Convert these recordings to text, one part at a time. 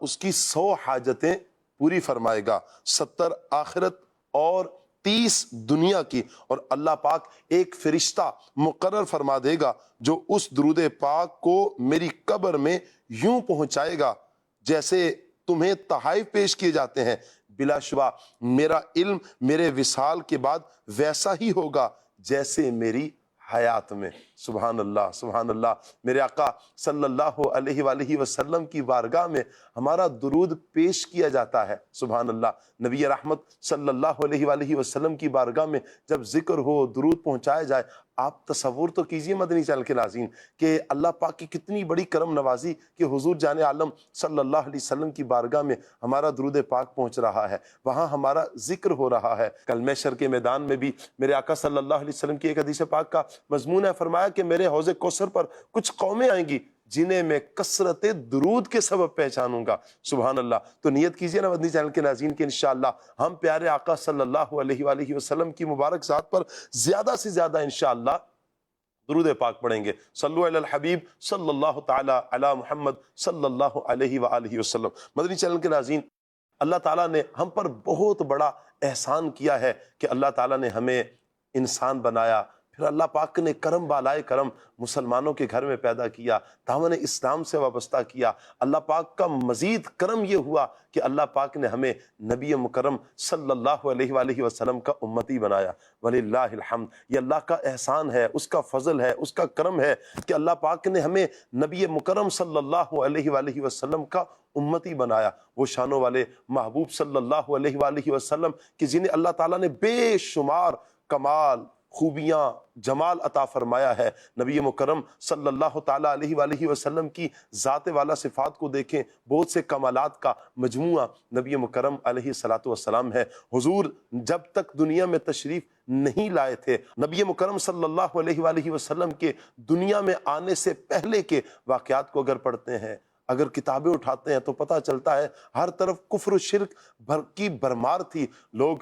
اس کی 100 حاجتیں پوری فرمائے گا، 70 آخرت اور 30 دنیا کی، اور اللہ پاک ایک فرشتہ مقرر فرما دے گا جو اس درود پاک کو میری قبر میں یوں پہنچائے گا جیسے تمہیں تحائف پیش کیے جاتے ہیں۔ بلا شبہ میرا علم میرے وصال کے بعد ویسا ہی ہوگا جیسے میری حیات میں۔ سبحان اللہ، سبحان اللہ۔ میرے آقا صلی اللہ علیہ وآلہ وسلم کی بارگاہ میں ہمارا درود پیش کیا جاتا ہے۔ سبحان اللہ۔ نبی رحمت صلی اللہ علیہ وآلہ وسلم کی بارگاہ میں جب ذکر ہو، درود پہنچایا جائے، آپ تصور تو کیجئے مدنی چینل کے ناظرین کہ اللہ پاک کی کتنی بڑی کرم نوازی کہ حضور جان عالم صلی اللہ علیہ وسلم کی بارگاہ میں ہمارا درود پاک پہنچ رہا ہے، وہاں ہمارا ذکر ہو رہا ہے۔ کل محشر کے میدان میں بھی میرے آقا صلی اللہ علیہ وسلم کی ایک حدیث پاک کا مضمون ہے، فرمایا کہ میرے حوض کوثر پر کچھ قومیں آئیں گی جنہیں میں کثرت درود کے سبب پہچانوں گا۔ سبحان اللہ۔ تو نیت کیجئے نا مدنی چینل کے ناظرین کہ انشاءاللہ ہم پیارے آقا صلی اللہ علیہ وآلہ وسلم کی مبارک ذات پر زیادہ سے زیادہ انشاءاللہ درود پاک پڑھیں گے۔ صلو علی الحبیب صلی اللہ تعالی علی محمد صلی اللہ علیہ وآلہ وسلم۔ مدنی چینل کے ناظرین، اللہ تعالیٰ نے ہم پر بہت بڑا احسان کیا ہے کہ اللہ تعالیٰ نے ہمیں انسان بنایا، پھر اللہ پاک نے کرم بالائے کرم مسلمانوں کے گھر میں پیدا کیا، دامن اسلام سے وابستہ کیا۔ اللہ پاک کا مزید کرم یہ ہوا کہ اللہ پاک نے ہمیں نبی مکرم صلی اللہ علیہ وآلہ وسلم کا امتی بنایا۔ وللہ الحمد۔ یہ اللہ کا احسان ہے، اس کا فضل ہے، اس کا کرم ہے کہ اللہ پاک نے ہمیں نبی مکرم صلی اللہ علیہ وآلہ وسلم کا امتی بنایا۔ وہ شانوں والے محبوب صلی اللہ علیہ وآلہ وسلم کہ جنہیں اللہ تعالیٰ نے بے شمار کمال، خوبیاں، جمال عطا فرمایا ہے۔ نبی مکرم صلی اللہ تعالیٰ علیہ وآلہ وسلم کی ذات والا صفات کو دیکھیں، بہت سے کمالات کا مجموعہ نبی مکرم علیہ الصلوۃ والسلام ہے۔ حضور جب تک دنیا میں تشریف نہیں لائے تھے، نبی مکرم صلی اللہ علیہ وآلہ وسلم کے دنیا میں آنے سے پہلے کے واقعات کو اگر پڑھتے ہیں، اگر کتابیں اٹھاتے ہیں تو پتہ چلتا ہے ہر طرف کفر و شرک کی بھرمار تھی۔ لوگ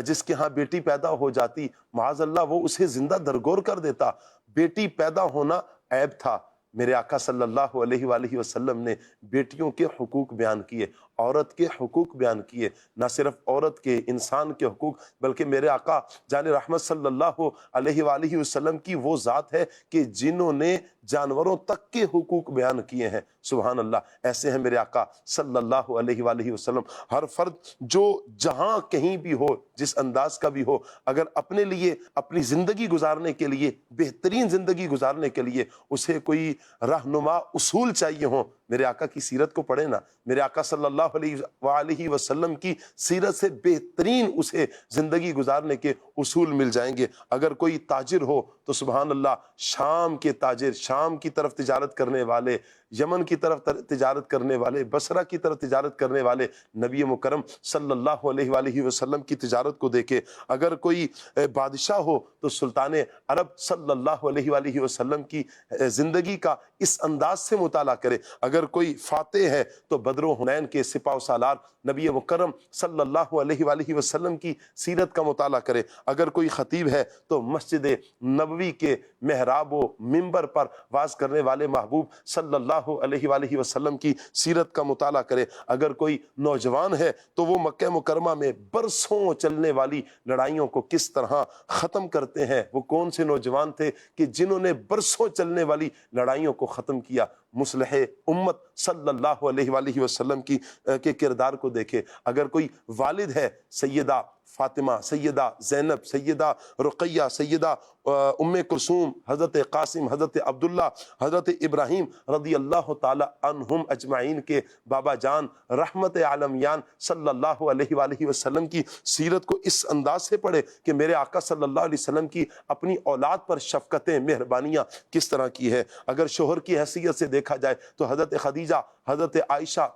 جس کے ہاں بیٹی پیدا ہو جاتی، معاذ اللہ وہ اسے زندہ درگور کر دیتا۔ بیٹی پیدا ہونا عیب تھا۔ میرے آقا صلی اللہ علیہ وآلہ وسلم نے بیٹیوں کے حقوق بیان کیے، عورت کے حقوق بیان کیے، نہ صرف عورت کے، انسان کے حقوق، بلکہ میرے آقا جان رحمت صلی اللہ علیہ وآلہ وسلم کی وہ ذات ہے کہ جنہوں نے جانوروں تک کے حقوق بیان کیے ہیں۔ سبحان اللہ۔ ایسے ہیں میرے آقا صلی اللہ علیہ وآلہ وسلم۔ ہر فرد جو جہاں کہیں بھی ہو، جس انداز کا بھی ہو، اگر اپنے لیے اپنی زندگی گزارنے کے لیے، بہترین زندگی گزارنے کے لیے اسے کوئی رہنما اصول چاہیے ہوں، میرے آقا کی سیرت کو پڑھیں نا۔ میرے آقا صلی اللہ علیہ وآلہ وسلم کی سیرت سے بہترین اسے زندگی گزارنے کے اصول مل جائیں گے۔ اگر کوئی تاجر ہو تو سبحان اللہ، شام کے تاجر، شام کی طرف تجارت کرنے والے، یمن کی طرف تجارت کرنے والے، بصرہ کی طرف تجارت کرنے والے، نبی مکرم صلی اللہ علیہ وآلہ وسلم کی تجارت کو دیکھے۔ اگر کوئی بادشاہ ہو تو سلطان عرب صلی اللہ علیہ وآلہ وسلم کی زندگی کا اس انداز سے مطالعہ کرے۔ اگر کوئی فاتح ہے تو بدر و حنین کے سپاہ و سالار نبی مکرم صلی اللہ علیہ وآلہ وسلم کی سیرت کا مطالعہ کرے۔ اگر کوئی خطیب ہے تو مسجد نبوی کے محراب و منبر پر واعظ کرنے والے محبوب صلی اللہ علیہ وآلہ وسلم کی سیرت کا مطالعہ کرے۔ اگر کوئی نوجوان ہے تو وہ مکہ مکرمہ میں برسوں چلنے والی لڑائیوں کو کس طرح ختم کرتے ہیں۔ وہ کون سے نوجوان تھے کہ جنہوں نے برسوں چلنے والی لڑائیوں کو ختم کیا۔ مصلح امت صلی اللہ علیہ وآلہ وسلم کے کردار کو دیکھے۔ اگر کوئی والد ہے، سیدہ فاطمہ، سیدہ زینب، سیدہ رقیہ، سیدہ ام کلثوم، حضرت قاسم، حضرت عبداللہ، حضرت ابراہیم رضی اللہ تعالی عنہم اجمعین کے بابا جان رحمت عالمیان صلی اللہ علیہ وآلہ وسلم کی سیرت کو اس انداز سے پڑھے کہ میرے آقا صلی اللہ علیہ وسلم کی اپنی اولاد پر شفقتیں، مہربانیاں کس طرح کی ہے۔ اگر شوہر کی حیثیت سے دیکھا جائے تو حضرت خدیجہ، حضرت عائشہ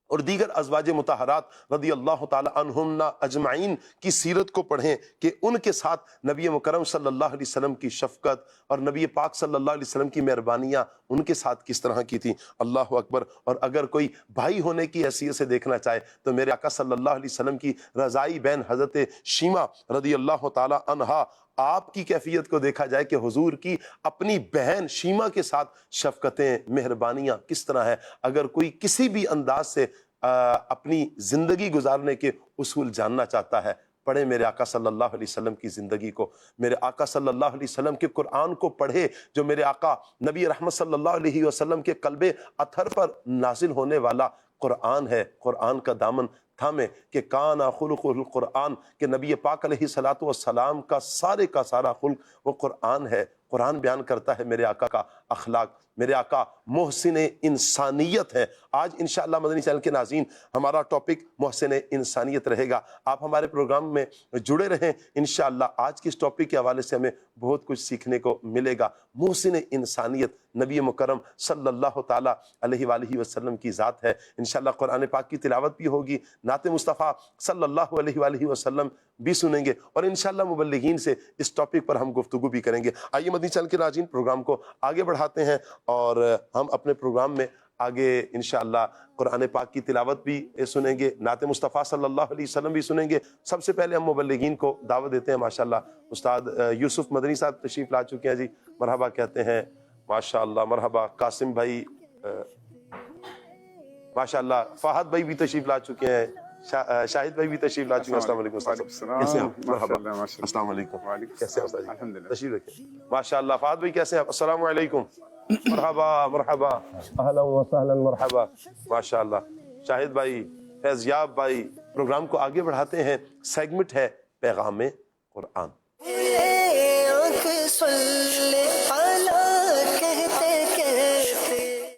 اور دیگر ازواج مطہرات رضی اللہ تعالی عنہم اجمعین کی سیرت کو پڑھیں کہ ان کے ساتھ نبی مکرم صلی اللہ علیہ وسلم کی شفقت اور نبی پاک صلی اللہ علیہ وسلم کی مہربانیاں ان کے ساتھ کس طرح کی تھی. اللہ اکبر. اور اگر کوئی بھائی ہونے کی حیثیت سے دیکھنا چاہے تو میرے آقا صلی اللہ علیہ وسلم کی رضائی بہن حضرت شیمہ رضی اللہ تعالی عنہا، آپ کی کیفیت کو دیکھا جائے کہ حضور کی اپنی بہن شیمہ کے ساتھ شفقتیں، مہربانیاں کس طرح ہے. اگر کوئی کسی بھی انداز سے اپنی زندگی گزارنے کے اصول جاننا چاہتا ہے، پڑھے میرے آقا صلی اللہ علیہ وسلم کی زندگی کو، میرے آقا صلی اللہ علیہ وسلم کے قرآن کو پڑھے جو میرے آقا نبی رحمت صلی اللہ علیہ وسلم کے قلب اطہر پر نازل ہونے والا قرآن ہے. قرآن کا دامن تھامے کہ کانا خلق القرآن، کہ نبی پاک علیہ الصلوۃ والسلام کا سارا خلق وہ قرآن ہے. قرآن بیان کرتا ہے میرے آقا کا اخلاق. میرے آقا محسن انسانیت ہے. آج انشاءاللہ مدنی چینل کے ناظرین ہمارا ٹاپک محسن انسانیت رہے گا. آپ ہمارے پروگرام میں جڑے رہیں. انشاءاللہ آج کی اس ٹاپک کے حوالے سے ہمیں بہت کچھ سیکھنے کو ملے گا. محسن انسانیت نبی مکرم صلی اللہ تعالی علیہ وآلہ وسلم کی ذات ہے. انشاءاللہ قرآن پاک کی تلاوت بھی ہوگی، نعت مصطفیٰ صلی اللہ علیہ وآلہ وسلم بھی سنیں گے، اور انشاءاللہ مبلغین سے اس ٹاپک پر ہم گفتگو بھی کریں گے. آئیے مدنی چینل کے ناظرین پروگرام کو آگے بڑھاتے ہیں، اور ہم اپنے پروگرام میں آگے انشاءاللہ قرآن پاک کی تلاوت بھی سنیں گے، نعت مصطفیٰ صلی اللہ علیہ وسلم بھی سنیں گے. سب سے پہلے ہم مبلغین کو دعوت دیتے ہیں. ماشاءاللہ استاد یوسف مدنی صاحب تشریف لا چکے ہیں. جی مرحبا کہتے ہیں. ماشاءاللہ مرحبا. قاسم بھائی، ماشاءاللہ فہد بھائی بھی تشریف لا چکے ہیں. شاہد بھائی بھی تشریف لا چکے ہیں. السلام علیکم استاد صاحب، کیسے ہیں آپ؟ مرحبا. السلام علیکم، کیسے ہیں استاد جی؟ تشریف رکھیں. ماشاءاللہ فہد بھائی کیسے ہیں آپ؟ السلام علیکم. مرحبا مرحبا، اہلا وسہلا مرحبا. ماشاءاللہ شاہد بھائی، فیضیاب بھائی. پروگرام کو آگے بڑھاتے ہیں. سیگمنٹ ہے پیغام قرآن.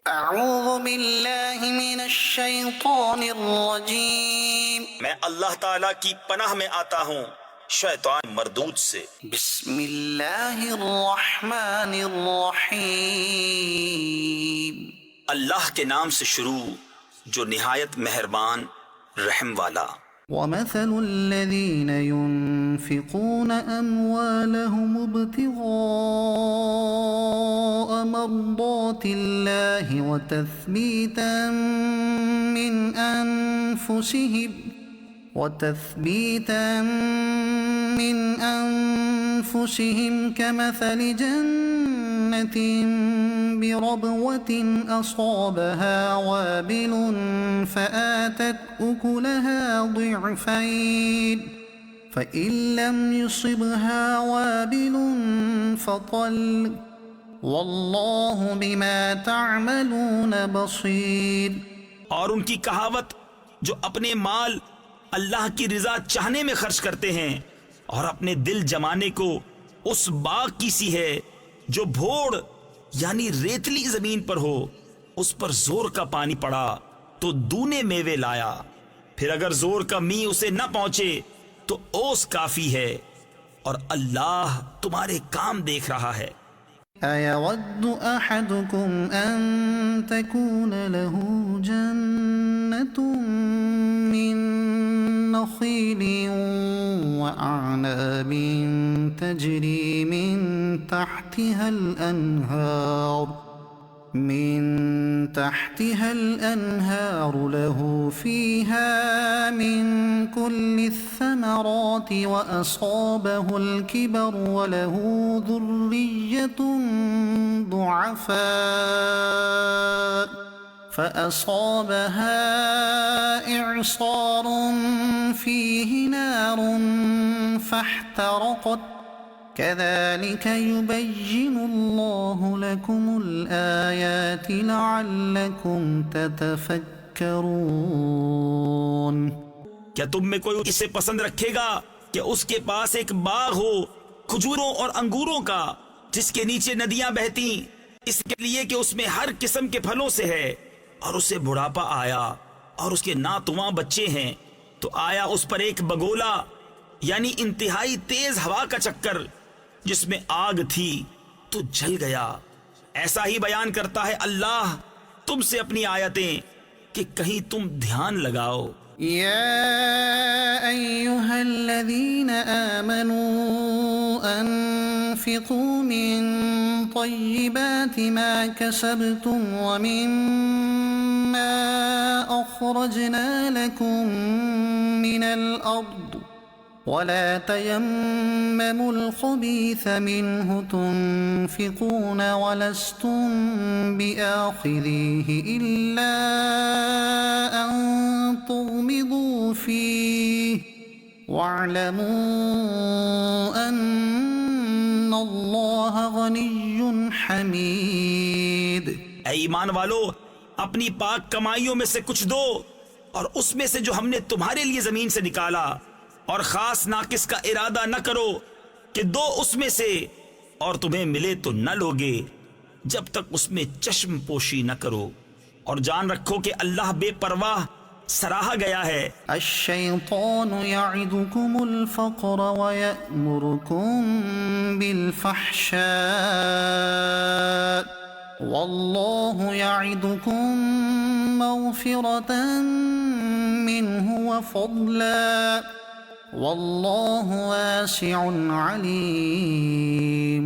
اعوذ باللہ من الشیطان الرجیم، میں اللہ تعالیٰ کی پناہ میں آتا ہوں شیطان مردود سے. بسم اللہ الرحمن الرحیم، اللہ کے نام سے شروع جو نہایت مہربان رحم والا. ومثل الذین ينفقون اموالهم ابتغاء مرضات اللہ وتثبیتا من انفسهم كمثل جنة بربوة أصابها وابل فآتت أكلها ضعفين فإن لم يصبها وابل فطل واللہ بما تعملون بصیر. اور ان کی کہاوت جو اپنے مال اللہ کی رضا چاہنے میں خرچ کرتے ہیں اور اپنے دل جمانے کو اس باغ کی سی ہے جو بھوڑ یعنی ریتلی زمین پر ہو، اس پر زور کا پانی پڑا تو دونے میوے لایا، پھر اگر زور کا می اسے نہ پہنچے تو اوس کافی ہے، اور اللہ تمہارے کام دیکھ رہا ہے. أَيَوَدُّ أَحَدُكُمْ أَن تَكُونَ لَهُ جَنَّةٌ مِّن نَخِيلٍ وَأَعْنَابٍ تَجْرِي مِن تحتها الأنهار له فيها من كل الثمرات وأصابه الكبر وله ذرية ضعفاء فأصابها إعصار فيه نار فاحترقت كذلك يبين الله لكم الآيات لعلكم تتفكرون. کیا تم میں کوئی اسے پسند رکھے گا کہ اس کے پاس ایک باغ ہو کھجوروں اور انگوروں کا جس کے نیچے ندیاں بہتی، اس کے لیے کہ اس میں ہر قسم کے پھلوں سے ہے، اور اسے بڑھاپا آیا اور اس کے ناتواں بچے ہیں، تو آیا اس پر ایک بگولا یعنی انتہائی تیز ہوا کا چکر جس میں آگ تھی تو جل گیا. ایسا ہی بیان کرتا ہے اللہ تم سے اپنی آیتیں کہ کہیں تم دھیان لگاؤ. يا أيها الذين آمنوا أنفقوا من طيبات ما كسبتم ومما أخرجنا لكم من الأرض ولا تيمموا الخبيث منه تنفقون ولستم بآخذيه إلا أن تغمضوا فيه واعلموا أن الله غني حميد. اے ایمان والو، اپنی پاک کمائیوں میں سے کچھ دو، اور اس میں سے جو ہم نے تمہارے لیے زمین سے نکالا، اور خاص ناقص کا ارادہ نہ کرو کہ دو اس میں سے اور تمہیں ملے تو نہ لوگے، جب تک اس میں چشم پوشی نہ کرو، اور جان رکھو کہ اللہ بے پرواہ سراہا گیا ہے. الشیطان یعدکم الفقر ویأمرکم بالفحشاء واللہ یعدکم مغفرة منہ وفضلا واللہ واسع علیم.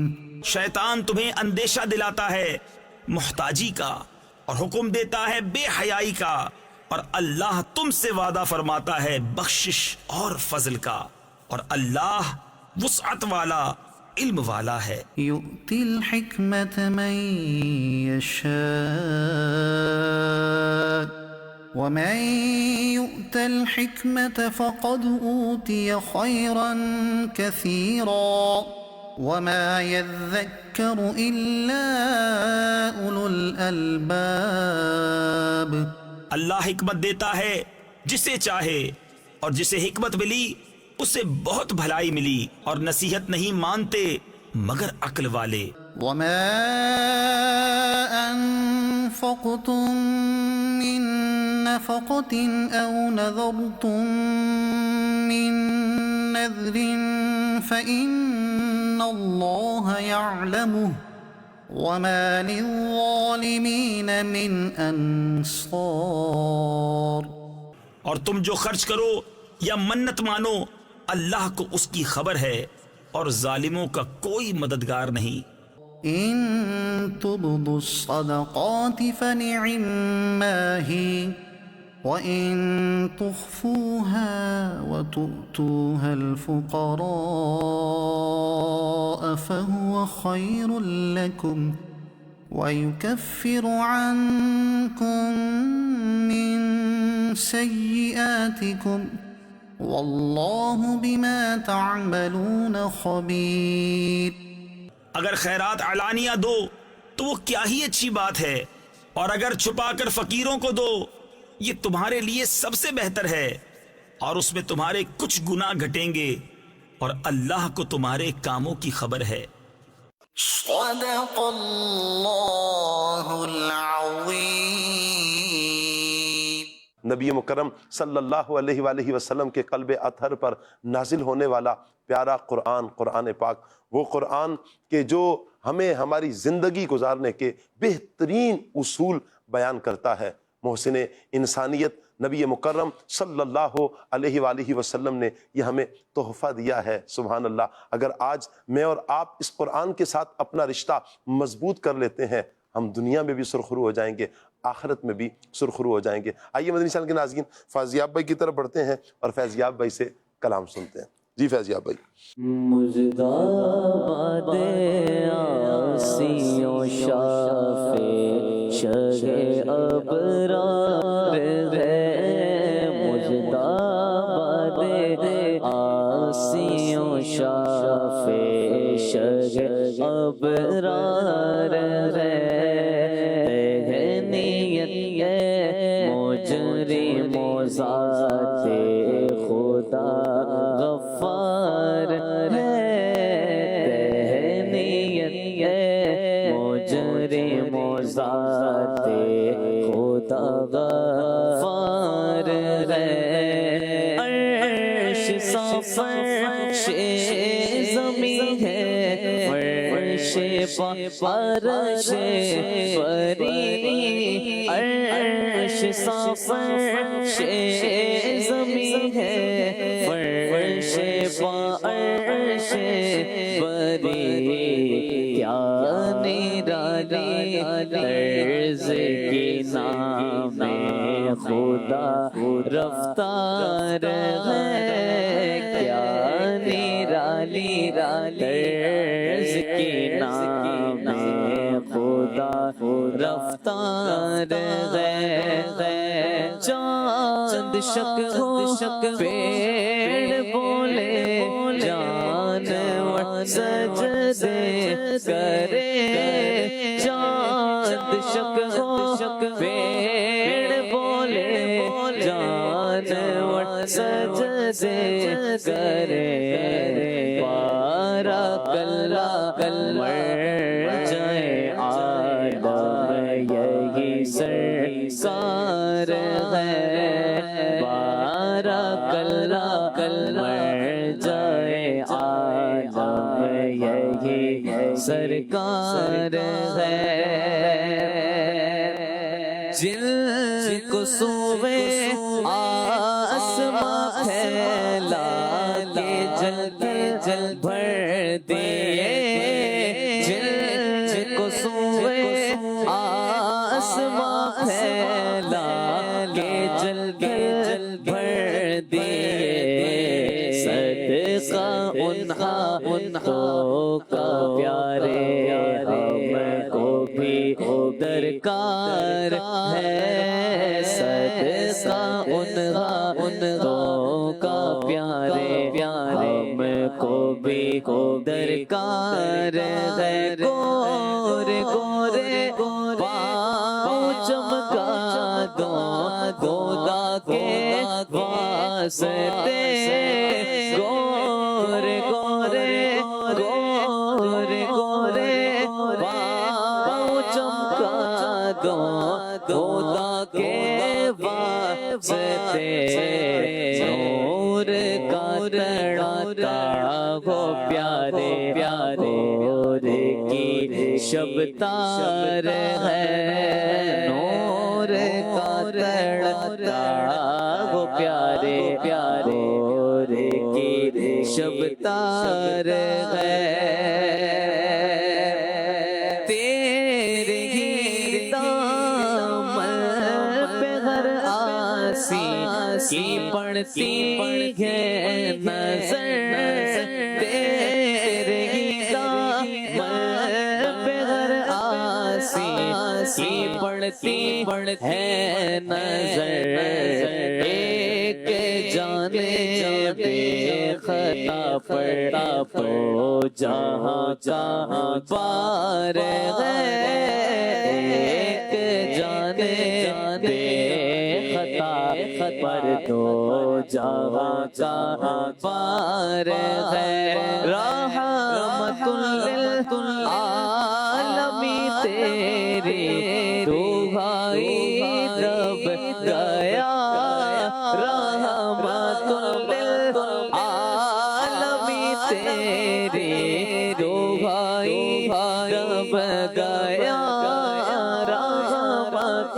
شیطان تمہیں اندیشہ دلاتا ہے محتاجی کا، اور حکم دیتا ہے بے حیائی کا، اور اللہ تم سے وعدہ فرماتا ہے بخشش اور فضل کا، اور اللہ وسعت والا، علم والا ہے. یؤتی الحکمت من یشاء ومن یؤت الحکمت فقد اوتی خیرا کثیرا وما یذکر الا اولو الالباب. اللہ حکمت دیتا ہے جسے چاہے، اور جسے حکمت ملی اسے بہت بھلائی ملی، اور نصیحت نہیں مانتے مگر عقل والے. وما انفقتم من نفقة او نذرتم من نذر فإن الله يعلمه وما للظالمین من انصار. اور تم جو خرچ کرو یا منت مانو، اللہ کو اس کی خبر ہے، اور ظالموں کا کوئی مددگار نہیں. ان تبدوا الصدقات فنعما هي وَإِن تُخْفُوهَا وَتُؤْتُوهَا الْفُقَرَاءَ فَهُوَ خَيْرٌ لَكُمْ وَيُكَفِّرُ عَنكُم مِّن سَيِّئَاتِكُمْ وَاللَّهُ بِمَا تَعْمَلُونَ خَبِيرٌ. اگر خیرات علانیہ دو تو وہ کیا ہی اچھی بات ہے، اور اگر چھپا کر فقیروں کو دو یہ تمہارے لیے سب سے بہتر ہے، اور اس میں تمہارے کچھ گناہ گھٹیں گے، اور اللہ کو تمہارے کاموں کی خبر ہے. صدق اللہ العظیم. نبی مکرم صلی اللہ علیہ وآلہ وسلم کے قلب اطہر پر نازل ہونے والا پیارا قرآن پاک، وہ قرآن کہ جو ہمیں ہماری زندگی گزارنے کے بہترین اصول بیان کرتا ہے. محسن انسانیت نبی مکرم صلی اللہ علیہ وآلہ وسلم نے یہ ہمیں تحفہ دیا ہے. سبحان اللہ. اگر آج میں اور آپ اس قرآن کے ساتھ اپنا رشتہ مضبوط کر لیتے ہیں، ہم دنیا میں بھی سرخرو ہو جائیں گے، آخرت میں بھی سرخرو ہو جائیں گے. آئیے مدنی چینل کے ناظرین فیضیاب بھائی کی طرف بڑھتے ہیں اور فیضیاب بھائی سے کلام سنتے ہیں. جی فیضیاب بھائی. مجداباد آسی و شافع شہ ابرار ہے، مجداباد آسی و شافع شہ ابرار ہے. مجرم ذات خدا غفار ہے، مجرم ذات خدا غفار ہے. عرش فرش زمین ہے، فرش فرش پری، عرش فرش زمین ہے، فرش فرش پری. رفتار ہے کیا نرالی طرز کی نام خدا رفتار ہے چاند شک پیڑ بولے جانور سجدے کرے چاند شک پیڑ بولے جانور سجدے کرے بارک اللہ مر جائے عالم یہی سرکار ہے بارک اللہ مر جائے عالم یہی سرکار ہے جن کو سوے آسماں پھیلا کے جل بھر دیے جن کو سوے آسماں پھیلا کے جل بھر دیے صدقہ ان کا پیارے ہم کو بھی درکار ہے صدقہ ان کا پیارے ہم کو بھی درکار ہے گورے پاؤں چمکا دو خدا کے واسطے گورے پاؤں چمکا دو خدا کے واسطے نور کا تڑکا ہو پیارے نور کی شبتار ہے نور کا تڑکا ہو پیارے نور کی شبتار ہے تیرے ہی دامن پہ ہر آسی کی پڑتی ہے نظر تیرے ہی دامن پہ ہر آسی کی پڑتی ہے نظر ایک جانے بے خطا پڑتا تو جہاں پار ہے ایک جانے بے خطا پر تو جہاں پار ہے رحمت للعالمین تیری دعائی رب گیا رحمت للعالمین تیری دعائی رب گیا رحمت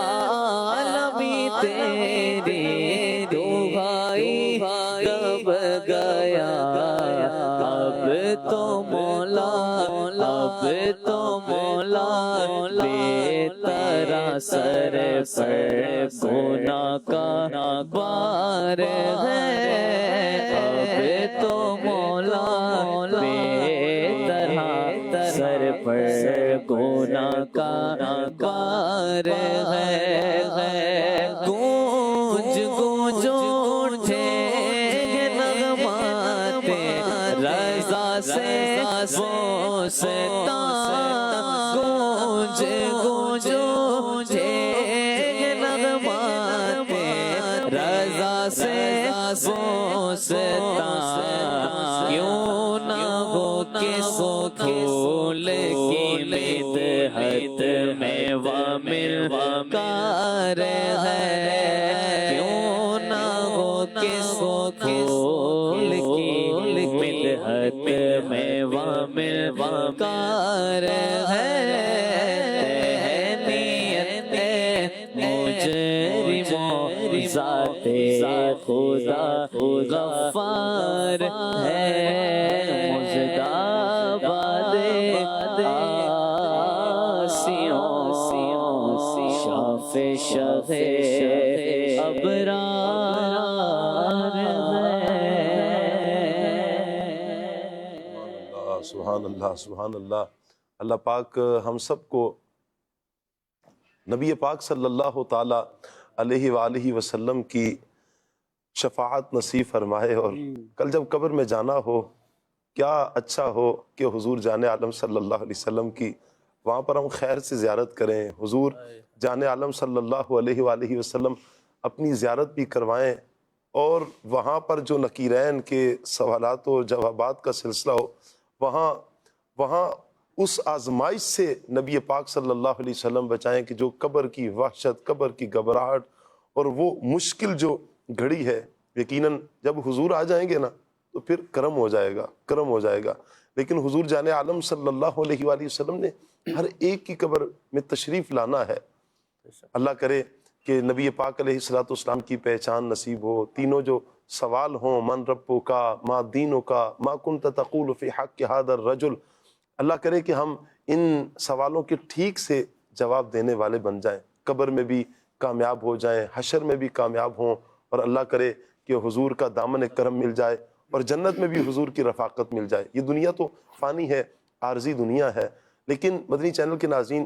للعالمین تیری دعائی رب گیا اب تو مولا بے ترا سر پر گناہ کا بار ہے اب تو مولا بے ترا سر پر گناہ کا بار ہے گونج اٹھے نغمات رضا سے وہ ستا گونج اٹھے نغمات رضا سے وہ ستا کیوں نہ ہو کس پھول کی مدحت میں وامل کار ہے کیوں نہ ہو کس پھول کی مدحت میں وامل کار ہے مجرموں ذات خدا غفار ہے مزداباد آسیوں شاف شاف ابرار ہے۔ سبحان اللہ سبحان اللہ۔ اللہ پاک ہم سب کو نبی پاک صلی اللہ تعالی علیہ وآلہ وسلم کی شفاعت نصیب فرمائے، اور کل جب قبر میں جانا ہو کیا اچھا ہو کہ حضور جان عالم صلی اللہ علیہ وسلم کی وہاں پر ہم خیر سے زیارت کریں، حضور جان عالم صلی اللہ علیہ وآلہ وسلم اپنی زیارت بھی کروائیں، اور وہاں پر جو نکیرین کے سوالات و جوابات کا سلسلہ ہو، وہاں اس آزمائش سے نبی پاک صلی اللہ علیہ وسلم بچائیں کہ جو قبر کی وحشت، قبر کی گھبراہٹ اور وہ مشکل جو گھڑی ہے، یقیناً جب حضور آ جائیں گے نا تو پھر کرم ہو جائے گا، کرم ہو جائے گا۔ لیکن حضور جان عالم صلی اللہ علیہ وآلہ وسلم نے ہر ایک کی قبر میں تشریف لانا ہے۔ اللہ کرے کہ نبی پاک علیہ السلام کی پہچان نصیب ہو، تینوں جو سوال ہوں، من ربو کا، ما دینوں کا، ما کنت تقول فی حق هذا الرجل، اللہ کرے کہ ہم ان سوالوں کے ٹھیک سے جواب دینے والے بن جائیں، قبر میں بھی کامیاب ہو جائیں، حشر میں بھی کامیاب ہوں، اور اللہ کرے کہ حضور کا دامن کرم مل جائے اور جنت میں بھی حضور کی رفاقت مل جائے۔ یہ دنیا تو فانی ہے، عارضی دنیا ہے، لیکن مدنی چینل کے ناظرین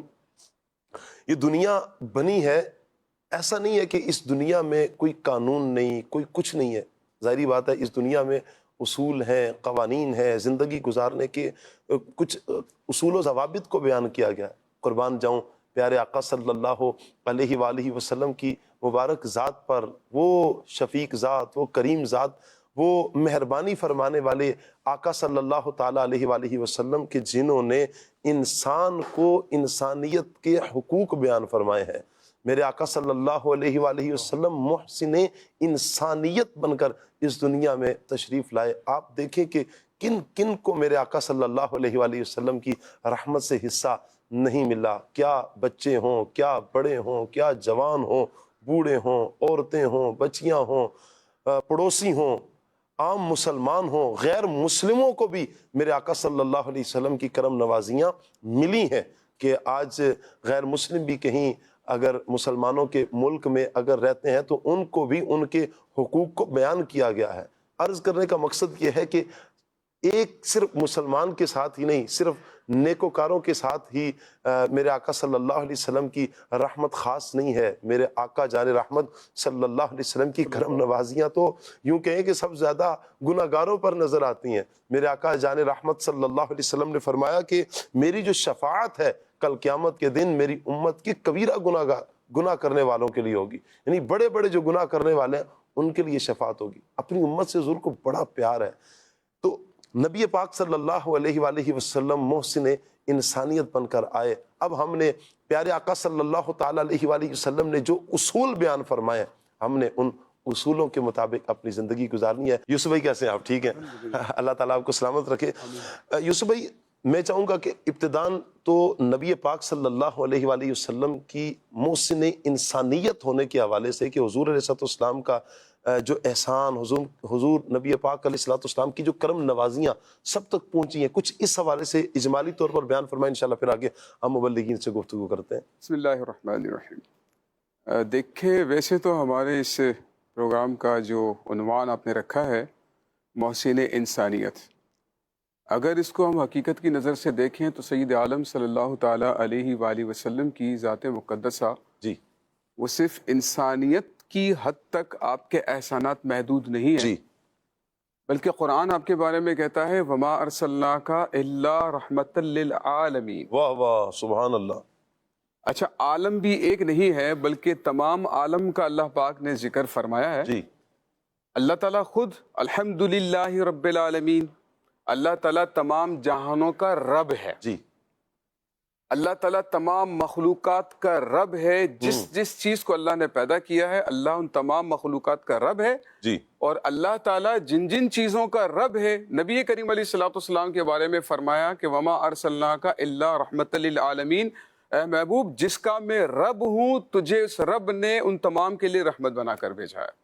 یہ دنیا بنی ہے، ایسا نہیں ہے کہ اس دنیا میں کوئی قانون نہیں، کوئی کچھ نہیں ہے۔ ظاہری بات ہے اس دنیا میں اصول ہیں، قوانین ہیں، زندگی گزارنے کے کچھ اصول و ضوابط کو بیان کیا گیا ہے۔ قربان جاؤں پیارے آقا صلی اللہ علیہ وآلہ وسلم کی مبارک ذات پر، وہ شفیق ذات، وہ کریم ذات، وہ مہربانی فرمانے والے آقا صلی اللہ تعالیٰ علیہ وآلہ وسلم کے جنہوں نے انسان کو انسانیت کے حقوق بیان فرمائے ہیں۔ میرے آقا صلی اللہ علیہ وآلہ وسلم محسن انسانیت بن کر اس دنیا میں تشریف لائے۔ آپ دیکھیں کہ کن کن کو میرے آقا صلی اللہ علیہ وآلہ وسلم کی رحمت سے حصہ نہیں ملا، کیا بچے ہوں، کیا بڑے ہوں، کیا جوان ہوں، بوڑھے ہوں، عورتیں ہوں، بچیاں ہوں، پڑوسی ہوں، عام مسلمان ہوں، غیر مسلموں کو بھی میرے آقا صلی اللہ علیہ وسلم کی کرم نوازیاں ملی ہیں کہ آج غیر مسلم بھی کہیں اگر مسلمانوں کے ملک میں اگر رہتے ہیں تو ان کو بھی ان کے حقوق کو بیان کیا گیا ہے۔ عرض کرنے کا مقصد یہ ہے کہ ایک صرف مسلمان کے ساتھ ہی نہیں، صرف نیکوکاروں کے ساتھ ہی میرے آقا صلی اللہ علیہ وسلم کی رحمت خاص نہیں ہے۔ میرے آقا جان رحمت صلی اللہ علیہ وسلم کی کرم نوازیاں تو یوں کہیں کہ سب زیادہ گناہ گاروں پر نظر آتی ہیں۔ میرے آقا جان رحمت صلی اللہ علیہ وسلم نے فرمایا کہ میری جو شفاعت ہے کل قیامت کے دن میری امت کی کبیرہ گناہ کرنے والوں کے لیے ہوگی، یعنی بڑے بڑے جو گناہ کرنے والے ہیں ان کے لیے شفاعت ہوگی۔ اپنی امت سے حضور کو بڑا پیار ہے، تو نبی پاک صلی اللہ علیہ وآلہ وسلم محسن انسانیت بن کر آئے۔ اب ہم نے پیارے آقا صلی اللہ تعالیٰ علیہ وآلہ وسلم نے جو اصول بیان فرمائے، ہم نے ان اصولوں کے مطابق اپنی زندگی گزارنی ہے۔ یوسف بھائی کیسے ہیں آپ؟ ٹھیک ہیں؟ اللہ تعالیٰ آپ کو سلامت رکھے۔ یوسف بھائی میں چاہوں گا کہ ابتداً تو نبی پاک صلی اللہ علیہ وآلہ وسلم کی محسن انسانیت ہونے کے حوالے سے کہ حضور علیہ السلام کا جو احسان، حضور نبی پاک علیہ السلام کی جو کرم نوازیاں سب تک پہنچی ہیں، کچھ اس حوالے سے اجمالی طور پر بیان فرمائیں، انشاءاللہ پھر آگے ہم مبلغین سے گفتگو کرتے ہیں۔ بسم اللہ الرحمن الرحیم۔ دیکھیں ویسے تو ہمارے اس پروگرام کا جو عنوان آپ نے رکھا ہے محسن انسانیت، اگر اس کو ہم حقیقت کی نظر سے دیکھیں تو سید عالم صلی اللہ تعالیٰ علیہ وآلہ وسلم کی ذات مقدسہ جی وہ صرف انسانیت کی حد تک آپ کے احسانات محدود نہیں ہیں، جی، بلکہ قرآن آپ کے بارے میں کہتا ہے وَمَا أَرْسَلْنَاكَ إِلَّا رَحْمَةً لِّلْعَالَمِينَ۔ واہ واہ، سبحان اللہ۔ اچھا، عالم بھی ایک نہیں ہے بلکہ تمام عالم کا اللہ پاک نے ذکر فرمایا ہے۔ جی اللہ تعالیٰ خود الحمدللہ رب العالمین، اللہ تعالیٰ تمام جہانوں کا رب ہے، جی اللہ تعالیٰ تمام مخلوقات کا رب ہے، جس چیز کو اللہ نے پیدا کیا ہے اللہ ان تمام مخلوقات کا رب ہے، جی اور اللہ تعالیٰ جن چیزوں کا رب ہے نبی کریم علیہ السلام کے بارے میں فرمایا کہ وما ارسلناک الا رحمت للعالمین، اے محبوب جس کا میں رب ہوں تجھے اس رب نے ان تمام کے لیے رحمت بنا کر بھیجا ہے۔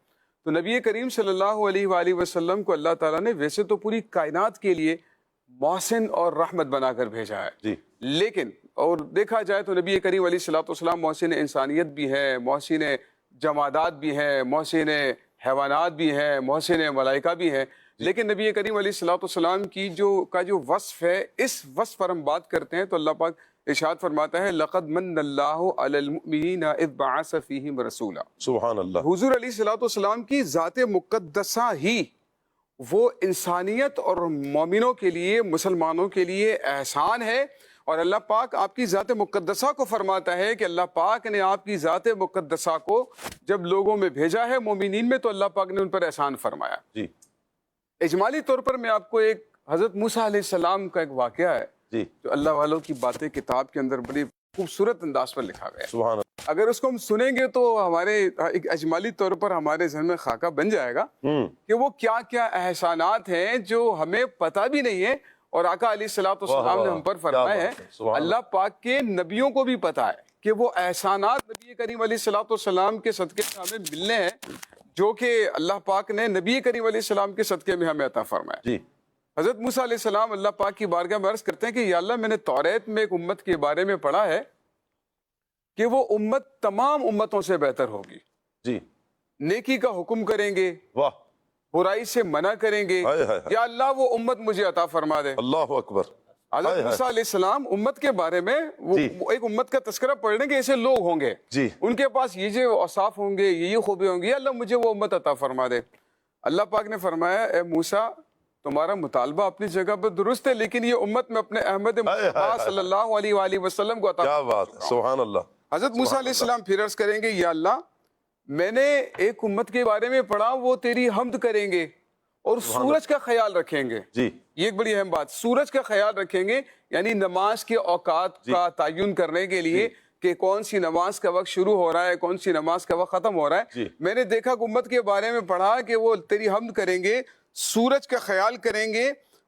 تو نبی کریم صلی اللہ علیہ وآلہ وسلم کو اللہ تعالیٰ نے ویسے تو پوری کائنات کے لیے محسن اور رحمت بنا کر بھیجا ہے، جی لیکن اور دیکھا جائے تو نبی کریم علیہ السلام محسن انسانیت بھی ہے، محسن جمادات بھی ہیں، محسن حیوانات بھی ہیں، محسن ملائکہ بھی ہیں، لیکن نبی کریم علیہ الصلوۃ والسلام کی جو وصف ہے، اس وصف پر ہم بات کرتے ہیں تو اللہ پاک ارشاد فرماتا ہے لقد من اللہ علی المؤمنین اذ بعث فیہم رسولا. سبحان اللہ. حضور علیہ الصلوۃ والسلام کی ذات مقدسہ ہی وہ انسانیت اور مومنوں کے لیے، مسلمانوں کے لیے احسان ہے، اور اللہ پاک آپ کی ذات مقدسہ کو فرماتا ہے کہ اللہ پاک نے آپ کی ذات مقدسہ کو جب لوگوں میں بھیجا ہے، مومنین میں، تو اللہ پاک نے ان پر احسان فرمایا. جی اجمالی طور پر میں آپ کو ایک حضرت موسیٰ علیہ السلام کا ایک واقعہ ہے جی جو اللہ والوں کی باتیں کتاب کے اندر بڑی خوبصورت انداز پر لکھا گیا ہے. سبحان اللہ. اگر اس کو ہم سنیں گے تو ہمارے ایک اجمالی طور پر ہمارے ذہن میں خاکہ بن جائے گا کہ وہ کیا کیا احسانات ہیں جو ہمیں پتہ بھی نہیں ہے، اور آقا علیہ الصلوۃ والسلام نے ہم پر فرمایا ہے. اللہ پاک کے نبیوں کو بھی پتہ ہے کہ وہ احسانات نبی کریم علیہ الصلوۃ والسلام کے صدقے سے ہمیں ملنے ہیں، جو کہ اللہ پاک نے نبی کریم علیہ السلام کے صدقے میں ہمیں عطا فرمایا. جی حضرت موسیٰ علیہ السلام اللہ پاک کی بارگاہ میں عرض کرتے ہیں کہ یا اللہ، میں نے توریت میں ایک امت کے بارے میں پڑھا ہے کہ وہ امت تمام امتوں سے بہتر ہوگی، جی نیکی کا حکم کریں گے، واہ برائی سے منع کریں گے. ہائے ہائے. یا اللہ وہ امت مجھے عطا فرما دے. اللہ اکبر. حضرت موسیٰ علیہ السلام امت کے بارے میں وہ ایک امت کا تذکرہ پڑھ رہے ہیں کہ ایسے لوگ ہوں گے، جی ان کے پاس یہ جو اوصاف ہوں گے، یہ خوبی ہوں گی، یا اللہ مجھے وہ امت عطا فرما دے. اللہ پاک نے فرمایا اے موسیٰ، تمہارا مطالبہ اپنی جگہ پر درست ہے، لیکن یہ امت میں اپنے احمد مصطفیٰ صلی اللہ علیہ وآلہ وسلم کو عطا. کیا بات ہے. سبحان اللہ. حضرت موسیٰ علیہ السلام پھر عرض کریں گے یا اللہ، میں نے ایک امت کے بارے میں پڑھا، وہ تیری حمد کریں گے اور سورج کا خیال رکھیں گے. جی یہ ایک بڑی اہم بات، سورج کا خیال رکھیں گے، یعنی نماز کے اوقات کا تعین کرنے کے لیے کہ کون سی نماز کا وقت شروع ہو رہا ہے، کون سی نماز کا وقت ختم ہو رہا ہے. میں نے دیکھا کہ امت کے بارے میں پڑھا کہ وہ تیری حمد کریں گے، سورج کا خیال کریں گے،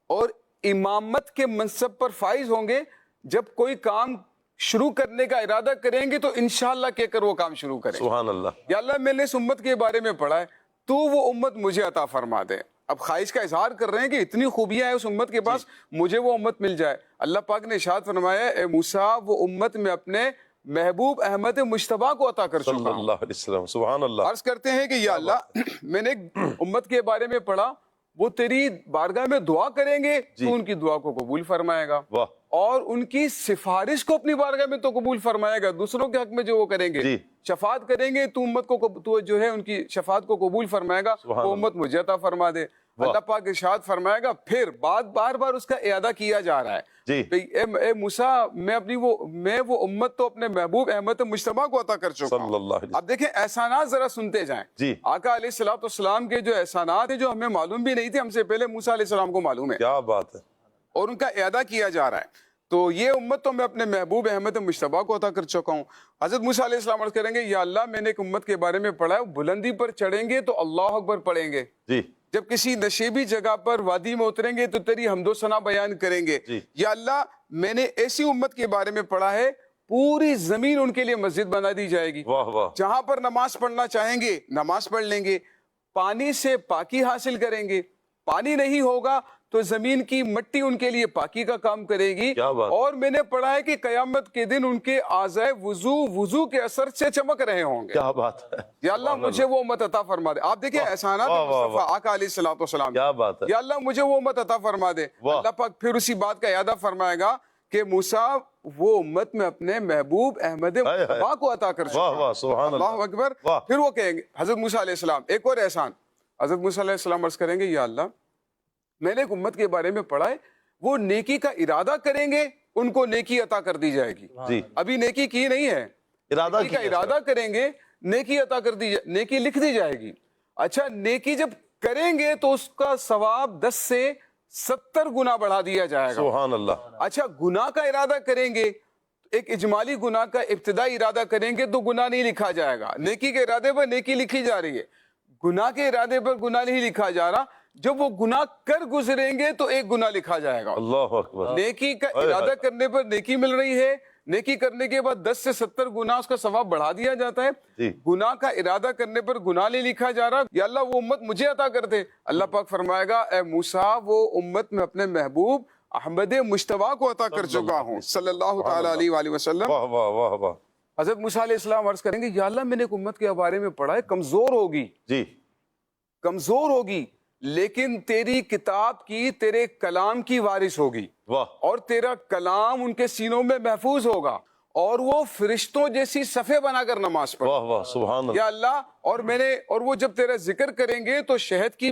اور امامت کے منصب پر فائز ہوں گے. جب کوئی کام شروع کرنے کا ارادہ کریں گے تو انشاءاللہ کہہ کر وہ کام شروع کریں. سبحان اللہ. یا اللہ، میں نے اس امت کے بارے میں پڑھا ہے، تو وہ امت مجھے عطا فرما دے. اب خواہش کا اظہار کر رہے ہیں کہ اتنی خوبیاں ہیں اس امت کے پاس، مجھے وہ امت مل جائے. اللہ پاک نے ارشاد فرمایا اے موسیٰ، وہ امت میں اپنے محبوب احمد مجتبیٰ کو عطا کر چکا صلی ہوں. اللہ علیہ وسلم. سبحان اللہ. عرض کرتے ہیں کہ یا اللہ، میں نے ایک امت کے بارے میں پڑھا، وہ تیری بارگاہ میں دعا کریں گے تو ان کی دعا کو قبول فرمائے گا، واہ. اور ان کی سفارش کو اپنی بارگاہ میں تو قبول فرمائے گا. دوسروں کے حق میں جو وہ کریں گے، شفاعت کریں گے، تو امت کو تو جو ہے ان کی شفاعت کو قبول فرمائے گا، وہ امت مجھے عطا فرما دے. اللہ پاک ارشاد فرمائے گا، پھر بار بار اس کا اعادہ کیا جا رہا ہے. اے موسیٰ، میں وہ امت تو اپنے محبوب احمد مجتبیٰ کو عطا کر چکا صلی اللہ علیہ وسلم. اب دیکھیں احسانات ذرا سنتے جائیں. آقا علیہ الصلوۃ والسلام کے جو احسانات ہیں، جو ہمیں معلوم بھی نہیں تھے، ہم سے پہلے موسیٰ علیہ السلام کو معلوم ہے. کیا بات ہے. اور ان کا اعادہ کیا جا رہا ہے. تو یہ امت تو میں اپنے محبوب احمد مجتبیٰ کو عطا کر چکا ہوں. حضرت موسیٰ علیہ السلام عرض کریں گے یا اللہ، میں نے ایک امت کے بارے میں پڑھا ہے، بلندی پر چڑھیں گے تو اللہ اکبر پڑھیں گے، جب کسی نشیبی جگہ پر وادی میں اتریں گے تو تیری حمد و ثنا بیان کریں گے. یا اللہ، میں نے ایسی امت کے بارے میں پڑھا ہے، پوری زمین ان کے لیے مسجد بنا دی جائے گی، جہاں پر نماز پڑھنا چاہیں گے نماز پڑھ لیں گے، پانی سے پاکی حاصل کریں گے، پانی نہیں ہوگا تو زمین کی مٹی ان کے لیے پاکی کا کام کرے گی. اور میں نے پڑھا ہے کہ قیامت کے دن ان کے اعضائے وضو کے اثر سے چمک رہے ہوں گے. کیا بات ہے. یا اللہ، مجھے وہ امت عطا فرما دے. آپ دیکھیں احسانات مصطفیٰ آقا علیہ الصلوۃ والسلام. کیا بات ہے. یا اللہ، مجھے وہ امت عطا فرما دے. اللہ پاک پھر اسی بات کا اعادہ فرمائے گا کہ موسیٰ، وہ امت میں اپنے محبوب احمد مجتبیٰ کو عطا کر چکا. اللہ اکبر. پھر وہ کہیں گے حضرت موسیٰ علیہ السلام ایک اور احسان. حضرت موسیٰ علیہ السلام عرض کریں گے یا اللہ، میں نے ایک امت کے بارے میں پڑھا ہے، وہ نیکی کا ارادہ کریں گے، ان کو نیکی عطا کر دی جائے گی. ابھی نیکی کی نہیں ہے، نیکی کا ارادہ کریں گے، نیکی عطا کر دی جائے، نیکی لکھ دی جائے گی. اچھا، نیکی جب کریں گے تو اس کا ثواب 10 سے 70 گنا بڑھا دیا جائے گا. سبحان اللہ. اچھا، گناہ کا ارادہ کریں گے، ایک اجمالی گناہ کا ابتدائی ارادہ کریں گے تو گناہ نہیں لکھا جائے گا. نیکی کے ارادے پر نیکی لکھی جا رہی ہے، گناہ کے ارادے پر گناہ نہیں لکھا جا رہا. جب وہ گناہ کر گزریں گے تو ایک گناہ لکھا جائے گا. اللہ اکبر. نیکی کا ارادہ کرنے پر نیکی مل رہی ہے، نیکی کرنے کے بعد 10 سے 70 گناہ اس کا ثواب بڑھا دیا جاتا ہے. گناہ کا ارادہ کرنے پر گناہ نہیں لکھا جا رہا. یا اللہ، وہ امت مجھے عطا کر دے. اللہ پاک فرمائے گا اے موسیٰ، وہ امت میں اپنے محبوب احمد مجتبیٰ کو عطا کر چکا ہوں صلی اللہ تعالی علیہ وآلہ وسلم. حضرت موسیٰ علیہ السلام عرض کریں گے یا اللہ میں نے ایک امت کے بارے میں پڑھا ہے کمزور ہوگی، جی کمزور ہوگی، لیکن تیری کتاب کی، تیرے کلام کی وارث ہوگی، واہ اور تیرا کلام ان کے سینوں میں محفوظ ہوگا، اور وہ فرشتوں جیسی صفے بنا کر نماز پڑھے. واہ واہ سبحان اللہ. یا اللہ، اور وہ جب تیرا ذکر کریں گے تو شہد کی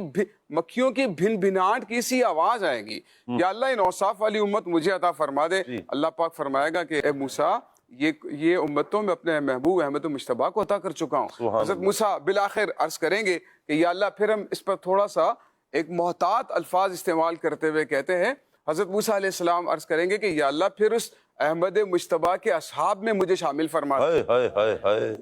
مکھیوں کی بھن بھناٹ کی سی آواز آئے گی. یا اللہ ان اوصاف والی امت مجھے عطا فرما دے. اللہ پاک فرمائے گا کہ اے موسیٰ یہ امتوں میں اپنے محبوب احمد مجتبیٰ کو عطا کر چکا ہوں. حضرت موسیٰ بالآخر عرض کریں گے کہ یا اللہ، پھر ہم اس پر تھوڑا سا ایک محتاط الفاظ استعمال کرتے ہوئے کہتے ہیں، حضرت موسیٰ علیہ السلام عرض کریں گے کہ یا اللہ پھر اس احمد مجتبیٰ کے اصحاب میں مجھے شامل فرما دے. ہائے ہائے ہائے،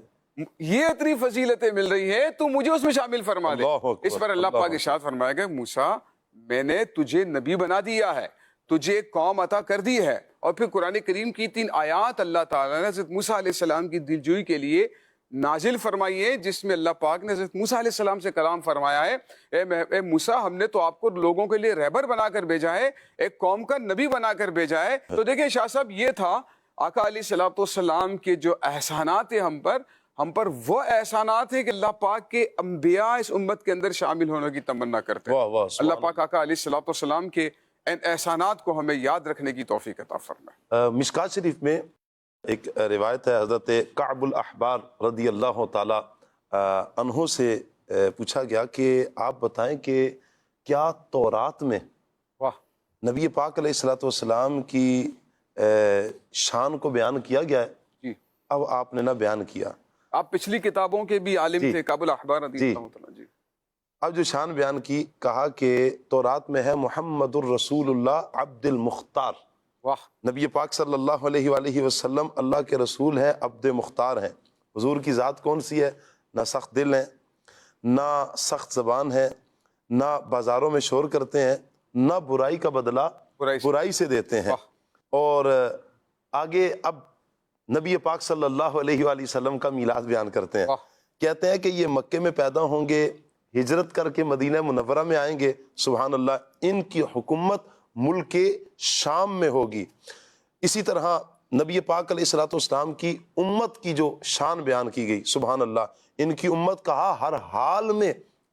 یہ اتنی فضیلتیں مل رہی ہیں تو مجھے اس میں شامل فرما دے. اللہ اکبر، اس پر اللہ پاک ارشاد فرمائے گا موسیٰ میں نے تجھے نبی بنا دیا ہے، تجھے ایک قوم عطا کر دی ہے. اور پھر قرآن کریم کی 3 آیات اللہ تعالیٰ نے حضرت موسیٰ علیہ السلام کی دلجوئی کے لیے نازل فرمائی ہے، جس میں اللہ پاک نے حضرت موسیٰ علیہ السلام سے کلام فرمایا ہے، اے موسیٰ ہم نے تو آپ کو لوگوں کے لیے رہبر بنا کر بھیجا ہے، ایک قوم کا نبی بنا کر بھیجا ہے. تو دیکھیں شاہ صاحب، یہ تھا آقا علیہ السلام کے جو احسانات ہیں ہم پر وہ احسانات ہیں کہ اللہ پاک کے انبیاء اس امت کے اندر شامل ہونے کی تمنا کرتے ہیں. واہ واہ سبحان اللہ پاک آقا علیہ السلام کے ان احسانات کو ہمیں یاد رکھنے کی توفیق عطا فرمائے. مشکات شریف میں ایک روایت ہے، حضرت کعب الاحبار رضی اللہ تعالی عنہ سے پوچھا گیا کہ آپ بتائیں کہ کیا تورات میں واہ نبی پاک علیہ الصلوۃ والسلام کی شان کو بیان کیا گیا ہے؟ جی، اب آپ نے نہ بیان کیا. آپ پچھلی کتابوں کے بھی عالم تھے، کعب الاحبار رضی اللہ تعالیٰ. جی، اب جو شان بیان کی، کہا کہ تورات میں ہے محمد الرسول اللہ عبد المختار. واہ، نبی پاک صلی اللہ علیہ وآلہ وسلم اللہ کے رسول ہیں، عبد مختار ہیں. حضور کی ذات کون سی ہے؟ نہ سخت دل ہیں، نہ سخت زبان ہے، نہ بازاروں میں شور کرتے ہیں، نہ برائی کا بدلہ برائی سے دیتے ہیں. اور آگے اب نبی پاک صلی اللہ علیہ وآلہ وسلم کا میلاد بیان کرتے ہیں. کہتے ہیں کہ یہ مکے میں پیدا ہوں گے، ہجرت کر کے مدینہ منورہ میں آئیں گے. سبحان اللہ، ان کی حکومت ملک شام میں ہوگی. اسی طرح نبی پاک علیہ الصلوۃ والسلام کی امت کی جو شان بیان کی گئی، سبحان اللہ، ان کی امت کہا ہر حال میں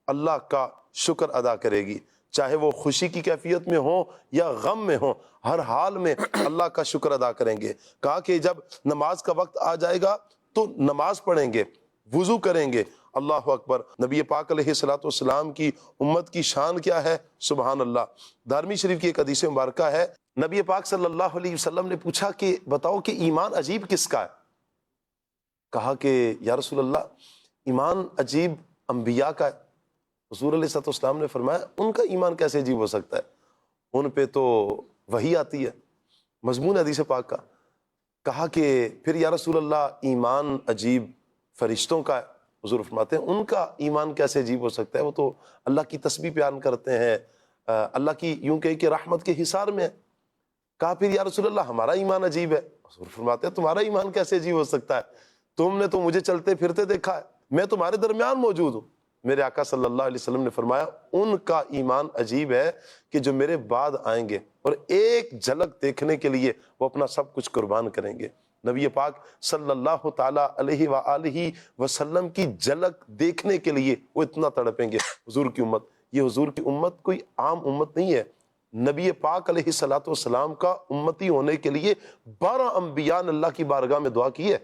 اللہ کا شکر ادا کرے گی، چاہے وہ خوشی کی کیفیت میں ہوں یا غم میں ہوں، ہر حال میں اللہ کا شکر ادا کریں گے. کہا کہ جب نماز کا وقت آ جائے گا تو نماز پڑھیں گے، وضو کریں گے. اللہ اکبر. نبی پاک علیہ الصلوۃ والسلام کی امت کی شان کیا ہے؟ سبحان اللہ. دارمی شریف کی ایک حدیث مبارکہ ہے، نبی پاک صلی اللہ علیہ وسلم نے پوچھا کہ بتاؤ کہ ایمان عجیب کس کا ہے؟ کہا کہ یا رسول اللہ ایمان عجیب انبیاء کا ہے. حضور علیہ السلام نے فرمایا ان کا ایمان کیسے عجیب ہو سکتا ہے؟ ان پہ تو وحی آتی ہے، مضمون حدیث پاک کا. کہا کہ پھر یا رسول اللہ ایمان عجیب فرشتوں کا ہے. حضور فرماتے ہیں ان کا ایمان کیسے عجیب ہو سکتا ہے؟ وہ تو اللہ کی تسبیح بیان کرتے ہیں، اللہ کی یوں کہ رحمت کے حصار میں ہے. کہا پھر یا رسول اللہ ہمارا ایمان عجیب ہے. حضور فرماتے ہیں تمہارا ایمان کیسے عجیب ہو سکتا ہے؟ تم نے تو مجھے چلتے پھرتے دیکھا ہے، میں تمہارے درمیان موجود ہوں. میرے آقا صلی اللہ علیہ وسلم نے فرمایا ان کا ایمان عجیب ہے کہ جو میرے بعد آئیں گے اور ایک جھلک دیکھنے کے لیے وہ اپنا سب کچھ قربان کریں گے. نبی پاک صلی اللہ تعالیٰ علیہ وآلہ وسلم کی جھلک دیکھنے کے لیے وہ اتنا تڑپیں گے. حضور کی امت، یہ حضور کی امت کوئی عام امت نہیں ہے. نبی پاک علیہ الصلوۃ والسلام کا امتی ہونے کے لیے 12 انبیاء نے اللہ کی بارگاہ میں دعا کی ہے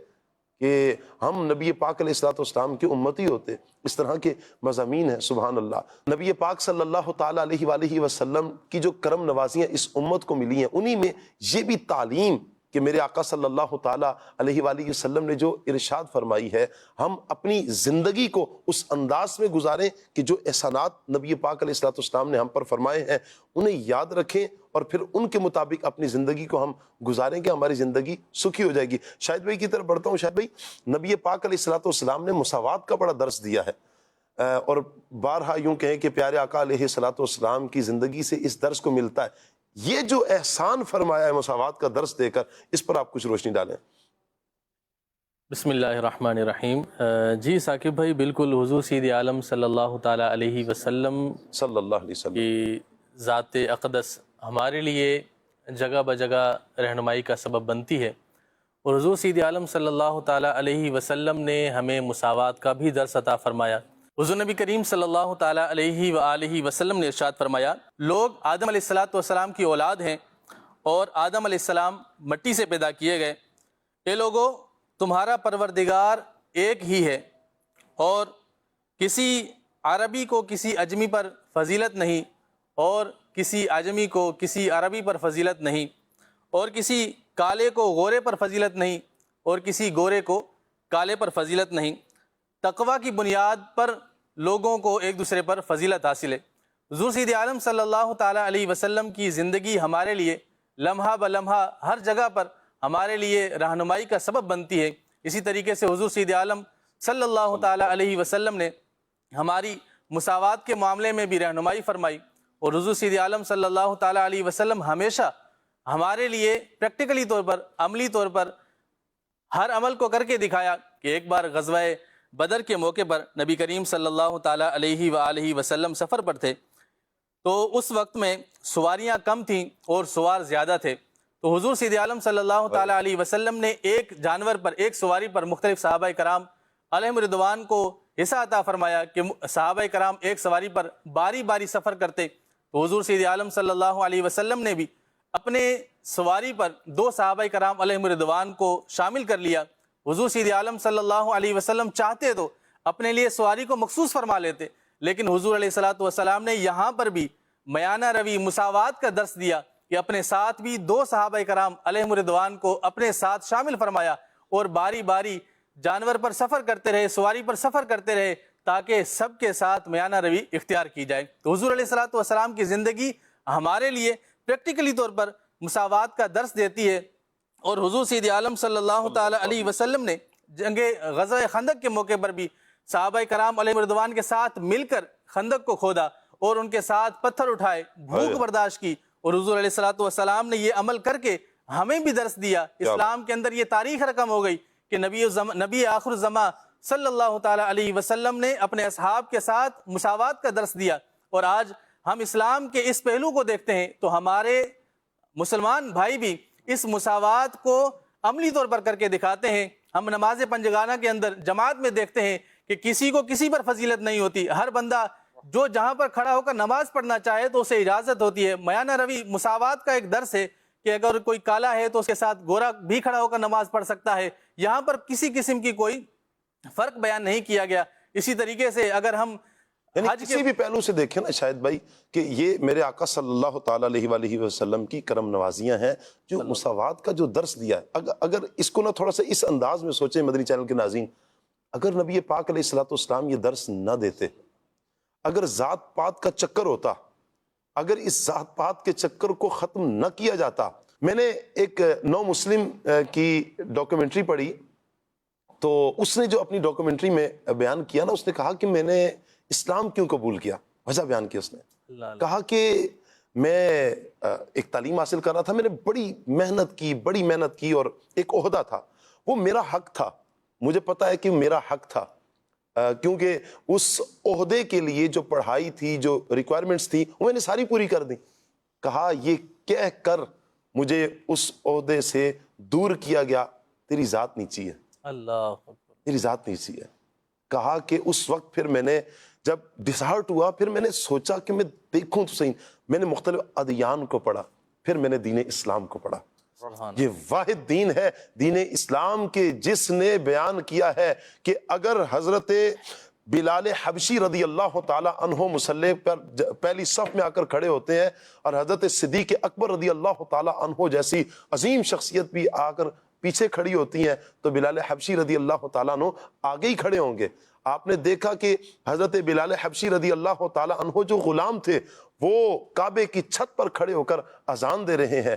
کہ ہم نبی پاک علیہ الصلوۃ والسلام کے امتی ہوتے. اس طرح کے مضامین ہیں. سبحان اللہ. نبی پاک صلی اللہ تعالیٰ علیہ وآلہ وسلم کی جو کرم نوازیاں اس امت کو ملی ہیں، انہی میں یہ بھی تعلیم کہ میرے آقا صلی اللہ تعالیٰ علیہ وآلہ وسلم نے جو ارشاد فرمائی ہے، ہم اپنی زندگی کو اس انداز میں گزاریں کہ جو احسانات نبی پاک علیہ الصلوۃ والسلام نے ہم پر فرمائے ہیں انہیں یاد رکھیں اور پھر ان کے مطابق اپنی زندگی کو ہم گزاریں کہ ہماری زندگی سکھی ہو جائے گی. شاہد بھائی کی طرف بڑھتا ہوں. شاہد بھائی، نبی پاک علیہ الصلوۃ والسلام نے مساوات کا بڑا درس دیا ہے، اور بارہا یوں کہیں کہ پیارے آقا علیہ الصلوۃ والسلام کی زندگی سے اس درس کو ملتا ہے. یہ جو احسان فرمایا ہے مساوات کا درس دے کر، اس پر آپ کچھ روشنی ڈالیں. بسم اللہ الرحمن الرحیم. جی ثاقب بھائی، بالکل حضور سید عالم صلی اللہ تعالیٰ علیہ وسلم صلی اللہ علیہ وسلم کی ذات اقدس ہمارے لیے جگہ بجگہ رہنمائی کا سبب بنتی ہے. اور حضور سید عالم صلی اللہ تعالیٰ علیہ وسلم نے ہمیں مساوات کا بھی درس عطا فرمایا۔ حضور نبی کریم صلی اللہ تعالیٰ علیہ وآلہ وسلم نے ارشاد فرمایا، لوگ آدم علیہ السلام کی اولاد ہیں اور آدم علیہ السلام مٹی سے پیدا کیے گئے۔ اے لوگو، تمہارا پروردگار ایک ہی ہے اور کسی عربی کو کسی اجمی پر فضیلت نہیں، اور کسی اجمی کو کسی عربی پر فضیلت نہیں، اور کسی کالے کو گورے پر فضیلت نہیں، اور کسی گورے کو کالے پر فضیلت نہیں۔ تقوی کی بنیاد پر لوگوں کو ایک دوسرے پر فضیلت حاصل ہے۔ حضور سید عالم صلی اللہ تعالیٰ علیہ وسلم کی زندگی ہمارے لیے لمحہ بلمحہ ہر جگہ پر ہمارے لیے رہنمائی کا سبب بنتی ہے۔ اسی طریقے سے حضور سید عالم صلی اللہ تعالیٰ علیہ وسلم نے ہماری مساوات کے معاملے میں بھی رہنمائی فرمائی، اور حضور سید عالم صلی اللہ تعالیٰ علیہ وسلم ہمیشہ ہمارے لیے پریکٹیکلی طور پر، عملی طور پر ہر عمل کو کر کے دکھایا کہ ایک بار غزوہ بدر کے موقع پر نبی کریم صلی اللہ تعالیٰ علیہ وآلہ وسلم سفر پر تھے، تو اس وقت میں سواریاں کم تھیں اور سوار زیادہ تھے، تو حضور سید عالم صلی اللہ تعالیٰ علیہ وسلم نے ایک جانور پر، ایک سواری پر مختلف صحابہ کرام علیہم رضوان کو حصہ عطا فرمایا کہ صحابہ کرام ایک سواری پر باری باری سفر کرتے، تو حضور سید عالم صلی اللہ علیہ وسلم نے بھی اپنے سواری پر دو صحابہ کرام علیہم رضوان کو شامل کر لیا۔ حضور سید عالم صلی اللہ علیہ وسلم چاہتے تو اپنے لیے سواری کو مخصوص فرما لیتے، لیکن حضور علیہ السلام نے یہاں پر بھی میانہ روی مساوات کا درس دیا کہ اپنے ساتھ بھی دو صحابہ کرام علیہم رضوان کو اپنے ساتھ شامل فرمایا، اور باری باری جانور پر سفر کرتے رہے، سواری پر سفر کرتے رہے، تاکہ سب کے ساتھ میانہ روی اختیار کی جائے۔ تو حضور علیہ السلام کی زندگی ہمارے لیے پریکٹیکلی طور پر مساوات کا درس دیتی ہے، اور حضور سید عالم صلی اللہ تعالیٰ علیہ وسلم نے جنگ غزوہ خندق کے موقع پر بھی صحابہ کرام علیہ رضوان کے ساتھ مل کر خندق کو کھودا اور ان کے ساتھ پتھر اٹھائے، بھوک برداشت کی، اور حضور علیہ السلام نے یہ عمل کر کے ہمیں بھی درس دیا۔ اسلام کے اندر یہ تاریخ رقم ہو گئی کہ نبی آخر الزمان صلی اللہ تعالیٰ علیہ وسلم نے اپنے اصحاب کے ساتھ مساوات کا درس دیا، اور آج ہم اسلام کے اس پہلو کو دیکھتے ہیں تو ہمارے مسلمان بھائی بھی اس مساوات کو عملی طور پر کر کے دکھاتے ہیں۔ ہم نماز پنجگانہ کے اندر جماعت میں دیکھتے ہیں کہ کسی کو کسی پر فضیلت نہیں ہوتی، ہر بندہ جو جہاں پر کھڑا ہو کر نماز پڑھنا چاہے تو اسے اجازت ہوتی ہے۔ میانہ روی مساوات کا ایک درس ہے کہ اگر کوئی کالا ہے تو اس کے ساتھ گورا بھی کھڑا ہو کر نماز پڑھ سکتا ہے، یہاں پر کسی قسم کی کوئی فرق بیان نہیں کیا گیا۔ اسی طریقے سے اگر ہم یعنی کسی بھی پہلو سے دیکھیں نا شاہد بھائی کہ یہ میرے آقا صلی اللہ تعالیٰ علیہ وآلہ وسلم کی کرم نوازیاں ہیں جو مساوات کا جو درس دیا ہے۔ اگر اس کو نہ تھوڑا سا اس انداز میں سوچیں مدنی چینل کے ناظرین، اگر نبی پاک علیہ السلام یہ درس نہ دیتے، اگر ذات پات کا چکر ہوتا، اگر اس ذات پات کے چکر کو ختم نہ کیا جاتا۔ میں نے ایک نو مسلم کی ڈاکیومنٹری پڑھی، تو اس نے جو اپنی ڈاکیومنٹری میں بیان کیا نا، اس نے کہا کہ میں نے اسلام کیوں قبول کیا، وجہ بیان کی اس نے، کہا کہ میں ایک تعلیم حاصل کر رہا تھا، میں نے بڑی محنت کی اور ایک عہدہ تھا، وہ میرا حق تھا، مجھے پتا ہے کہ میرا حق تھا، کیونکہ اس عہدے کے لیے جو پڑھائی تھی، جو ریکوائرمنٹس تھی، وہ میں نے ساری پوری کر دی۔ کہا یہ کہہ کر مجھے اس عہدے سے دور کیا گیا، تیری ذات نیچی ہے، اللہ تیری ذات نیچی ہے۔ کہا کہ اس وقت پھر میں نے جب ڈسہارٹ ہوا، پھر میں نے سوچا کہ میں دیکھوں تو صحیح، میں نے مختلف ادیان کو پڑھا، پھر میں نے دین اسلام کو پڑھا۔ یہ واحد دین ہے دین اسلام کے جس نے بیان کیا ہے کہ اگر حضرت بلال حبشی رضی اللہ تعالی عنہ مصلی پر پہلی صف میں آ کر کھڑے ہوتے ہیں، اور حضرت صدیق اکبر رضی اللہ تعالی عنہ جیسی عظیم شخصیت بھی آ کر پیچھے کھڑی ہوتی ہیں، تو بلال حبشی رضی اللہ تعالیٰ عنہ آگے ہی کھڑے ہوں گے۔ آپ نے دیکھا کہ حضرت بلال حبشی رضی اللہ تعالیٰ عنہ جو غلام تھے، وہ کعبے کی چھت پر کھڑے ہو کر اذان دے رہے ہیں۔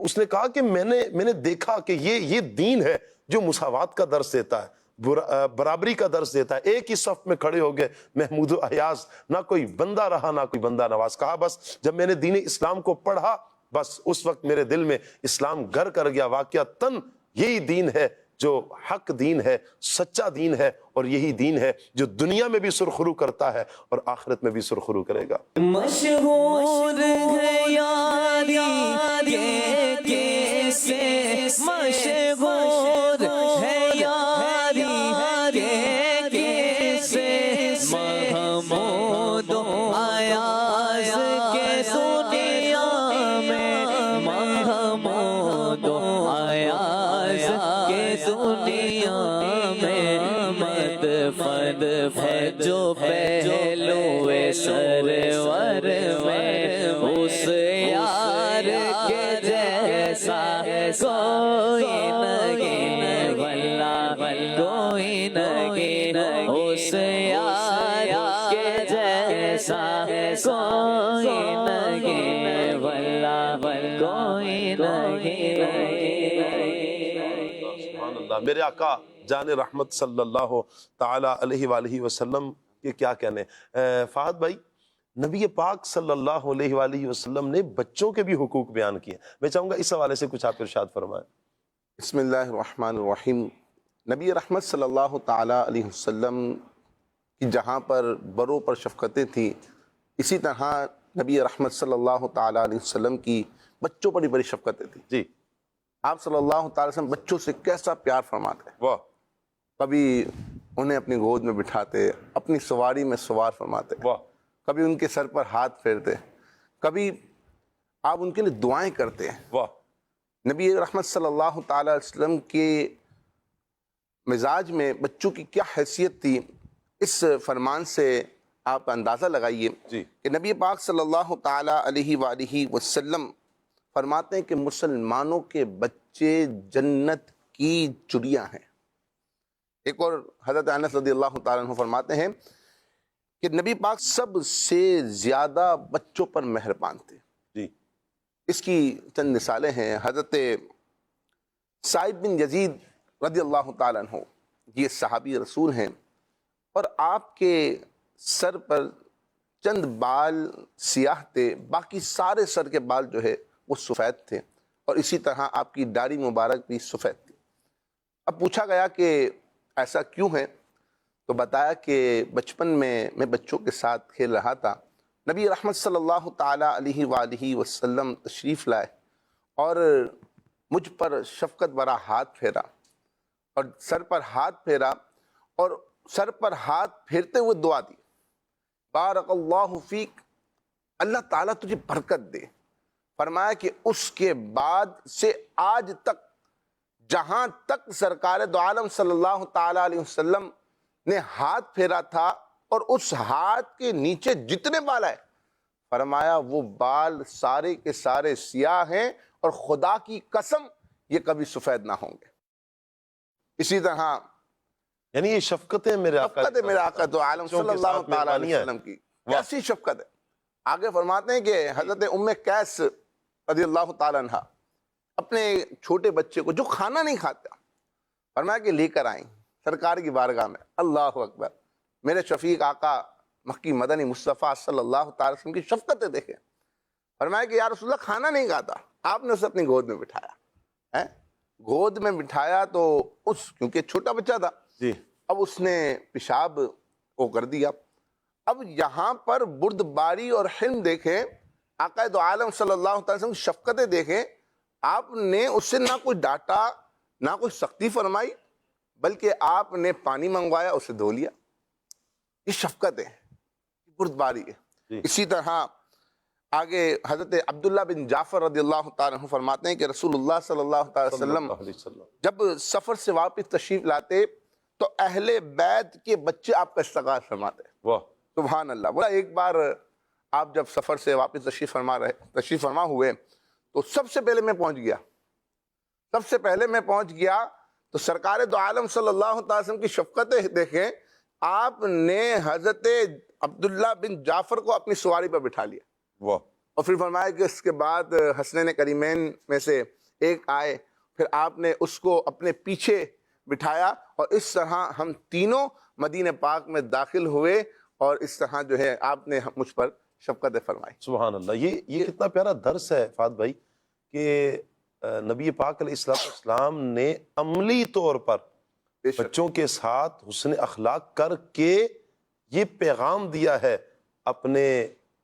اس نے کہا کہ میں نے دیکھا کہ یہ دین ہے جو مساوات کا درس دیتا ہے، برابری کا درس دیتا ہے۔ ایک ہی صف میں کھڑے ہو گئے محمود و ایاز، نہ کوئی بندہ رہا نہ کوئی بندہ نواز۔ کہا بس جب میں نے دین اسلام کو پڑھا، بس اس وقت میرے دل میں اسلام گھر کر گیا۔ واقعتاً یہی دین ہے جو حق دین ہے، سچا دین ہے، اور یہی دین ہے جو دنیا میں بھی سرخرو کرتا ہے اور آخرت میں بھی سرخرو کرے گا۔ مشہور ہے یاری کے کیسے، مشہور پہلو سرور میں اس یار کے جیسا کوئی نہیں، واللہ کوئی نہیں اس یار کے جیسا کوئی نہیں، واللہ کوئی نہیں۔ سبحان اللہ۔ میرے آقا جان رحمت صلی اللہ تعالی علیہ وآلہ وسلم کے کیا کہنے۔ فہد بھائی، نبی پاک صلی اللہ علیہ وآلہ وسلم نے بچوں کے بھی حقوق بیان کیے، میں چاہوں گا اس حوالے سے کچھ آپ ارشاد فرمائیں۔ بسم اللہ الرحمن الرحیم۔ نبی رحمت صلی اللہ تعالیٰ علیہ وسلم کی جہاں پر بڑوں پر شفقتیں تھیں، اسی طرح نبی رحمت صلی اللہ تعالیٰ علیہ وسلم کی بچوں پر ہی بڑی شفقتیں تھیں۔ جی، آپ صلی اللہ تعالیٰ علیہ وسلم بچوں سے کیسا پیار فرماتے ہیں، واہ، کبھی انہیں اپنی گود میں بٹھاتے، اپنی سواری میں سوار فرماتے، واہ، کبھی ان کے سر پر ہاتھ پھیرتے، کبھی آپ ان کے لیے دعائیں کرتے ہیں۔ واہ، نبی رحمت صلی اللہ تعالیٰ علیہ وسلم کے مزاج میں بچوں کی کیا حیثیت تھی، اس فرمان سے آپ اندازہ لگائیے جی، کہ نبی پاک صلی اللہ تعالیٰ علیہ وآلہ وسلم فرماتے ہیں کہ مسلمانوں کے بچے جنت کی چڑیاں ہیں۔ ایک اور حضرت انس رضی اللہ تعالیٰ عنہ فرماتے ہیں کہ نبی پاک سب سے زیادہ بچوں پر مہربان تھے۔ جی، اس کی چند مثالیں ہیں۔ حضرت سعید بن یزید رضی اللہ تعالیٰ عنہ، یہ صحابی رسول ہیں، اور آپ کے سر پر چند بال سیاہ تھے، باقی سارے سر کے بال جو ہے وہ سفید تھے، اور اسی طرح آپ کی داڑھی مبارک بھی سفید تھی۔ اب پوچھا گیا کہ ایسا کیوں ہے، تو بتایا کہ بچپن میں بچوں کے ساتھ کھیل رہا تھا، نبی رحمت صلی اللہ تعالیٰ علیہ وآلہ وسلم تشریف لائے اور مجھ پر شفقت برا ہاتھ پھیرا اور سر پر ہاتھ پھیرا، اور سر پر ہاتھ پھیرتے ہوئے دعا دی، بارک اللہ فیک، اللہ تعالیٰ تجھے برکت دے۔ فرمایا کہ اس کے بعد سے آج تک جہاں تک سرکار دو عالم صلی اللہ تعالیٰ علیہ وسلم نے ہاتھ پھیرا تھا، اور اس ہاتھ کے نیچے جتنے بال آئے، فرمایا وہ بال سارے کے سارے سیاہ ہیں، اور خدا کی قسم یہ کبھی سفید نہ ہوں گے۔ اسی طرح یعنی یہ شفقتیں میرے آقا، شفقت ہے میرے آقا دو عالم صلی اللہ تعالیٰ علیہ وسلم کی، کیسی شفقت ہے۔ آگے فرماتے ہیں کہ حضرت ام قیس رضی اللہ تعالیٰ عنہ اپنے چھوٹے بچے کو جو کھانا نہیں کھاتا، فرمایا کہ لے کر آئیں سرکار کی بارگاہ میں۔ اللہ اکبر، میرے شفیق آقا مکی مدنی مصطفیٰ صلی اللہ تعالیٰ وسلم کی شفقتیں دیکھیں۔ فرمایا کہ یا رسول اللہ کھانا نہیں کھاتا، آپ نے اسے اپنی گود میں بٹھایا، گود میں بٹھایا تو کیونکہ چھوٹا بچہ تھا، جی، اب اس نے پیشاب وہ کر دیا۔ اب یہاں پر بردباری اور حلم دیکھیں، آقا دو عالم صلی اللہ تعالی وسلم کی شفقتیں دیکھیں، آپ نے اس سے نہ کوئی ڈانٹا نہ کوئی سختی فرمائی، بلکہ آپ نے پانی منگوایا، اسے دھو لیا۔ یہ شفقت ہے، بردباری ہے۔ اسی طرح آگے حضرت عبداللہ بن جعفر رضی اللہ تعالیٰ عنہ فرماتے ہیں کہ رسول اللہ صلی اللہ تعالی وسلم جب سفر سے واپس تشریف لاتے تو اہل بیت کے بچے آپ کا استقبال فرماتے۔ واہ، سبحان اللہ۔ بولا ایک بار آپ جب سفر سے واپس تشریف فرما ہوئے تو سب سے پہلے میں پہنچ گیا تو سرکار دو عالم صلی اللہ تعالی وسلم کی شفقتیں دیکھیں، آپ نے حضرت عبداللہ بن جعفر کو اپنی سواری پر بٹھا لیا، واہ، اور پھر فرمایا کہ اس کے بعد حسنین کریمین میں سے ایک آئے، پھر آپ نے اس کو اپنے پیچھے بٹھایا، اور اس طرح ہم تینوں مدینہ پاک میں داخل ہوئے، اور اس طرح جو ہے آپ نے مجھ پر شفقت فرمائی۔ سبحان اللہ۔ یہ کتنا پیارا درس ہے فہد بھائی کہ نبی پاک علیہ السلام نے عملی طور پر بچوں کے ساتھ حسن اخلاق کر کے یہ پیغام دیا ہے اپنے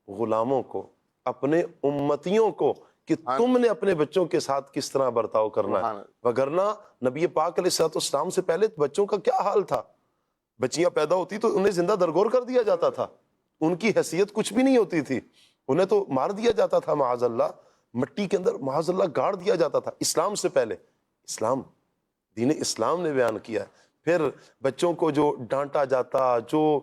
غلاموں کو، اپنے امتیوں کو، کہ تم نے اپنے بچوں کے ساتھ کس طرح برتاؤ کرنا ہے۔ وگرنہ نبی پاک علیہ السلام سے پہلے بچوں کا کیا حال تھا؟ بچیاں پیدا ہوتی تو انہیں زندہ درگور کر دیا جاتا تھا، ان کی حیثیت کچھ بھی نہیں ہوتی تھی، انہیں تو مار دیا جاتا تھا، معاذ اللہ مٹی کے اندر معاذ اللہ گاڑ دیا جاتا تھا۔ اسلام سے پہلے دین اسلام نے بیان کیا ہے پھر بچوں کو جو ڈانٹا جاتا، جو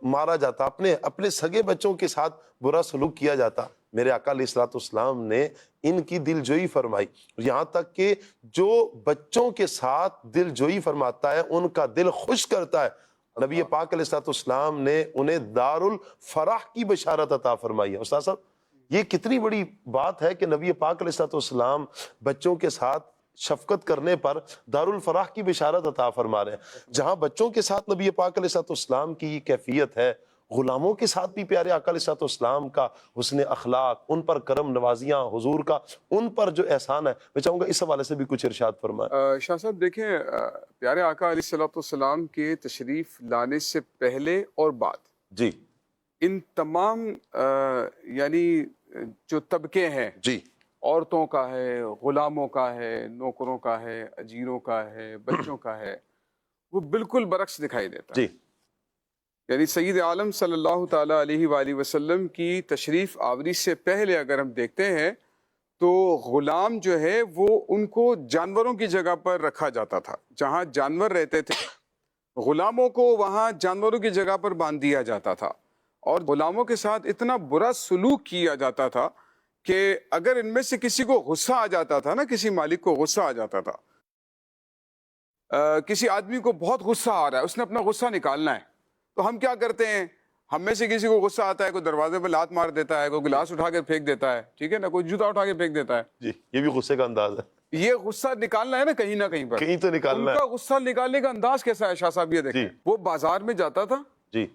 مارا جاتا، اپنے سگے بچوں کے ساتھ برا سلوک کیا جاتا، میرے آقا علیہ الصلوۃ والسلام نے ان کی دل جوئی فرمائی، یہاں تک کہ جو بچوں کے ساتھ دل جوئی فرماتا ہے ان کا دل خوش کرتا ہے، نبی پاک علیہ الصلوۃ والسلام نے انہیں دار الفرح کی بشارت عطا فرمائی ہے۔ استاد صاحب یہ کتنی بڑی بات ہے کہ نبی پاک علیہ الصلوۃ والسلام بچوں کے ساتھ شفقت کرنے پر دار الفرح کی بشارت عطا فرما رہے ہیں۔ جہاں بچوں کے ساتھ نبی پاک علیہ الصلوۃ والسلام کی یہ کیفیت ہے، غلاموں کے ساتھ بھی پیارے آقا علیہ الصلوۃ والسلام کا حسن اخلاق، ان پر کرم نوازیاں، حضور کا ان پر جو احسان ہے، میں چاہوں گا اس حوالے سے بھی کچھ ارشاد فرمائیں۔ شاہ صاحب دیکھیں، پیارے آقا علیہ الصلوۃ والسلام کے تشریف لانے سے پہلے اور بعد جی ان تمام یعنی جو طبقے ہیں، جی عورتوں کا ہے، غلاموں کا ہے، نوکروں کا ہے، اجیروں کا ہے، بچوں کا ہے، وہ بالکل برعکس دکھائی دیتا ہے۔ جی یعنی سید عالم صلی اللہ تعالیٰ علیہ وآلہ وسلم کی تشریف آوری سے پہلے اگر ہم دیکھتے ہیں تو غلام جو ہے وہ ان کو جانوروں کی جگہ پر رکھا جاتا تھا، جہاں جانور رہتے تھے غلاموں کو وہاں جانوروں کی جگہ پر باندھ دیا جاتا تھا، اور غلاموں کے ساتھ اتنا برا سلوک کیا جاتا تھا کہ اگر ان میں سے کسی کو غصہ آ جاتا تھا نا، کسی مالک کو غصہ آ جاتا تھا، کسی آدمی کو بہت غصہ آ رہا ہے، اس نے اپنا غصہ نکالنا ہے، تو ہم کیا کرتے ہیں؟ ہم میں سے کسی کو غصہ آتا ہے، کوئی دروازے پہ لات مار دیتا ہے، کوئی گلاس اٹھا کے پھینک دیتا ہے، ٹھیک ہے نا، کوئی جوتا اٹھا کے پھینک دیتا ہے۔ جی یہ بھی غصے کا انداز ہے، یہ غصہ نکالنا ہے نا کہیں نہ کہیں پر، کہیں تو نکالنا ان ہے۔ کا غصہ نکالنے کا انداز کیسا ہے شاہ صاحب یہ دیکھیں، جی وہ بازار میں جاتا تھا، جی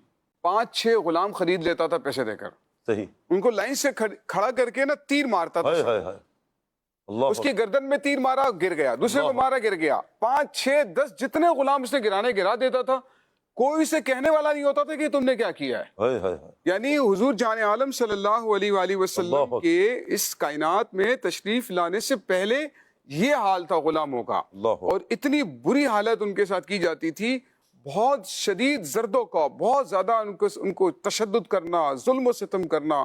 5-6 غلام خرید لیتا تھا پیسے دے کر، صحیح، ان کو لائن سے کھڑا کر کے نا تیر مارتا ہائے تھا، ہائے ہائے، اللہ اس کی گردن میں تیر مارا، گر گیا، دوسرے کو مارا، گر گیا، 5-6-10 جتنے غلام اس نے گرا دیتا تھا، کوئی اسے کہنے والا نہیں ہوتا تھا کہ تم نے کیا کیا ہے۔ ہائے ہائے ہائے، یعنی حضور جان عالم صلی اللہ علیہ وآلہ وسلم کے اس کائنات میں تشریف لانے سے پہلے یہ حال تھا غلاموں کا، اللہ اور اتنی بری حالت ان کے ساتھ کی جاتی تھی، بہت شدید زردوں کا، بہت زیادہ ان کو تشدد کرنا، ظلم و ستم کرنا،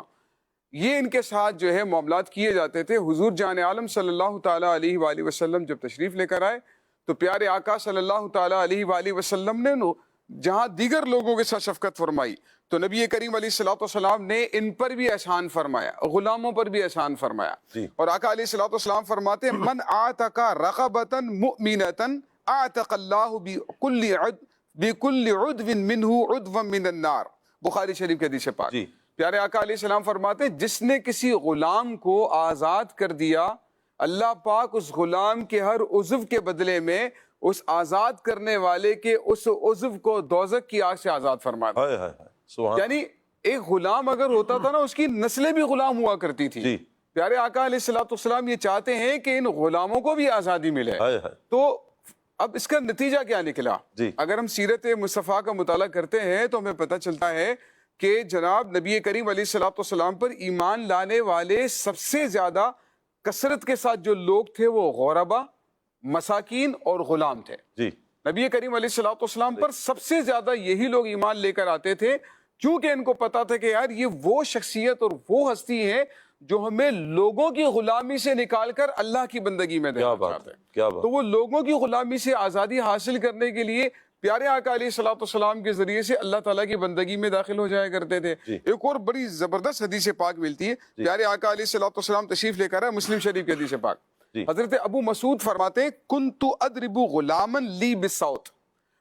یہ ان کے ساتھ جو ہے معاملات کیے جاتے تھے۔ حضور جان عالم صلی اللہ تعالیٰ علیہ وآلہ وسلم جب تشریف لے کر آئے تو پیارے آقا صلی اللہ تعالیٰ علیہ وآلہ وسلم نے جہاں دیگر لوگوں کے ساتھ شفقت فرمائی تو نبی کریم علیہ الصلوۃ والسلام نے ان پر بھی احسان فرمایا، غلاموں پر بھی احسان فرمایا، اور آقا علیہ الصلوۃ والسلام فرماتے ہیں من اعتق رقبۃ مؤمنۃ اعتق اللہ بكل عضو منہ عضوا من النار، بخاری شریف کی حدیث پاک۔ جی پیارے آقا علیہ السلام فرماتے ہیں جس نے کسی غلام کو آزاد کر دیا، اللہ پاک اس غلام کے ہر عضو کے بدلے میں اس آزاد کرنے والے کے اس عضو کو دوزخ کی آگ سے آزاد فرماتا ہے۔ ہائے ہائے ہائے، سبحان، یعنی ایک غلام اگر ہوتا تھا نا، اس کی نسلیں بھی غلام ہوا کرتی تھی۔ جی پیارے آقا علیہ الصلوۃ والسلام یہ چاہتے ہیں کہ ان غلاموں کو بھی آزادی ملے۔ ہائے ہائے، تو اب اس کا نتیجہ کیا نکلا؟ جی اگر ہم سیرت مصطفیٰ کا مطالعہ کرتے ہیں تو ہمیں پتہ چلتا ہے کہ جناب نبی کریم علیہ الصلوۃ والسلام پر ایمان لانے والے سب سے زیادہ کثرت کے ساتھ جو لوگ تھے وہ غربا، مساکین اور غلام تھے۔ جی نبی کریم علیہ الصلوۃ والسلام پر سب سے زیادہ یہی لوگ ایمان لے کر آتے تھے، کیونکہ ان کو پتا تھا کہ یار یہ وہ شخصیت اور وہ ہستی ہے جو ہمیں لوگوں کی غلامی سے نکال کر اللہ کی بندگی میں دینا چاہتے ہیں۔ کیا بات، تو وہ لوگوں کی غلامی سے آزادی حاصل کرنے کے لیے پیارے آقا علیہ الصلوۃ والسلام کے ذریعے سے اللہ تعالیٰ کی بندگی میں داخل ہو جایا کرتے تھے۔ ایک اور بڑی زبردست حدیث پاک ملتی ہے، پیارے آقا علیہ الصلوۃ والسلام تشریف لے کر آئے، مسلم شریف کی حدیث پاک، حضرت ابو مسعود فرماتے ہیں کنت اضرب غلاما لی بالصوت،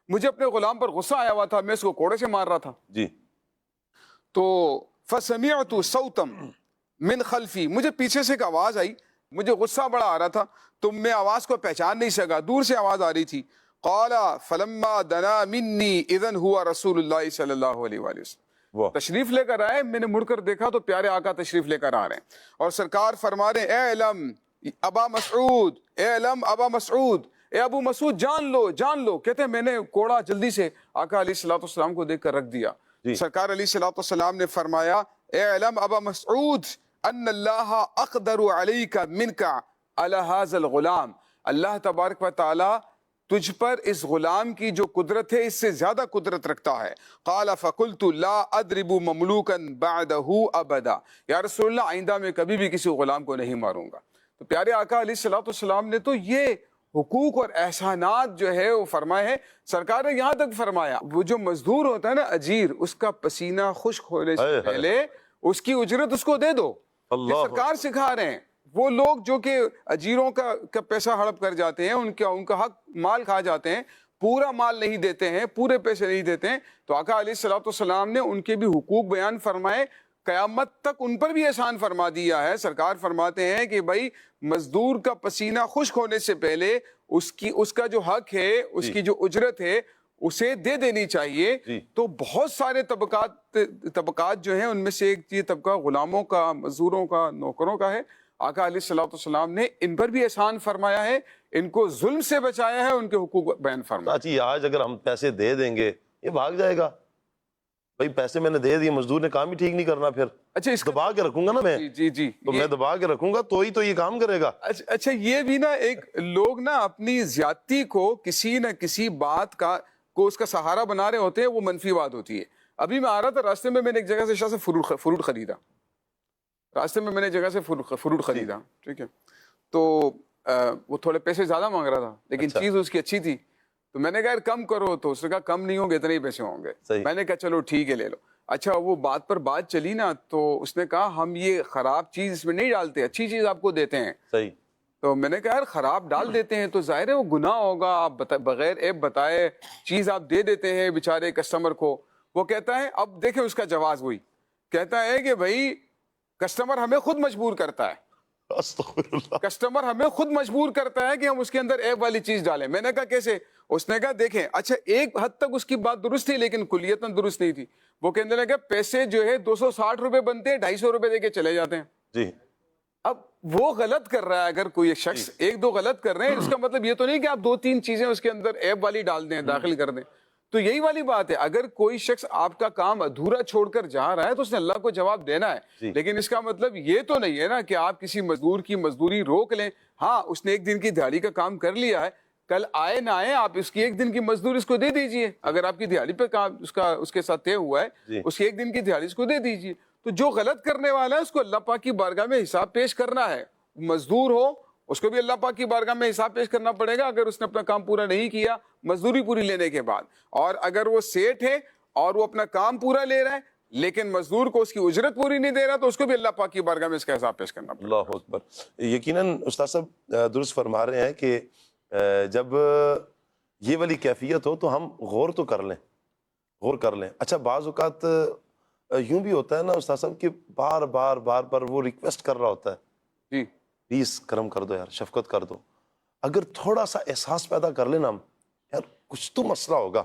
مجھے اپنے غلام پر غصہ آیا ہوا تھا، میں اس کو کوڑے سے مار رہا تھا، جی تو فسمعت صوتا من خلفی، مجھے پیچھے سے ایک آواز آئی، مجھے غصہ بڑا آ رہا تھا تو میں آواز کو پہچان نہیں سکا، دور سے آواز آ رہی تھی، قال فلما دنا منی اذن ہوا رسول اللہ صلی اللہ علیہ وآلہ وسلم، تشریف لے کر آئے، میں نے مڑ کر دیکھا تو پیارے آقا تشریف لے کر آ رہے ہیں، اور سرکار فرما رہے ہیں اے علم ابا مسعود، اے علم ابا مسعود، اے ابو مسعود جان لو جان لو، کہتے ہیں میں نے کوڑا جلدی سے آقا علیہ الصلوۃ والسلام کو دیکھ کر رکھ دیا۔ سرکار علیہ الصلوۃ والسلام نے فرمایا اے علم ابا مسعود ان اللہ اقدر علیک منک علی ھذا الغلام، اللہ تبارک و تعالی تجھ پر اس غلام کی جو قدرت ہے اس سے زیادہ قدرت رکھتا ہے۔ قال فقلت لا اضرب مملوکا بعدہ ابدا، یا رسول اللہ آئندہ میں کبھی بھی کسی غلام کو نہیں ماروں گا۔ تو پیارے آقا علیہ الصلوۃ والسلام نے تو یہ حقوق اور احسانات جو ہے وہ فرمائے ہیں. سرکار نے یہاں تک فرمایا وہ جو مزدور ہوتا ہے نا اجیر، اس کا پسینہ خشک ہونے سے پہلے اس کی اجرت اس کو دے دو. یہ سرکار سکھا رہے ہیں. وہ لوگ جو کہ اجیروں کا پیسہ ہڑپ کر جاتے ہیں، ان کا حق مال کھا جاتے ہیں، پورا مال نہیں دیتے ہیں، پورے پیسے نہیں دیتے ہیں، تو آقا علیہ الصلوۃ والسلام نے ان کے بھی حقوق بیان فرمائے. قیامت تک ان پر بھی احسان فرما دیا ہے. سرکار فرماتے ہیں کہ بھائی مزدور کا پسینہ خشک ہونے سے پہلے اس کا جو حق ہے، اس کی جو اجرت ہے، اسے دے دینی چاہیے. تو بہت سارے طبقات جو ہیں، ان میں سے ایک یہ طبقہ غلاموں کا، مزدوروں کا، نوکروں کا ہے. آقا علیہ الصلوۃ والسلام نے ان پر بھی احسان فرمایا ہے، ان کو ظلم سے بچایا ہے، ان کے حقوق بیان فرمایا. چاچی آج اگر ہم پیسے دے دیں گے یہ بھاگ جائے گا. بھائی پیسے میں نے دے دیے، مزدور نے کام ہی ٹھیک نہیں کرنا، پھر اچھا اس دبا کے رکھوں گا نا میں. جی تو میں دبا کے رکھوں گا تو ہی تو یہ کام کرے گا. اچھا یہ بھی نا ایک لوگ نا اپنی زیادتی کو کسی نہ کسی بات کو اس کا سہارا بنا رہے ہوتے ہیں، وہ منفی بات ہوتی ہے. ابھی میں آ رہا تھا، راستے میں نے ایک جگہ سے شاہ سے فروٹ خریدا. راستے میں نے ایک جگہ سے فروٹ خریدا، ٹھیک ہے. تو وہ تھوڑے پیسے زیادہ مانگ رہا تھا، لیکن چیز اس کی اچھی تھی. تو میں نے کہا یار کم کرو، تو اس نے کہا کم نہیں ہوں گے، اتنے ہی پیسے ہوں گے. میں نے کہا چلو ٹھیک ہے لے لو. اچھا وہ بات پر بات چلی نا، تو اس نے کہا ہم یہ خراب چیز اس میں نہیں ڈالتے، اچھی چیز آپ کو دیتے ہیں. صحیح. تو میں نے کہا یار خراب ڈال دیتے ہیں تو ظاہر ہے وہ گناہ ہوگا. آپ بغیر ایپ بتائے چیز آپ دے دیتے ہیں بیچارے کسٹمر کو. وہ کہتا ہے، اب دیکھیں اس کا جواز وہی کہتا ہے کہ بھائی کسٹمر ہمیں خود مجبور کرتا ہے. استغفر اللہ. کسٹمر ہمیں خود مجبور کرتا ہے کہ ہم اس کے اندر ایپ والی چیز ڈالیں. میں نے کہا کیسے؟ اس نے کہا دیکھیں، اچھا ایک حد تک اس کی بات درست تھی لیکن کلیتاً درست نہیں تھی. وہ کہنے لگا پیسے جو ہے 260 روپے بنتے ہیں، 250 روپے دے کے چلے جاتے ہیں. جی. اب وہ غلط کر رہا ہے. اگر کوئی شخص ایک دو غلط کر رہے ہیں، اس کا مطلب یہ تو نہیں کہ آپ 2-3 چیزیں اس کے اندر ایپ والی ڈال دیں، داخل کر دیں. تو یہی والی بات ہے، اگر کوئی شخص آپ کا کام ادھورا چھوڑ کر جا رہا ہے تو اس نے اللہ کو جواب دینا ہے. لیکن اس کا مطلب یہ تو نہیں ہے نا کہ آپ کسی مزدور کی مزدوری روک لیں. ہاں اس نے 1 دن کی دیہاڑی کا کام کر لیا ہے، کل آئے نہ آئے آپ اس کی 1 دن کی مزدور اس کو دے دیجئے. اگر آپ کی دیہاڑی پہ کام اس کے ساتھ طے ہوا ہے، اس کی 1 دن کی دیہاڑی اس کو دے دیجئے. تو جو غلط کرنے والا ہے اس کو اللہ پاک کی بارگاہ میں حساب پیش کرنا ہے. مزدور ہو اس کو بھی اللہ پاک کی بارگاہ میں حساب پیش کرنا پڑے گا اگر اس نے اپنا کام پورا نہیں کیا مزدوری پوری لینے کے بعد. اور اگر وہ سیٹ ہے اور وہ اپنا کام پورا لے رہا ہے لیکن مزدور کو اس کی اجرت پوری نہیں دے رہا، تو اس کو بھی اللہ پاک کی بارگاہ میں اس کا حساب پیش کرنا پڑے گا. اللہ اکبر. یقیناً استاد صاحب درست فرما رہے ہیں کہ جب یہ والی کیفیت ہو تو ہم غور تو کر لیں. اچھا بعض اوقات یوں بھی ہوتا ہے نا استاد صاحب کہ بار بار وہ ریکویسٹ کر رہا ہوتا ہے، جی پلیز کرم کر دو یار، شفقت کر دو. اگر تھوڑا سا احساس پیدا کر لینا ہم، یار کچھ تو مسئلہ ہوگا،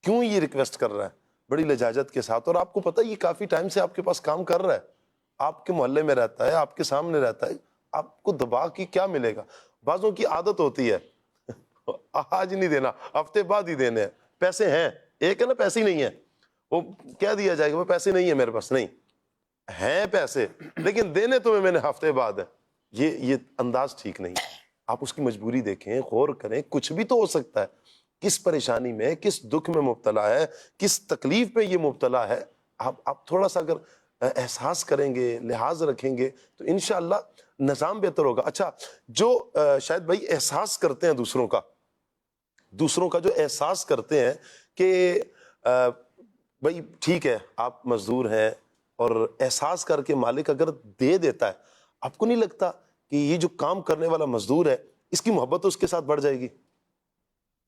کیوں یہ ریکویسٹ کر رہا ہے بڑی لجاجت کے ساتھ. اور آپ کو پتہ یہ کافی ٹائم سے آپ کے پاس کام کر رہا ہے، آپ کے محلے میں رہتا ہے، آپ کے سامنے رہتا ہے، آپ کو دبا کی کیا ملے گا. بعضوں کی عادت ہوتی ہے آج نہیں دینا، ہفتے بعد ہی دینے ہیں. پیسے ہیں، ایک ہے نا پیسے ہی نہیں ہیں، وہ کہہ دیا جائے گا وہ پیسے نہیں ہیں میرے پاس. نہیں ہیں پیسے لیکن دینے تمہیں میں نے ہفتے بعد ہے. یہ انداز ٹھیک نہیں. آپ اس کی مجبوری دیکھیں، غور کریں، کچھ بھی تو ہو سکتا ہے، کس پریشانی میں، کس دکھ میں مبتلا ہے، کس تکلیف میں یہ مبتلا ہے. آپ تھوڑا سا اگر احساس کریں گے، لحاظ رکھیں گے تو انشاءاللہ نظام بہتر ہوگا. اچھا جو شاید بھائی احساس کرتے ہیں دوسروں کا جو احساس کرتے ہیں کہ بھائی ٹھیک ہے آپ مزدور ہیں، اور احساس کر کے مالک اگر دے دیتا ہے، آپ کو نہیں لگتا کہ یہ جو کام کرنے والا مزدور ہے اس کی محبت اس کے ساتھ بڑھ جائے گی؟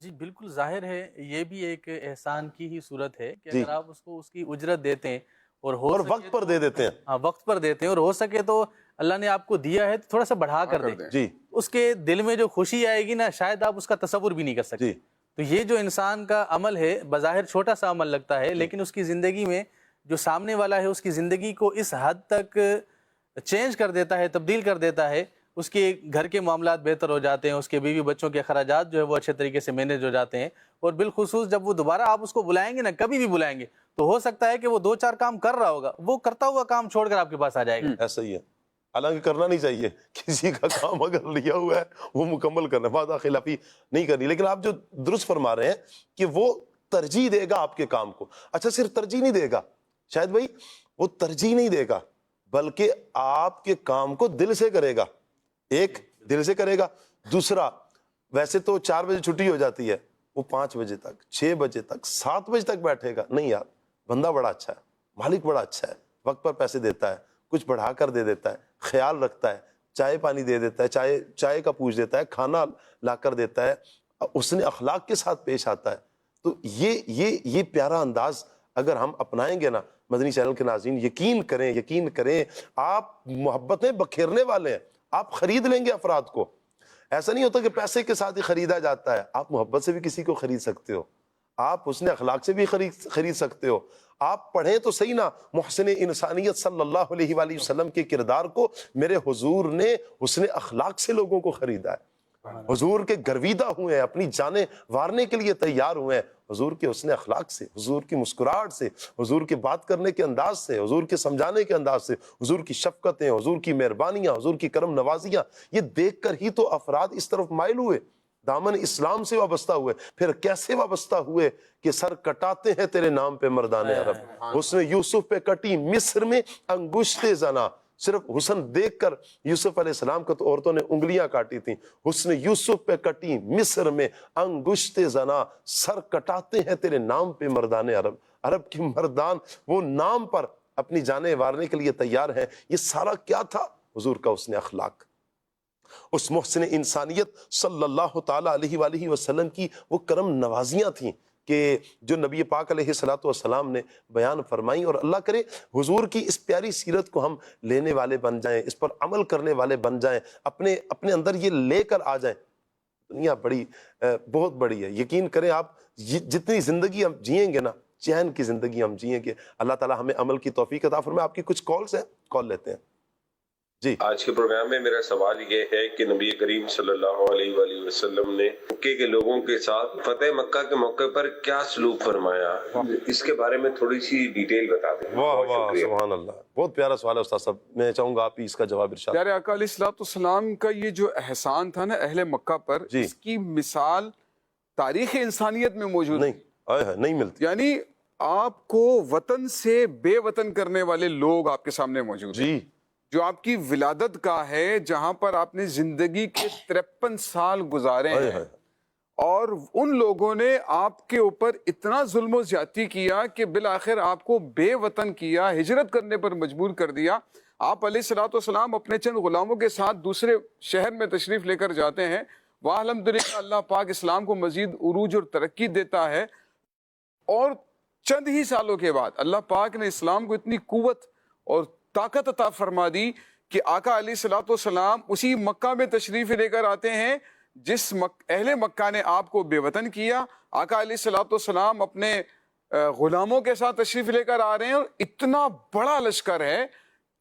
جی بالکل ظاہر ہے، یہ بھی ایک احسان کی ہی صورت ہے کہ اگر آپ اس کو اس کی اجرت دیتے ہیں اور وقت پر دے دیتے ہیں. ہاں وقت پر دیتے ہیں، اور ہو سکے تو اللہ نے آپ کو دیا ہے تو تھوڑا سا بڑھا کر دیں. جی اس کے دل میں جو خوشی آئے گی نا، شاید آپ اس کا تصور بھی نہیں کر سکتے. تو یہ جو انسان کا عمل ہے، بظاہر چھوٹا سا عمل لگتا ہے، لیکن اس کی زندگی میں جو سامنے والا ہے اس کی زندگی کو اس حد تک چینج کر دیتا ہے، تبدیل کر دیتا ہے. اس کے گھر کے معاملات بہتر ہو جاتے ہیں، اس کے بیوی بچوں کے اخراجات جو ہے وہ اچھے طریقے سے مینیج ہو جاتے ہیں. اور بالخصوص جب وہ دوبارہ آپ اس کو بلائیں گے نا، کبھی بھی بلائیں گے، تو ہو سکتا ہے کہ وہ 2-4 کام کر رہا ہوگا، وہ کرتا ہوا کام چھوڑ کر آپ کے پاس آ جائے گا. ایسا ہی ہے. حالانکہ کرنا نہیں چاہیے، کسی کا کام اگر لیا ہوا ہے وہ مکمل کرنا، وعدہ خلافی نہیں کرنی. لیکن آپ جو درست فرما رہے ہیں کہ وہ ترجیح دے گا آپ کے کام کو. اچھا صرف ترجیح نہیں دے گا، شاید بھائی وہ ترجیح نہیں دے گا بلکہ آپ کے کام کو دل سے کرے گا. ایک دل سے کرے گا، دوسرا ویسے تو 4 بجے چھٹی ہو جاتی ہے، وہ 5 بجے تک، 6 بجے تک، 7 بجے تک بیٹھے گا؟ نہیں یار، بندہ بڑا اچھا ہے، مالک بڑا اچھا ہے، وقت پر پیسے دیتا ہے، کچھ بڑھا کر دے دیتا ہے، خیال رکھتا ہے، چائے پانی دے دیتا ہے، چائے کا پوچھ دیتا ہے، کھانا لا کر دیتا ہے، اس نے اخلاق کے ساتھ پیش آتا ہے. تو یہ پیارا انداز اگر ہم اپنائیں گے نا مدنی چینل کے ناظرین، یقین کریں آپ محبتیں بکھیرنے والے ہیں. آپ خرید لیں گے افراد کو. ایسا نہیں ہوتا کہ پیسے کے ساتھ ہی خریدا جاتا ہے. آپ محبت سے بھی کسی کو خرید سکتے ہو، آپ حسن اخلاق سے بھی خرید سکتے ہو. آپ پڑھیں تو صحیح نا محسن انسانیت صلی اللہ علیہ وآلہ وسلم کے کردار کو. میرے حضور نے حسن اخلاق سے لوگوں کو خریدا ہے. حضور کے گرویدہ ہوئے ہیں، اپنی جانیں وارنے کے لیے تیار ہوئے ہیں حضور کے حسن اخلاق سے، حضور کی مسکراہٹ سے، حضور کے بات کرنے کے انداز سے، حضور کے سمجھانے کے انداز سے، حضور کی شفقتیں، حضور کی مہربانیاں، حضور کی کرم نوازیاں. یہ دیکھ کر ہی تو افراد اس طرف مائل ہوئے، دامن اسلام سے وابستہ ہوئے. پھر کیسے وابستہ ہوئے کہ سر کٹاتے ہیں تیرے نام پہ مردان عرب. حسن یوسف پہ کٹی مصر میں انگشت زنا. صرف حسن دیکھ کر یوسف علیہ السلام کو تو عورتوں نے انگلیاں کاٹی تھیں. حسن یوسف پہ کٹی مصر میں انگشت زنا، سر کٹاتے ہیں تیرے نام پہ مردان عرب. عرب کے مردان وہ نام پر اپنی جانیں وارنے کے لیے تیار ہیں. یہ سارا کیا تھا؟ حضور کا حسن اخلاق، اس محسن انسانیت صلی اللہ تعالی علیہ وآلہ وسلم کی وہ کرم نوازیاں تھیں کہ جو نبی پاک علیہ الصلوۃ والسلام نے بیان فرمائیں. اور اللہ کرے حضور کی اس پیاری سیرت کو ہم لینے والے بن جائیں، اس پر عمل کرنے والے بن جائیں، اپنے اندر یہ لے کر آ جائیں. دنیا بڑی بہت بڑی ہے. یقین کریں آپ جتنی زندگی ہم جئیں گے نا، چین کی زندگی ہم جئیں گے. اللہ تعالی ہمیں عمل کی توفیق عطا فرمائے. آپ کی کچھ کالز ہیں، کال لیتے ہیں. جی آج کے پروگرام میں میرا سوال یہ ہے کہ نبی کریم صلی اللہ علیہ وآلہ وسلم نے مکے کے لوگوں کے ساتھ فتح مکہ کے موقع پر کیا سلوک فرمایا، اس کے بارے میں تھوڑی سی ڈیٹیل بتا دیں. واہ واہ سبحان اللہ، بہت پیارا سوال ہے استاد صاحب. میں چاہوں گا آپ ہی اس کا جواب ارشاد. پیارے آقا علیہ الصلوۃ والسلام کا یہ جو احسان تھا نا اہل مکہ پر، جی. اس کی مثال تاریخ انسانیت میں موجود نہیں ملتی. یعنی آپ کو وطن سے بے وطن کرنے والے لوگ آپ کے سامنے موجود ہیں. جی جو آپ کی ولادت گاہ ہے، جہاں پر آپ نے زندگی کے 53 سال گزارے ہیں، اور ان لوگوں نے آپ کے اوپر اتنا ظلم و زیادتی کیا کہ بالآخر آپ کو بے وطن کیا، ہجرت کرنے پر مجبور کر دیا. آپ علیہ الصلوۃ والسلام اپنے چند غلاموں کے ساتھ دوسرے شہر میں تشریف لے کر جاتے ہیں. وہاں الحمدللہ اللہ پاک اسلام کو مزید عروج اور ترقی دیتا ہے، اور چند ہی سالوں کے بعد اللہ پاک نے اسلام کو اتنی قوت اور طاقت عطا فرما دی کہ آقا علیہ الصلوۃ والسلام اسی مکہ میں تشریف لے کر آتے ہیں جس اہل مکہ نے آپ کو بے وطن کیا. آقا علیہ الصلوۃ والسلام اپنے غلاموں کے ساتھ تشریف لے کر آ رہے ہیں، اور اتنا بڑا لشکر ہے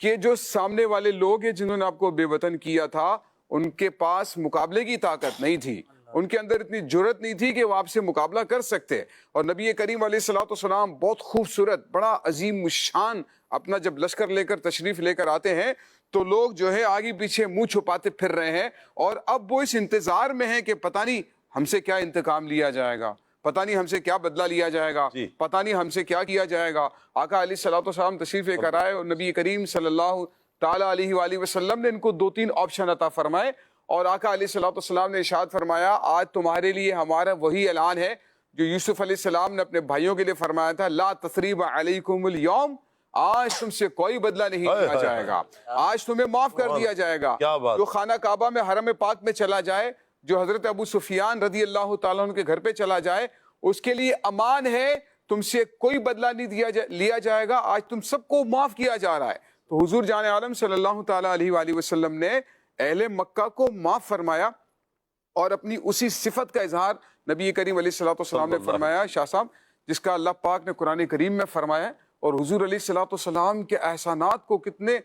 کہ جو سامنے والے لوگ ہیں جنہوں نے آپ کو بے وطن کیا تھا، ان کے پاس مقابلے کی طاقت نہیں تھی، ان کے اندر اتنی جرت نہیں تھی کہ وہ آپ سے مقابلہ کر سکتے. اور نبی کریم علیہ الصلوۃ والسلام بہت خوبصورت، بڑا عظیم الشان اپنا جب لشکر لے کر تشریف لے کر آتے ہیں تو لوگ جو ہے آگے پیچھے منہ چھپاتے پھر رہے ہیں، اور اب وہ اس انتظار میں ہیں کہ پتہ نہیں ہم سے کیا انتقام لیا جائے گا، پتہ نہیں ہم سے کیا بدلہ لیا جائے گا، پتہ نہیں ہم سے کیا کیا جائے گا. آقا علیہ الصلوۃ والسلام تشریف لے کر آئے، اور نبی کریم صلی اللہ تعالی علیہ وآلہ وسلم نے ان کو 2-3 آپشن عطا فرمائے. اور آقا علیہ الصلوۃ والسلام نے ارشاد فرمایا، آج تمہارے لیے ہمارا وہی اعلان ہے جو یوسف علیہ السلام نے اپنے بھائیوں کے لیے فرمایا تھا، لا تثریب علیکم اليوم، آج تم سے کوئی بدلہ نہیں لیا جائے گا، آج تمہیں معاف کر دیا جائے گا. جو خانہ کعبہ میں حرم پاک میں چلا جائے، جو حضرت ابو سفیان رضی اللہ تعالیٰ عنہ کے گھر پہ چلا جائے، اس کے لیے امان ہے، تم سے کوئی بدلہ نہیں لیا جائے گا، آج تم سب کو معاف کیا جا رہا ہے. تو حضور جان عالم صلی اللہ تعالیٰ علیہ وآلہ وسلم نے اہل مکہ کو معاف فرمایا، اور اپنی اسی صفت کا اظہار نبی کریم علیہ الصلوۃ والسلام نے فرمایا شاہ صاحب، جس کا اللہ پاک نے قرآن کریم میں فرمایا. اور حضور علیہ الصلوۃ والسلام کے احسانات کو کتنے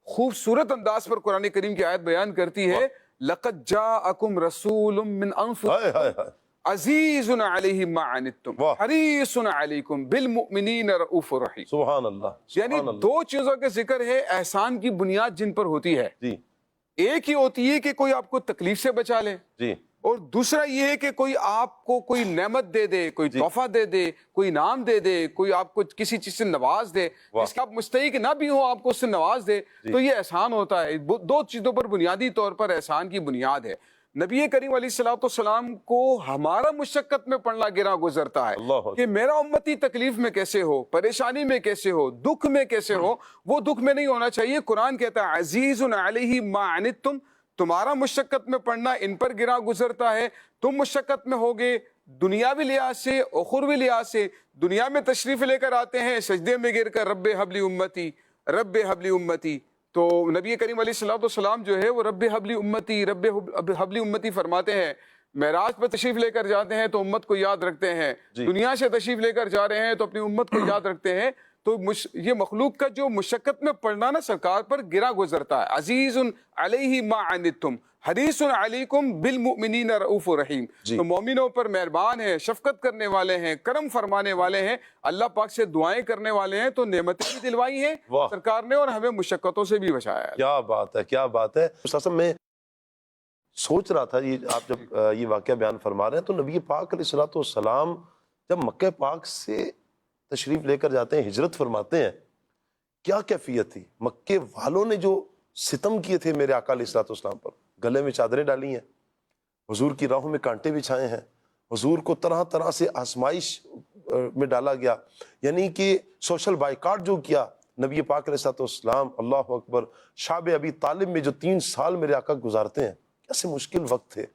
خوبصورت انداز پر قرآن کریم کی آیت بیان کرتی ہے، لَقَدْ جَاءَكُمْ رَسُولٌ مِّنْ أَنفُسِكُمْ عَزِيزٌ عَلَيْهِ مَا عَنِتُّمْ حَرِيصٌ عَلَيْكُمْ بِالْمُؤْمِنِينَ رَءُوفٌ رَحِيمٌ. سبحان اللہ. یعنی 2 چیزوں کا ذکر ہے احسان کی بنیاد جن پر ہوتی ہے. ایک ہی ہوتی ہے کہ کوئی آپ کو تکلیف سے بچا لے، اور دوسرا یہ ہے کہ کوئی آپ کو کوئی نعمت دے دے، کوئی تحفہ دے دے، کوئی انعام دے دے، کوئی آپ کو کسی چیز سے نواز دے جس کا آپ مستحق نہ بھی ہو، آپ کو اس سے نواز دے. تو یہ احسان ہوتا ہے. 2 چیزوں پر بنیادی طور پر احسان کی بنیاد ہے. نبی کریم علیہ الصلوۃ والسلام کو ہمارا مشقت میں پڑنا گراں گزرتا ہے اللہ کہ میرا امتی تکلیف میں کیسے ہو، پریشانی میں کیسے ہو، دکھ میں کیسے ہو، وہ دکھ میں نہیں ہونا چاہیے۔ قرآن کہتا ہے عزیز علیہ ما عنتم، تمہارا مشقت میں پڑنا ان پر گراں گزرتا ہے، تم مشقت میں ہوگے دنیاوی لحاظ سے اخروی لحاظ سے۔ دنیا میں تشریف لے کر آتے ہیں سجدے میں گر کر رب حبلی امتی رب حبلی امتی، تو نبی کریم علیہ الصلوۃ والسلام جو ہے وہ رب حبلی امتی رب حبلی امتی فرماتے ہیں۔ معراج پہ تشریف لے کر جاتے ہیں تو امت کو یاد رکھتے ہیں، دنیا سے تشریف لے کر جا رہے ہیں تو اپنی امت کو یاد رکھتے ہیں۔ تو یہ مخلوق کا جو مشقت میں پڑنا نا سرکار پر گرا گزرتا ہے۔ عزیز علیہ ما عنتم حریص علیکم بالمؤمنین رؤوف رحیم، تو مومنوں پر مہربان ہیں، شفقت کرنے والے ہیں، کرم فرمانے والے ہیں، اللہ پاک سے دعائیں کرنے والے ہیں۔ تو نعمتیں بھی دلوائی ہیں سرکار نے اور ہمیں مشقتوں سے بھی بچایا ہے۔ کیا بات ہے، کیا بات ہے۔ استاد صاحب میں سوچ رہا تھا، یہ آپ جب یہ واقعہ بیان فرما رہے ہیں تو نبی پاک علیہ الصلوۃ والسلام جب مکہ پاک سے تشریف لے کر جاتے ہیں، ہجرت فرماتے ہیں، کیا کیفیت تھی؟ مکے والوں نے جو ستم کیے تھے میرے آقا علیہ الصلوۃ والسلام پر، گلے میں چادریں ڈالی ہیں، حضور کی راہوں میں کانٹے بچھائے ہیں، حضور کو طرح طرح سے آزمائش میں ڈالا گیا، یعنی کہ سوشل بائیکاٹ جو کیا نبی پاک علیہ الصلوۃ والسلام، اللہ اکبر، شعب ابی طالب میں جو 3 سال میرے آقا گزارتے ہیں، کیسے مشکل وقت تھے۔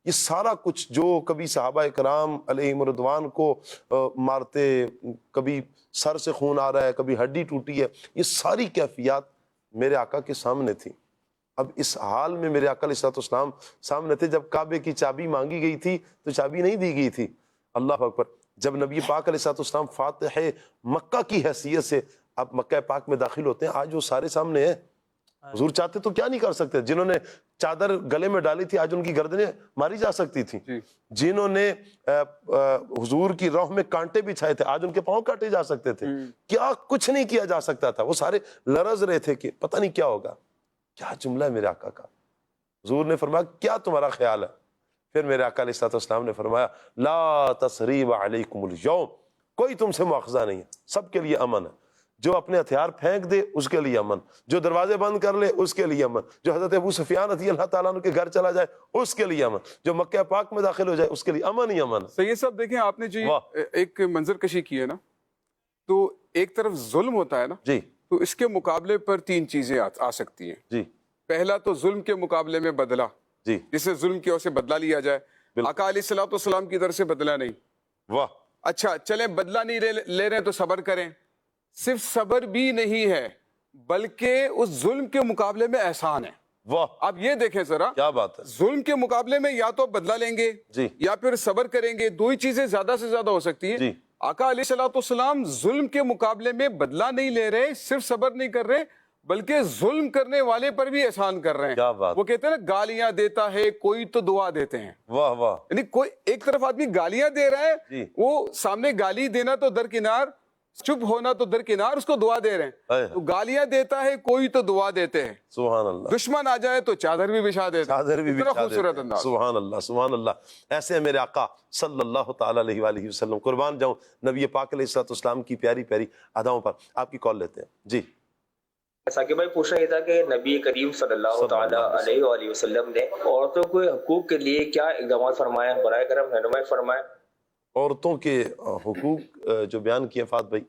یہ سارا کچھ جو کبھی صحابہ کرام علیہم رضوان کو مارتے، کبھی سر سے خون آ رہا ہے، کبھی ہڈی ٹوٹی ہے، یہ ساری کیفیات میرے آقا کے سامنے تھی۔ اب اس حال میں میرے آقا علیہ الصلوۃ والسلام سامنے تھے، جب کعبے کی چابی مانگی گئی تھی تو چابی نہیں دی گئی تھی، اللہ اکبر۔ جب نبی پاک علیہ الصلوۃ والسلام فاتح مکہ کی حیثیت سے آپ مکہ پاک میں داخل ہوتے ہیں، آج وہ سارے سامنے ہیں۔ حضور چاہتے تو کیا نہیں کر سکتے، جنہوں نے چادر گلے میں ڈالی تھی آج ان کی گردنیں ماری جا سکتی تھی، جنہوں نے حضور کی راہ میں کانٹے بچھائے تھے آج ان کے پاؤں کاٹے جا سکتے تھے، کیا کچھ نہیں کیا جا سکتا تھا، وہ سارے لرز رہے تھے کہ پتہ نہیں کیا ہوگا۔ کیا جملہ ہے میرے آقا کا۔ حضور نے فرمایا کیا تمہارا خیال ہے؟ پھر میرے آقا علیہ الصلوۃ والسلام نے فرمایا لا تثریب علیکم اليوم، کوئی تم سے مواخذہ نہیں ہے، سب کے لیے امن ہے۔ جو اپنے ہتھیار پھینک دے اس کے لیے امن، جو دروازے بند کر لے اس کے لیے امن، جو حضرت ابو سفیان رضی اللہ تعالیٰ عنہ کے گھر چلا جائے اس کے لیے امن، جو مکہ پاک میں داخل ہو جائے اس کے لیے امن ہی امن۔ سید صاحب دیکھیں آپ نے جو ایک منظر کشی کی ہے نا، تو ایک طرف ظلم ہوتا ہے نا، جی، تو اس کے مقابلے پر 3 چیزیں آ سکتی ہیں۔ جی، پہلا تو ظلم کے مقابلے میں بدلہ، جی، جسے ظلم کی وجہ سے بدلہ لیا جائے۔ آقا علیہ الصلوۃ والسلام کی طرف سے بدلہ نہیں، واہ، اچھا چلیں بدلہ نہیں لے رہے ہیں تو صبر کریں، صرف صبر بھی نہیں ہے بلکہ اس ظلم کے مقابلے میں احسان ہے۔ واہ، آپ یہ دیکھیں ذرا، کیا بات ہے۔ ظلم کے مقابلے میں یا تو بدلہ لیں گے جی، یا پھر صبر کریں گے، 2 ہی چیزیں زیادہ سے زیادہ ہو سکتی ہیں۔ جی، آقا علیہ الصلوۃ والسلام ظلم کے مقابلے میں بدلہ نہیں لے رہے، صرف صبر نہیں کر رہے بلکہ ظلم کرنے والے پر بھی احسان کر رہے ہیں۔ کیا بات، وہ کہتے ہیں نا گالیاں دیتا ہے کوئی تو دعا دیتے ہیں، واہ واہ، یعنی کوئی ایک طرف آدمی گالیاں دے رہا ہے، جی، وہ سامنے گالی دینا تو درکنار، چپ ہونا تو درکنار، اس کو دعا دے رہے ہیں۔ تو گالیاں دیتا ہے کوئی تو دعا دیتے ہیں، سبحان اللہ، دشمن آ جائے تو چادر بھی بچھا دیتے ہیں، چادر بھی اتنا بچھا خوبصورت دیتے ہیں۔ انداز۔ سبحان اللہ، سبحان اللہ۔ ایسے ہیں میرے آقا صلی اللہ تعالیٰ علیہ وآلہ وسلم، قربان جاؤں نبی پاک علیہ الصلوۃ والسلام کی پیاری پیاری اداؤں پر۔ آپ کی کال لیتے ہیں جی۔ ثاقب بھائی پوچھنا یہ تھا کہ نبی کریم صلی اللہ تعالیٰ علیہ وآلہ وسلم نے عورتوں کے حقوق کے لیے کیا اقدامات فرمائے، برائے کرم رہنمائی فرمائے؟ عورتوں کے حقوق جو بیان کیے فات بھائی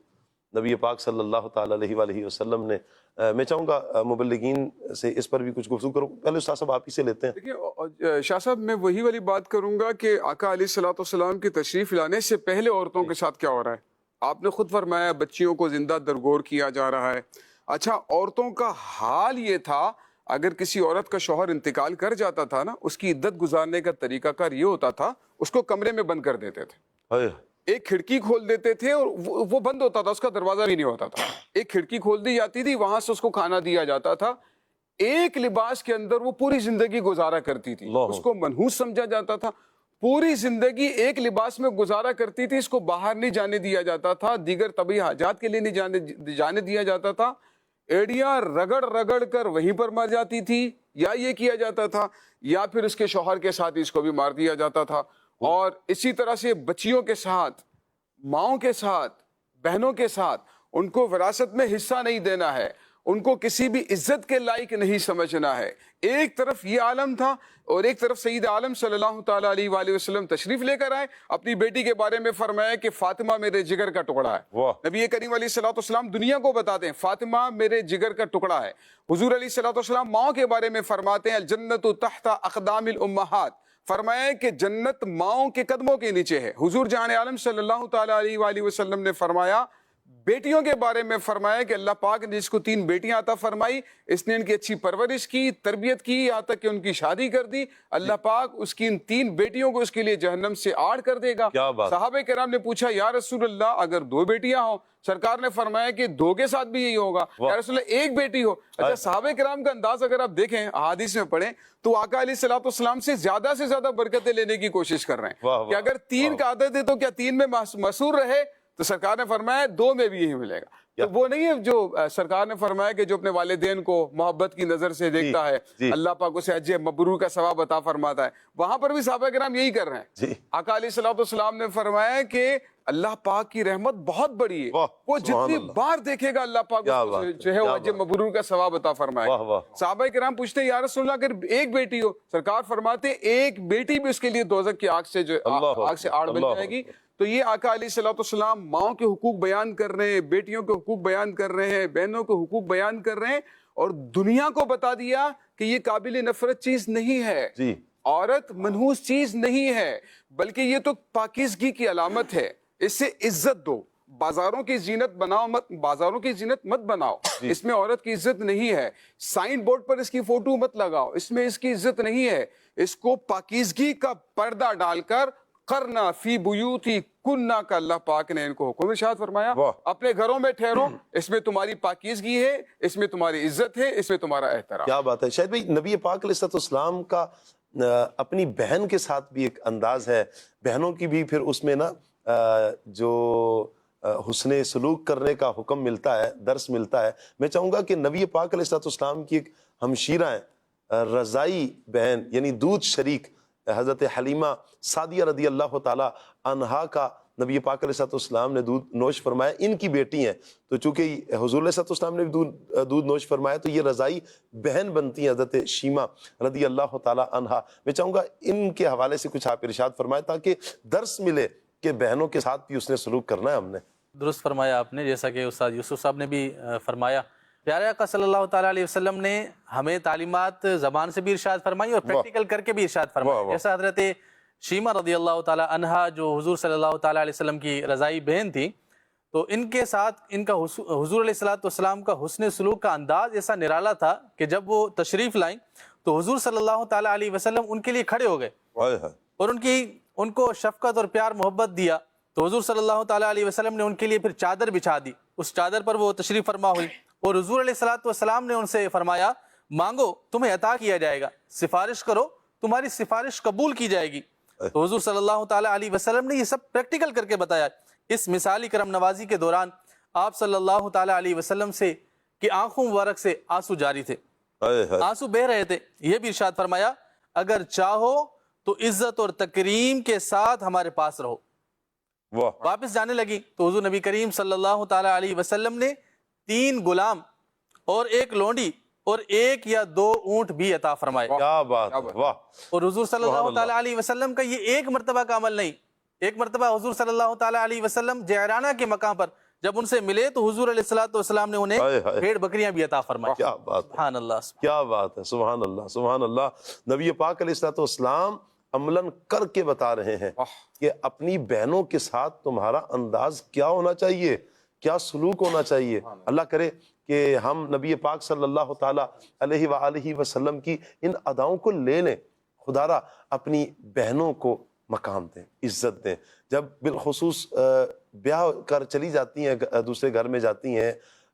نبی پاک صلی اللہ تعالیٰ علیہ وآلہ وسلم نے، میں چاہوں گا مبلغین سے اس پر بھی کچھ گفتگو کروں۔ پہلے استاد صاحب آپ ہی سے لیتے ہیں۔ دیکھیں شاہ صاحب، میں وہی والی بات کروں گا کہ آقا علیہ الصلوۃ والسلام کی تشریف لانے سے پہلے عورتوں کے ساتھ کیا ہو رہا ہے۔ آپ نے خود فرمایا بچیوں کو زندہ درگور کیا جا رہا ہے۔ اچھا، عورتوں کا حال یہ تھا، اگر کسی عورت کا شوہر انتقال کر جاتا تھا نا، اس کی عدت گزارنے کا طریقہ کار یہ ہوتا تھا، اس کو کمرے میں بند کر دیتے تھے، ایک کھڑکی کھول دیتے تھے اور وہ بند ہوتا تھا، اس کا دروازہ بھی نہیں ہوتا تھا، ایک کھڑکی کھول دی جاتی تھی، وہاں سے اس کو کھانا دیا جاتا تھا، ایک لباس کے اندر وہ پوری زندگی گزارا کرتی تھی، اس کو منحوس سمجھا جاتا تھا، پوری زندگی ایک لباس میں گزارا کرتی تھی، اس کو باہر نہیں جانے دیا جاتا تھا، دیگر طبی حاجات کے لیے نہیں جانے دیا جاتا تھا، ایڑیاں رگڑ رگڑ کر وہیں پر مر جاتی تھی، یا یہ کیا جاتا تھا یا پھر اس کے شوہر کے ساتھ اس کو بھی مار دیا جاتا تھا۔ اور اسی طرح سے بچیوں کے ساتھ، ماؤں کے ساتھ، بہنوں کے ساتھ ان کو وراثت میں حصہ نہیں دینا ہے، ان کو کسی بھی عزت کے لائق نہیں سمجھنا ہے۔ ایک طرف یہ عالم تھا اور ایک طرف سید عالم صلی اللہ تعالیٰ علیہ وآلہ وسلم تشریف لے کر آئے، اپنی بیٹی کے بارے میں فرمایا کہ فاطمہ میرے جگر کا ٹکڑا ہے۔ نبی کریم علیہ الصلوۃ والسلام دنیا کو بتاتے ہیں فاطمہ میرے جگر کا ٹکڑا ہے۔ حضور علیہ الصلوۃ والسلام ماؤں کے بارے میں فرماتے ہیں الجنت تحت اقدام الامہات، فرمایا کہ جنت ماؤں کے قدموں کے نیچے ہے۔ حضور جان عالم صلی اللہ تعالیٰ علیہ وآلہ وسلم نے فرمایا، بیٹیوں کے بارے میں فرمایا کہ اللہ پاک نے جس کو 3 بیٹیاں عطا فرمائی، اس نے ان کی اچھی پرورش کی، تربیت کی، یہاں تک کہ ان کی شادی کر دی، اللہ پاک اس کی ان 3 بیٹیوں کو اس کے لیے جہنم سے آڑ کر دے گا۔ صحابہ کرام نے پوچھا یا رسول اللہ اگر 2 بیٹیاں ہوں؟ سرکار نے فرمایا کہ 2 کے ساتھ بھی یہی ہوگا۔ یا رسول اللہ 1 بیٹی ہو؟ اچھا صحابہ کرام کا انداز اگر آپ دیکھیں احادیث میں پڑھیں تو آقا علیہ الصلوۃ والسلام سے زیادہ برکتیں لینے کی کوشش کر رہے ہیں کہ اگر 3 کا عدد ہے تو کیا 3 میں مسرور رہے؟ تو سرکار نے فرمایا 2 میں بھی یہی ملے گا۔ تو وہ نہیں ہے جو سرکار نے فرمایا کہ جو اپنے والدین کو محبت کی نظر سے دیکھتا ہے اللہ پاک اسے حج مبرور کا ثواب عطا فرماتا ہے، وہاں پر بھی صحابہ کرام یہی کر رہے ہیں۔ آقا علیہ الصلوۃ والسلام نے فرمایا کہ اللہ پاک کی رحمت بہت بڑی ہے، وہ جتنی بار دیکھے گا اللہ پاک جو ہے وہ حج مبرور کا ثواب عطا فرمائے گا۔ صحابہ کرام پوچھتے ہیں یا رسول اللہ اگر 1 بیٹی ہو؟ سرکار فرماتے 1 بیٹی بھی اس کے لیے دوزخ کی آگ سے آڑ بن جائے گی۔ تو یہ آقا علیہ الصلوۃ والسلام ماؤں کے حقوق بیان کر رہے ہیں، بیٹیوں کے حقوق بیان کر رہے ہیں، بہنوں کے حقوق بیان کر رہے ہیں، اور دنیا کو بتا دیا کہ یہ قابل نفرت چیز نہیں ہے، عورت منحوس چیز نہیں ہے، بلکہ یہ تو پاکیزگی کی علامت ہے، اس سے عزت دو، بازاروں کی زینت بناؤ مت، بازاروں کی زینت مت بناؤ، اس میں عورت کی عزت نہیں ہے، سائن بورڈ پر اس کی فوٹو مت لگاؤ، اس میں اس کی عزت نہیں ہے، اس کو پاکیزگی کا پردہ ڈال کر قرنا فی بیوتی کننا کا اللہ پاک نے ان کو حکم ارشاد فرمایا اپنے گھروں میں ٹھہرو، اس میں تمہاری پاکیزگی ہے، اس میں تمہاری عزت ہے، اس میں تمہارا احترام۔ کیا بات ہے شاہد بھائی، نبی پاک علیہ السلام کا اپنی بہن کے ساتھ بھی ایک انداز ہے، بہنوں کی بھی پھر اس میں نا جو حسن سلوک کرنے کا حکم ملتا ہے، درس ملتا ہے۔ میں چاہوں گا کہ نبی پاک علیہ السلام کی ایک ہمشیرہ ہیں، رضائی بہن یعنی دودھ شریک حضرت حلیمہ سعدیہ رضی اللہ تعالی عنہا کا نبی پاک علیہ السلام نے دودھ نوش فرمایا، ان کی بیٹی ہیں، تو چونکہ حضور علیہ السلام نے بھی دودھ نوش فرمایا تو یہ رضائی بہن بنتی ہیں حضرت شیمہ رضی اللہ تعالی عنہا۔ میں چاہوں گا ان کے حوالے سے کچھ آپ ارشاد فرمائیں تاکہ درس ملے کہ بہنوں کے ساتھ بھی اس نے سلوک کرنا ہے ہم نے۔ درست فرمایا آپ نے، جیسا کہ استاد یوسف صاحب نے بھی فرمایا، پیارے آقا صلی اللہ تعالیٰ علیہ وسلم نے ہمیں تعلیمات زبان سے بھی ارشاد فرمائی اور پریکٹیکل کر کے بھی ارشاد فرمائی۔ جیسا حضرت شیمہ رضی اللہ تعالیٰ عنہا جو حضور صلی اللہ تعالیٰ علیہ وسلم کی رضائی بہن تھی، تو ان کے ساتھ ان کا حضور علیہ السلام کا حسن سلوک کا انداز ایسا نرالا تھا کہ جب وہ تشریف لائیں تو حضور صلی اللہ تعالیٰ علیہ وسلم ان کے لیے کھڑے ہو گئے اور ان کو شفقت اور پیار محبت دیا، تو حضور صلی اللہ تعالیٰ علیہ وسلم نے ان کے لیے پھر چادر بچھا دی، اس چادر پر وہ تشریف فرما ہوئی، اور حضور علیہ السلام نے ان سے فرمایا مانگو تمہیں عطا کیا جائے گا، سفارش کرو تمہاری سفارش قبول کی جائے گی۔ تو حضور صلی اللہ تعالیٰ علیہ وسلم نے یہ سب پریکٹیکل کر کے بتایا۔ اس مثالی کرم نوازی کے دوران آپ صلی اللہ تعالیٰ علیہ وسلم سے کہ آنکھوں مبارک سے آنسو جاری تھے، آنسو بہ رہے تھے، یہ بھی ارشاد فرمایا اگر چاہو تو عزت اور تکریم کے ساتھ ہمارے پاس رہو۔ واپس جانے لگی تو حضور نبی کریم صلی اللہ تعالیٰ علیہ وسلم نے 3 غلام اور 1 لونڈی اور 1 یا 2 اونٹ بھی عطا فرمائے۔ کیا بات ہے، واہ! اور حضور صلی اللہ تعالیٰ علیہ وسلم کا یہ 1 مرتبہ کا عمل نہیں، ایک مرتبہ حضور صلی اللہ تعالیٰ علیہ وسلم جعرانہ کے مقام پر جب ان سے ملے تو حضور علیہ السلام نے انہیں بھیڑ بکریاں بھی عطا فرمائی۔ کیا بات ہے، سبحان اللہ، کیا بات ہے، سبحان اللہ، سبحان اللہ۔ نبی پاک علیہ السلام عملاً کر کے بتا رہے ہیں کہ اپنی بہنوں کے ساتھ تمہارا انداز کیا ہونا چاہیے، کیا سلوک ہونا چاہیے۔ اللہ کرے کہ ہم نبی پاک صلی اللہ تعالیٰ علیہ وآلہ وسلم کی ان اداؤں کو لے لیں، خدا را اپنی بہنوں کو مقام دیں، عزت دیں۔ جب بالخصوص بیاہ کر چلی جاتی ہیں، دوسرے گھر میں جاتی ہیں،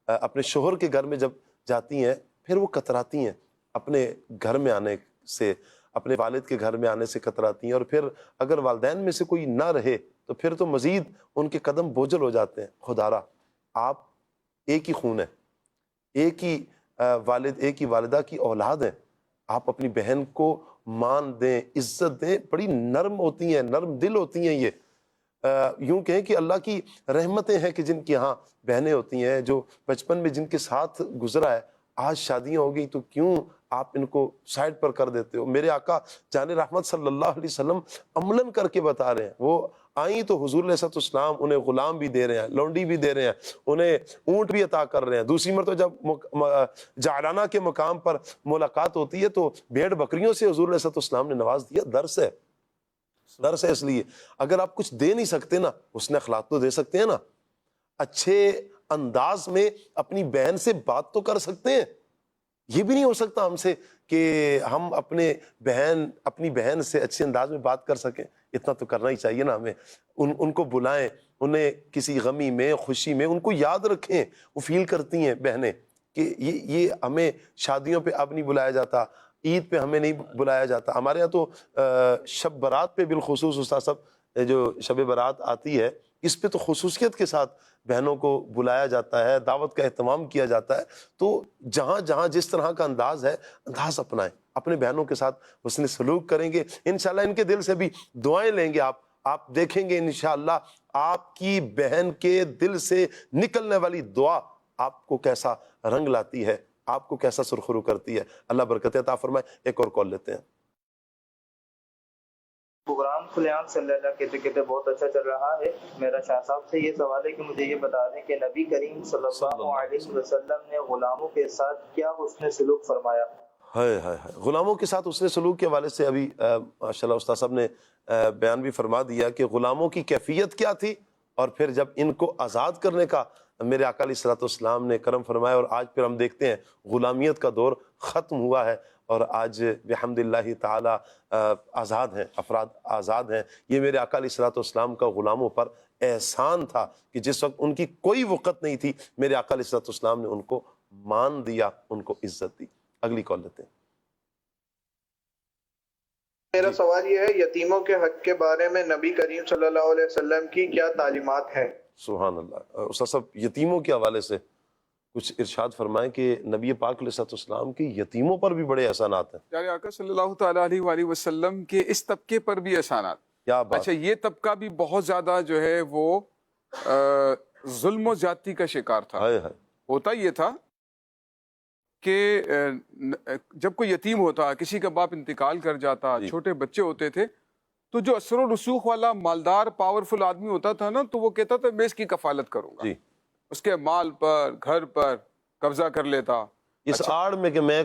اپنے شوہر کے گھر میں جب جاتی ہیں پھر وہ کتراتی ہیں اپنے گھر میں آنے سے، اپنے والد کے گھر میں آنے سے کتراتی ہیں، اور پھر اگر والدین میں سے کوئی نہ رہے تو پھر تو مزید ان کے قدم بوجھل ہو جاتے ہیں۔ خدا را آپ ایک ہی خون ہے، ایک ہی والد، ایک ہی والدہ کی اولاد ہیں، آپ اپنی بہن کو مان دیں، عزت دیں، بڑی نرم ہوتی ہیں، نرم دل ہوتی ہیں یہ، یوں کہیں کہ اللہ کی رحمتیں ہیں کہ جن کی یہاں بہنیں ہوتی ہیں جو بچپن میں جن کے ساتھ گزرا ہے، آج شادیاں ہو گئی تو کیوں آپ ان کو سائڈ پر کر دیتے ہو؟ میرے آقا جان رحمت صلی اللہ علیہ وسلم عملاً کر کے بتا رہے ہیں. وہ آئیں تو حضور علیہ السلام انہیں غلام بھی دے رہے ہیں، لونڈی بھی دے رہے ہیں، انہیں اونٹ بھی عطا کر رہے ہیں. دوسری مرتبہ جب جعلانہ کے مقام پر ملاقات ہوتی ہے تو بھیڑ بکریوں سے حضور علیہ السلام نے نواز دیا. درس ہے، درس ہے. اس لیے اگر آپ کچھ دے نہیں سکتے نا، حسن اخلاق تو دے سکتے ہیں نا، اچھے انداز میں اپنی بہن سے بات تو کر سکتے ہیں. یہ بھی نہیں ہو سکتا ہم سے کہ ہم اپنی بہن سے اچھے انداز میں بات کر سکیں. اتنا تو کرنا ہی چاہیے نا ہمیں. ان کو بلائیں، انہیں کسی غمی میں خوشی میں ان کو یاد رکھیں. وہ فیل کرتی ہیں بہنیں کہ یہ ہمیں شادیوں پہ اب نہیں بلایا جاتا، عید پہ ہمیں نہیں بلایا جاتا. ہمارے یہاں تو شب برات پہ بالخصوص استاد صاحب جو شب برات آتی ہے اس پہ تو خصوصیت کے ساتھ بہنوں کو بلایا جاتا ہے، دعوت کا اہتمام کیا جاتا ہے. تو جہاں جہاں جس طرح کا انداز ہے، انداز اپنائیں، اپنے بہنوں کے ساتھ حسن سلوک کریں گے انشاءاللہ. ان کے دل سے بھی دعائیں لیں گے آپ دیکھیں گے انشاءاللہ آپ کی بہن کے دل سے نکلنے والی دعا آپ کو کیسا رنگ لاتی ہے، آپ کو کیسا سرخرو کرتی ہے. اللہ برکت عطا فرمائے. ایک اور کال لیتے ہیں. پروگرام کھلے عام صلی اللہ کہتے کہتے بہت اچھا چل رہا ہے. میرا شاہ صاحب سے یہ سوال ہے کہ مجھے یہ بتا دیں کہ نبی کریم صلی اللہ علیہ وسلم نے غلاموں کے ساتھ کیا حسن سلوک فرمایا؟ غلاموں کے ساتھ حسن سلوک کے حوالے سے ابھی ماشاءاللہ استاد صاحب نے بیان بھی فرما دیا کہ غلاموں کی کیفیت کیا تھی، اور پھر جب ان کو آزاد کرنے کا میرے آقا علیہ السلام نے کرم فرمایا، اور آج پھر ہم دیکھتے ہیں غلامیت کا دور ختم ہوا ہے اور آج بحمد اللہ تعالی آزاد ہیں، افراد آزاد ہیں. یہ میرے آقا علیہ السلام کا غلاموں پر احسان تھا کہ جس وقت ان کی کوئی وقت نہیں تھی، میرے آقا علیہ السلام نے ان کو مان دیا، ان کو عزت دی. اگلی کال لیتے ہیں. میرا سوال یہ ہے، یتیموں کے حق کے بارے میں نبی کریم صلی اللہ علیہ وسلم کی کیا تعلیمات ہیں؟ سبحان اللہ. استاد صاحب یتیموں کے حوالے سے کچھ ارشاد فرمائیں کہ نبی پاک علیہ السلام کی یتیموں پر بھی بڑے احسانات ہیں. پیارے آقا صلی اللہ تعالیٰ علیہ وآلہ وسلم کے اس طبقے پر بھی احسانات. کیا بات. اچھا، یہ طبقہ بھی بہت زیادہ جو ہے وہ ظلم و زیادتی کا شکار تھا. ہوتا یہ تھا کہ جب کوئی یتیم ہوتا، کسی کا باپ انتقال کر جاتا، چھوٹے بچے ہوتے تھے، تو جو اثر و رسوخ والا مالدار پاورفل آدمی ہوتا تھا نا، تو وہ کہتا تھا میں اس کی کفالت کروں گا. اس کے مال پر، گھر پر قبضہ کر لیتا، اس آڑ میں کہ میں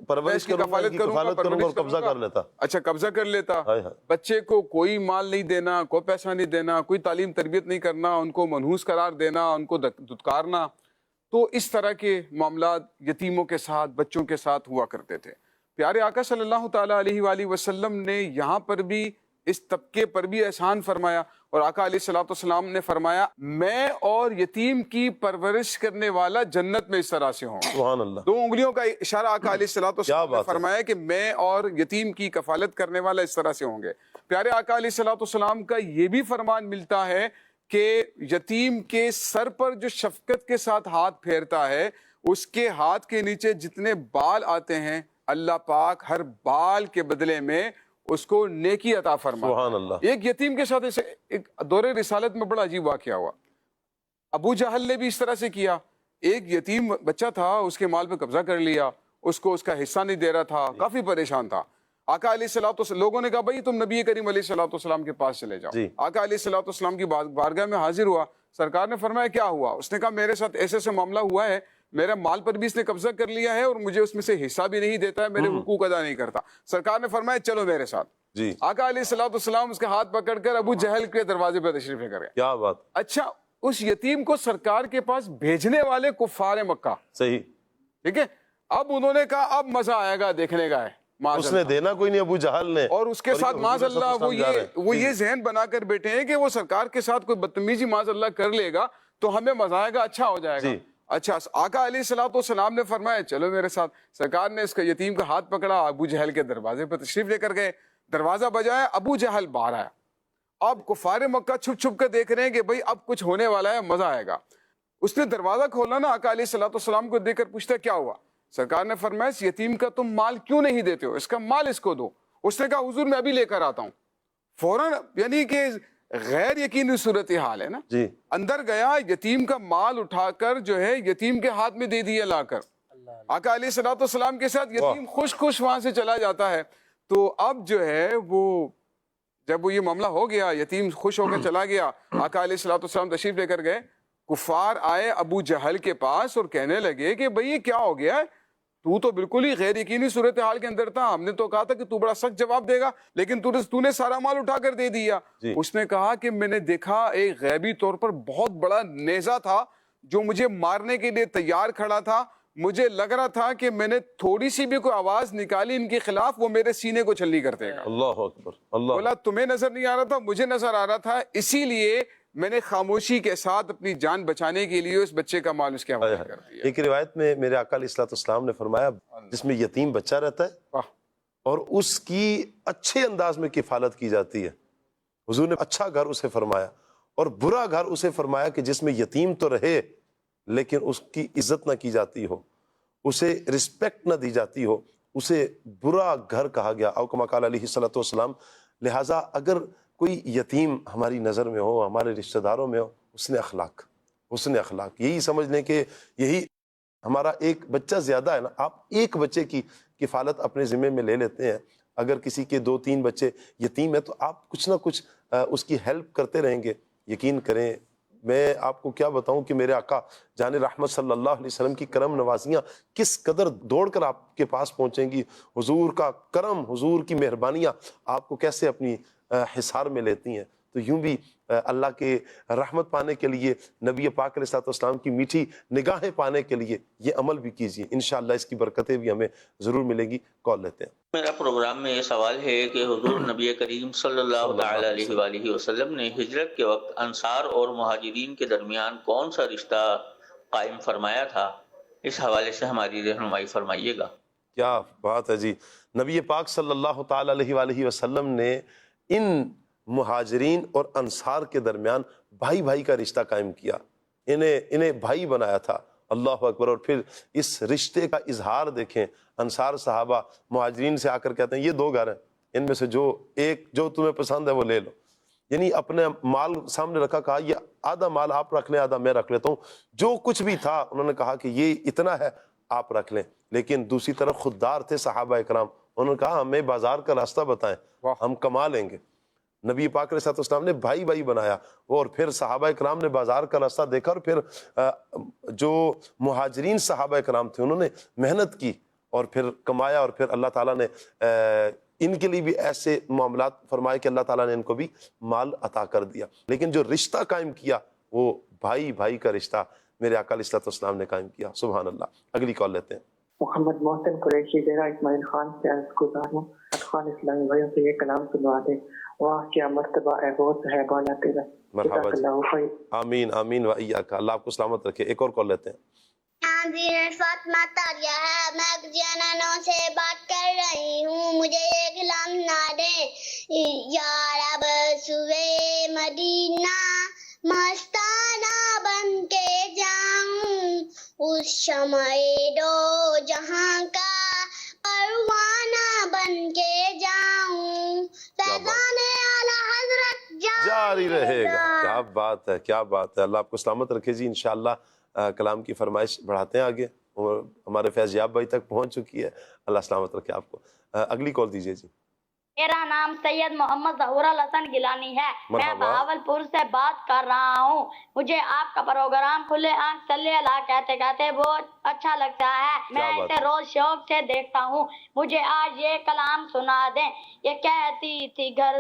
پرورش کروں گا، کفالت کروں گا اور قبضہ کر لیتا. اچھا، قبضہ کر لیتا. بچے کو کوئی مال نہیں دینا، کوئی پیسہ نہیں دینا، کوئی تعلیم تربیت نہیں کرنا، ان کو منحوس قرار دینا، ان کو دھتکارنا. تو اس طرح کے معاملات یتیموں کے ساتھ، بچوں کے ساتھ ہوا کرتے تھے. پیارے آقا صلی اللہ تعالیٰ علیہ وآلہ وسلم نے یہاں پر بھی اس طبقے پر بھی احسان فرمایا، اور آقا علیہ السلام نے فرمایا میں اور یتیم کی پرورش کرنے والا جنت میں اس طرح سے ہوں. سبحان اللہ. 2 انگلیوں کا اشارہ آقا علیہ السلام نے فرمایا کہ میں اور یتیم کی کفالت کرنے والا اس طرح سے ہوں گے. پیارے آقا علیہ السلام کا یہ بھی فرمان ملتا ہے کہ یتیم کے سر پر جو شفقت کے ساتھ ہاتھ پھیرتا ہے، اس کے ہاتھ کے نیچے جتنے بال آتے ہیں، اللہ پاک ہر بال کے بدلے میں اس کو نیکی عطا فرماتا. سبحان اللہ. ایک یتیم کے ساتھ ایک دور رسالت میں بڑا عجیب واقعہ ہوا. ابو جہل نے بھی اس طرح سے کیا. ایک یتیم بچہ تھا، اس کے مال پہ قبضہ کر لیا، اس کو اس کا حصہ نہیں دے رہا تھا، کافی پریشان تھا. آقا علیہ السلام لوگوں نے کہا بھائی تم نبی کریم علیہ السلام کے پاس چلے جاؤ. آقا علیہ السلام کی بارگاہ میں حاضر ہوا. سرکار نے فرمایا کیا ہوا؟ اس نے کہا میرے ساتھ ایسے ایسے معاملہ ہوا ہے، میرا مال پر بھی اس نے قبضہ کر لیا ہے اور مجھے اس میں سے حصہ بھی نہیں دیتا ہے، میرے حقوق ادا نہیں کرتا. سرکار نے فرمایا چلو میرے ساتھ. آقا علیہ السلام اس کے ہاتھ پکڑ کر ابو جہل کے دروازے پہ تشریف لے کر گئے. کیا بات. اچھا، اس یتیم کو سرکار کے پاس بھیجنے والے کفار مکہ. صحیح. ٹھیک ہے. اب انہوں نے کہا اب مزہ آئے گا دیکھنے کا ہے. اس نے دینا کوئی نہیں ابو جہل نے، اور اس کے ساتھ معاذ اللہ وہ یہ ذہن بنا کر بیٹھے ہیں کہ وہ سرکار کے ساتھ کوئی بدتمیزی معاذ اللہ کر لے گا تو ہمیں مزہ آئے گا، اچھا ہو جائے گا. اچھا، آقا علیہ السلام نے فرمایا چلو میرے ساتھ. سرکار نے اس کا یتیم کا ہاتھ پکڑا، ابو جہل کے دروازے پر تشریف لے کر گئے. دروازہ بجایا، ابو جہل باہر آیا. اب کفار مکہ چھپ چھپ کر دیکھ رہے ہیں کہ بھئی اب کچھ ہونے والا ہے، مزہ آئے گا. اس نے دروازہ کھولا نا، آقا علیہ السلام کو دیکھ کر پوچھتا کیا ہوا؟ سرکار نے فرمایا اس یتیم کا تم مال کیوں نہیں دیتے ہو؟ اس کا مال اس کو دو. اس نے کہا حضور میں ابھی لے کر آتا ہوں. فوراً یعنی کہ غیر یقینی صورتحال ہے نا. جی اندر گیا, یتیم کا مال اٹھا کر جو ہے یتیم کے ہاتھ میں دے دیا لا کر. آقا علیہ الصلوۃ والسلام کے ساتھ یتیم خوش خوش وہاں سے چلا جاتا ہے. تو اب جو ہے وہ جب وہ یہ معاملہ ہو گیا, یتیم خوش ہو کے چلا گیا, آقا علیہ الصلوۃ والسلام تشریف لے کر گئے. کفار آئے ابو جہل کے پاس اور کہنے لگے کہ بھئی یہ کیا ہو گیا ہے, تو تو بالکل ہی غیر یقینی صورتحال کے اندر تھا, ہم نے تو کہا تھا کہ تو بڑا سخت جواب دے گا, لیکن تو نے سارا مال اٹھا کر دے دیا. اس نے کہا کہ میں نے دیکھا ایک غیبی طور پر بہت بڑا نیزہ تھا جو مجھے مارنے کے لیے تیار کھڑا تھا, مجھے لگ رہا تھا کہ میں نے تھوڑی سی بھی کوئی آواز نکالی ان کے خلاف وہ میرے سینے کو چھلنی کر دے گا. اللہ اکبر. اللہ بولا تمہیں نظر نہیں آ رہا تھا, مجھے نظر آ رہا تھا, اسی لیے میں نے خاموشی کے ساتھ اپنی جان بچانے کے لیے اس بچے کا مال اس کے حوالے کر دیا. ایک روایت میں میرے آقا علیہ الصلوۃ والسلام نے فرمایا جس میں یتیم بچہ رہتا ہے اور اس کی اچھے انداز میں کفالت کی جاتی ہے, حضور نے اچھا گھر اسے فرمایا, اور برا گھر اسے فرمایا کہ جس میں یتیم تو رہے لیکن اس کی عزت نہ کی جاتی ہو, اسے رسپیکٹ نہ دی جاتی ہو, اسے برا گھر کہا گیا. او کما قال علیہ الصلوۃ والسلام. لہٰذا اگر کوئی یتیم ہماری نظر میں ہو, ہمارے رشتہ داروں میں ہو, حسن اخلاق یہی سمجھ لیں کہ یہی ہمارا ایک بچہ زیادہ ہے نا. آپ ایک بچے کی کفالت اپنے ذمے میں لے لیتے ہیں, اگر کسی کے 2-3 بچے یتیم ہیں تو آپ کچھ نہ کچھ اس کی ہیلپ کرتے رہیں گے. یقین کریں, میں آپ کو کیا بتاؤں کہ میرے آقا جان رحمت صلی اللہ علیہ وسلم کی کرم نوازیاں کس قدر دوڑ کر آپ کے پاس پہنچیں گی, حضور کا کرم, حضور کی مہربانیاں آپ کو کیسے اپنی حصار میں لیتی ہیں. تو یوں بھی اللہ کے رحمت پانے کے لیے, نبی پاک علیہ الصلوۃ والسلام کی میٹھی نگاہیں پانے کے لیے یہ عمل بھی کیجیے, انشاءاللہ اس کی برکتیں بھی ہمیں ضرور ملیں گی. کال لیتے ہیں. میرا پروگرام میں یہ سوال ہے کہ حضور نبی کریم صلی اللہ تعالی علیہ وآلہ وسلم نے ہجرت کے وقت انصار اور مہاجرین کے درمیان کون سا رشتہ قائم فرمایا تھا, اس حوالے سے ہماری رہنمائی فرمائیے گا. کیا بات ہے جی. نبی پاک صلی اللہ تعالی علیہ وآلہ وسلم نے ان مہاجرین اور انصار کے درمیان بھائی بھائی کا رشتہ قائم کیا, انہیں بھائی بنایا تھا. اللہ اکبر. اور پھر اس رشتے کا اظہار دیکھیں, انصار صحابہ مہاجرین سے آ کر کہتے ہیں یہ 2 گھر ہیں, ان میں سے جو تمہیں پسند ہے وہ لے لو. یعنی اپنے مال سامنے رکھا, کہا یہ آدھا مال آپ رکھ لیں, آدھا میں رکھ لیتا ہوں. جو کچھ بھی تھا انہوں نے کہا کہ یہ اتنا ہے آپ رکھ لیں. لیکن دوسری طرف خوددار تھے صحابہ اکرام, انہوں نے کہا ہمیں بازار کا راستہ بتائیں, ہم کما لیں گے. نبی پاک علیہ السلام نے بھائی بھائی بنایا, اور پھر صحابہ اکرام نے بازار کا راستہ دیکھا, اور پھر جو مہاجرین صحابہ اکرام تھے انہوں نے محنت کی اور پھر کمایا, اور پھر اللہ تعالیٰ نے ان کے لیے بھی ایسے معاملات فرمائے کہ اللہ تعالیٰ نے ان کو بھی مال عطا کر دیا. لیکن جو رشتہ قائم کیا وہ بھائی بھائی کا رشتہ میرے آقا علیہ السلام نے قائم کیا. سبحان اللہ. اگلی کال لیتے ہیں. محمد محسن قریشی ڈیرہ اسماعیل خان سے عرض گزار ہوں, خان اسلامی بھائیوں سے یہ کلام سنوا دیں. واہ کیا مرتبہ ہے, بہت ہے بالا تیرا. مرحبا جی. آمین آمین و ایاک. اللہ آپ کو سلامت رکھے. ایک اور کال لیتے ہیں. فاطمہ تاریہ ہے, میں جنانوں سے بات کر رہی ہوں, مجھے یہ کلام سنا دیں. یا رب سوئے مدینہ مستانہ بن کے جاؤں, اس شمع دو جہاں کا پروانہ بن کے جاؤں, فیضان اعلی حضرت جاری رہے گا. کیا بات ہے, کیا بات ہے. اللہ آپ کو سلامت رکھے جی. انشاءاللہ کلام کی فرمائش بڑھاتے ہیں آگے, اور ہمارے فیض یاب بھائی تک پہنچ چکی ہے. اللہ سلامت رکھے آپ کو. اگلی کال دیجیے جی. میرا نام سید محمد ظہور الحسن گیلانی ہے, میں بہاولپور سے بات کر رہا ہوں. مجھے آپ کا پروگرام کھلے آنکھ صلی اللہ کہتے کہتے بہت اچھا لگتا ہے, میں اسے روز شوق سے دیکھتا ہوں. مجھے آج یہ کلام سنا دیں. یہ کہتی تھی گھر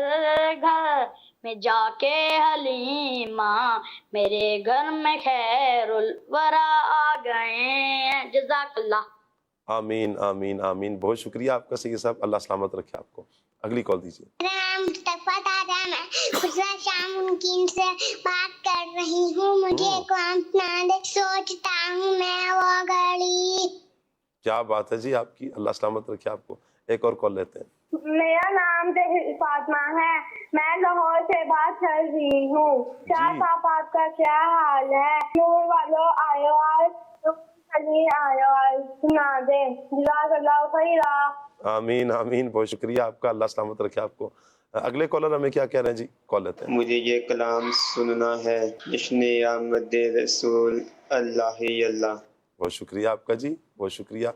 گھر میں جا کے حلیمہ, میرے گھر میں خیر الورا آ گئے ہیں. جزاک اللہ. آمین آمین آمین. بہت شکریہ آپ کا سید صاحب. اللہ سلامت رکھے آپ کو. اگلی کال دیجیے. میرا نام مصطفیٰ تارا, میں خسرا شاہ ممکن سے بات کر رہی ہوں. مجھے کلام سنا دے. سوچتا ہوں میں وہ گھڑی. کیا بات ہے جی آپ کی. اللہ سلامت رکھے آپ کو. ایک اور کال لیتے ہیں. میرا نام فاطمہ ہے, میں لاہور سے بات کر رہی ہوں. شاہ صاحب آپ کا کیا حال ہے؟ نور والو آئے سنا دیں. جزاک اللہ خیرا. آمین آمین. بہت شکریہ آپ کا. اللہ سلامت رکھے آپ کو. اگلے کالر ہمیں کیا کہہ رہے ہیں جی؟ کال لیتے ہیں. مجھے یہ کلام سننا ہے، جشن آمد رسول اللہ ہی اللہ. بہت شکریہ آپ کا جی، بہت شکریہ.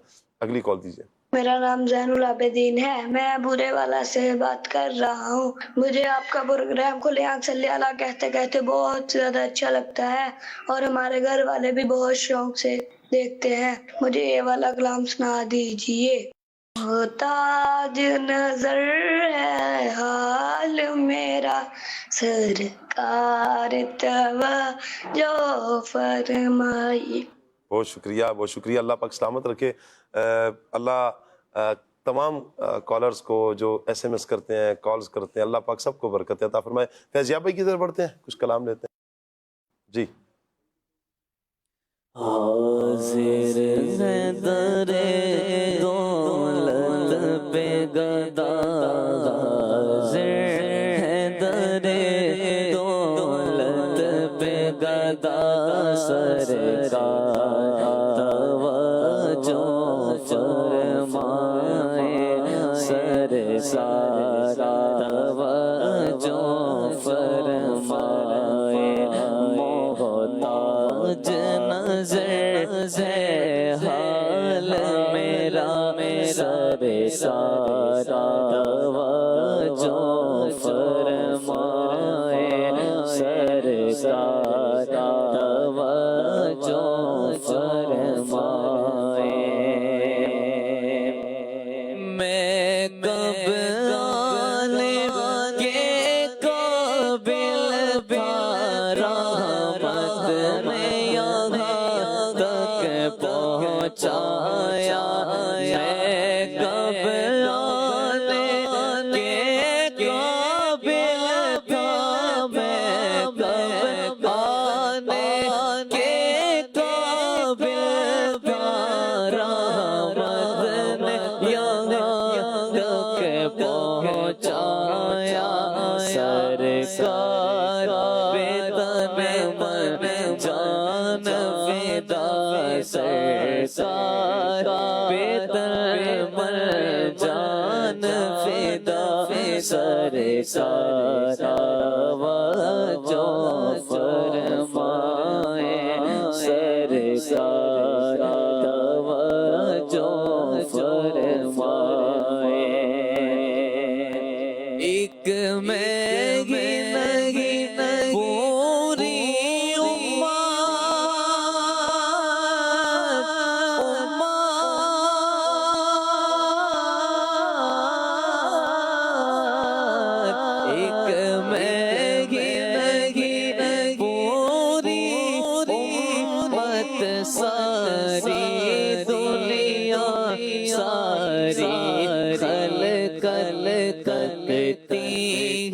اگلی کال دیجیے. میرا نام زین العابدین ہے، میں بورے والا سے بات کر رہا ہوں. مجھے آپ کا پروگرام کھلے آنکھ صلی اللہ کہتے کہتے بہت زیادہ اچھا لگتا ہے، اور ہمارے گھر والے بھی بہت شوق سے دیکھتے ہیں. مجھے یہ والا کلام سنا دیجیے. محتاج نظر ہے حال میرا، سرکار توجہ فرمائی. بہت شکریہ، بہت شکریہ. اللہ پاک سلامت رکھے. اللہ تمام کالرز کو جو ایس ایم ایس کرتے ہیں، کالز کرتے ہیں، اللہ پاک سب کو برکت عطا فرمائے. فیضیاب بھائی کی طرف بڑھتے ہیں، کچھ کلام لیتے ہیں جی. حاضر ہے در دولت پہ گدا، حاضر ہے در دولت پہ گدا، سرکار توجہ فرمائے، سرکار توجہ فرمائے. محتاج نظر ہے حال میرا، سرکار توجہ فرمائے، سرکار توجہ فرمائے. میں کب عالم کے قابل تھا، رحمت نے یہاں تک پہنچایا. میں کب عالم کے قابل تھا، میں کب آنے کے قابل تھا، رحمت نے یہاں تک پہنچایا. سرکار بے تن من جان فدا، سرکار بے تن من جان فدا، سرکار توجہ فرمائے، سرکار توجہ فرمائے. ایک میں نہیں پوری ساری دنیا ساری خلقت کرتی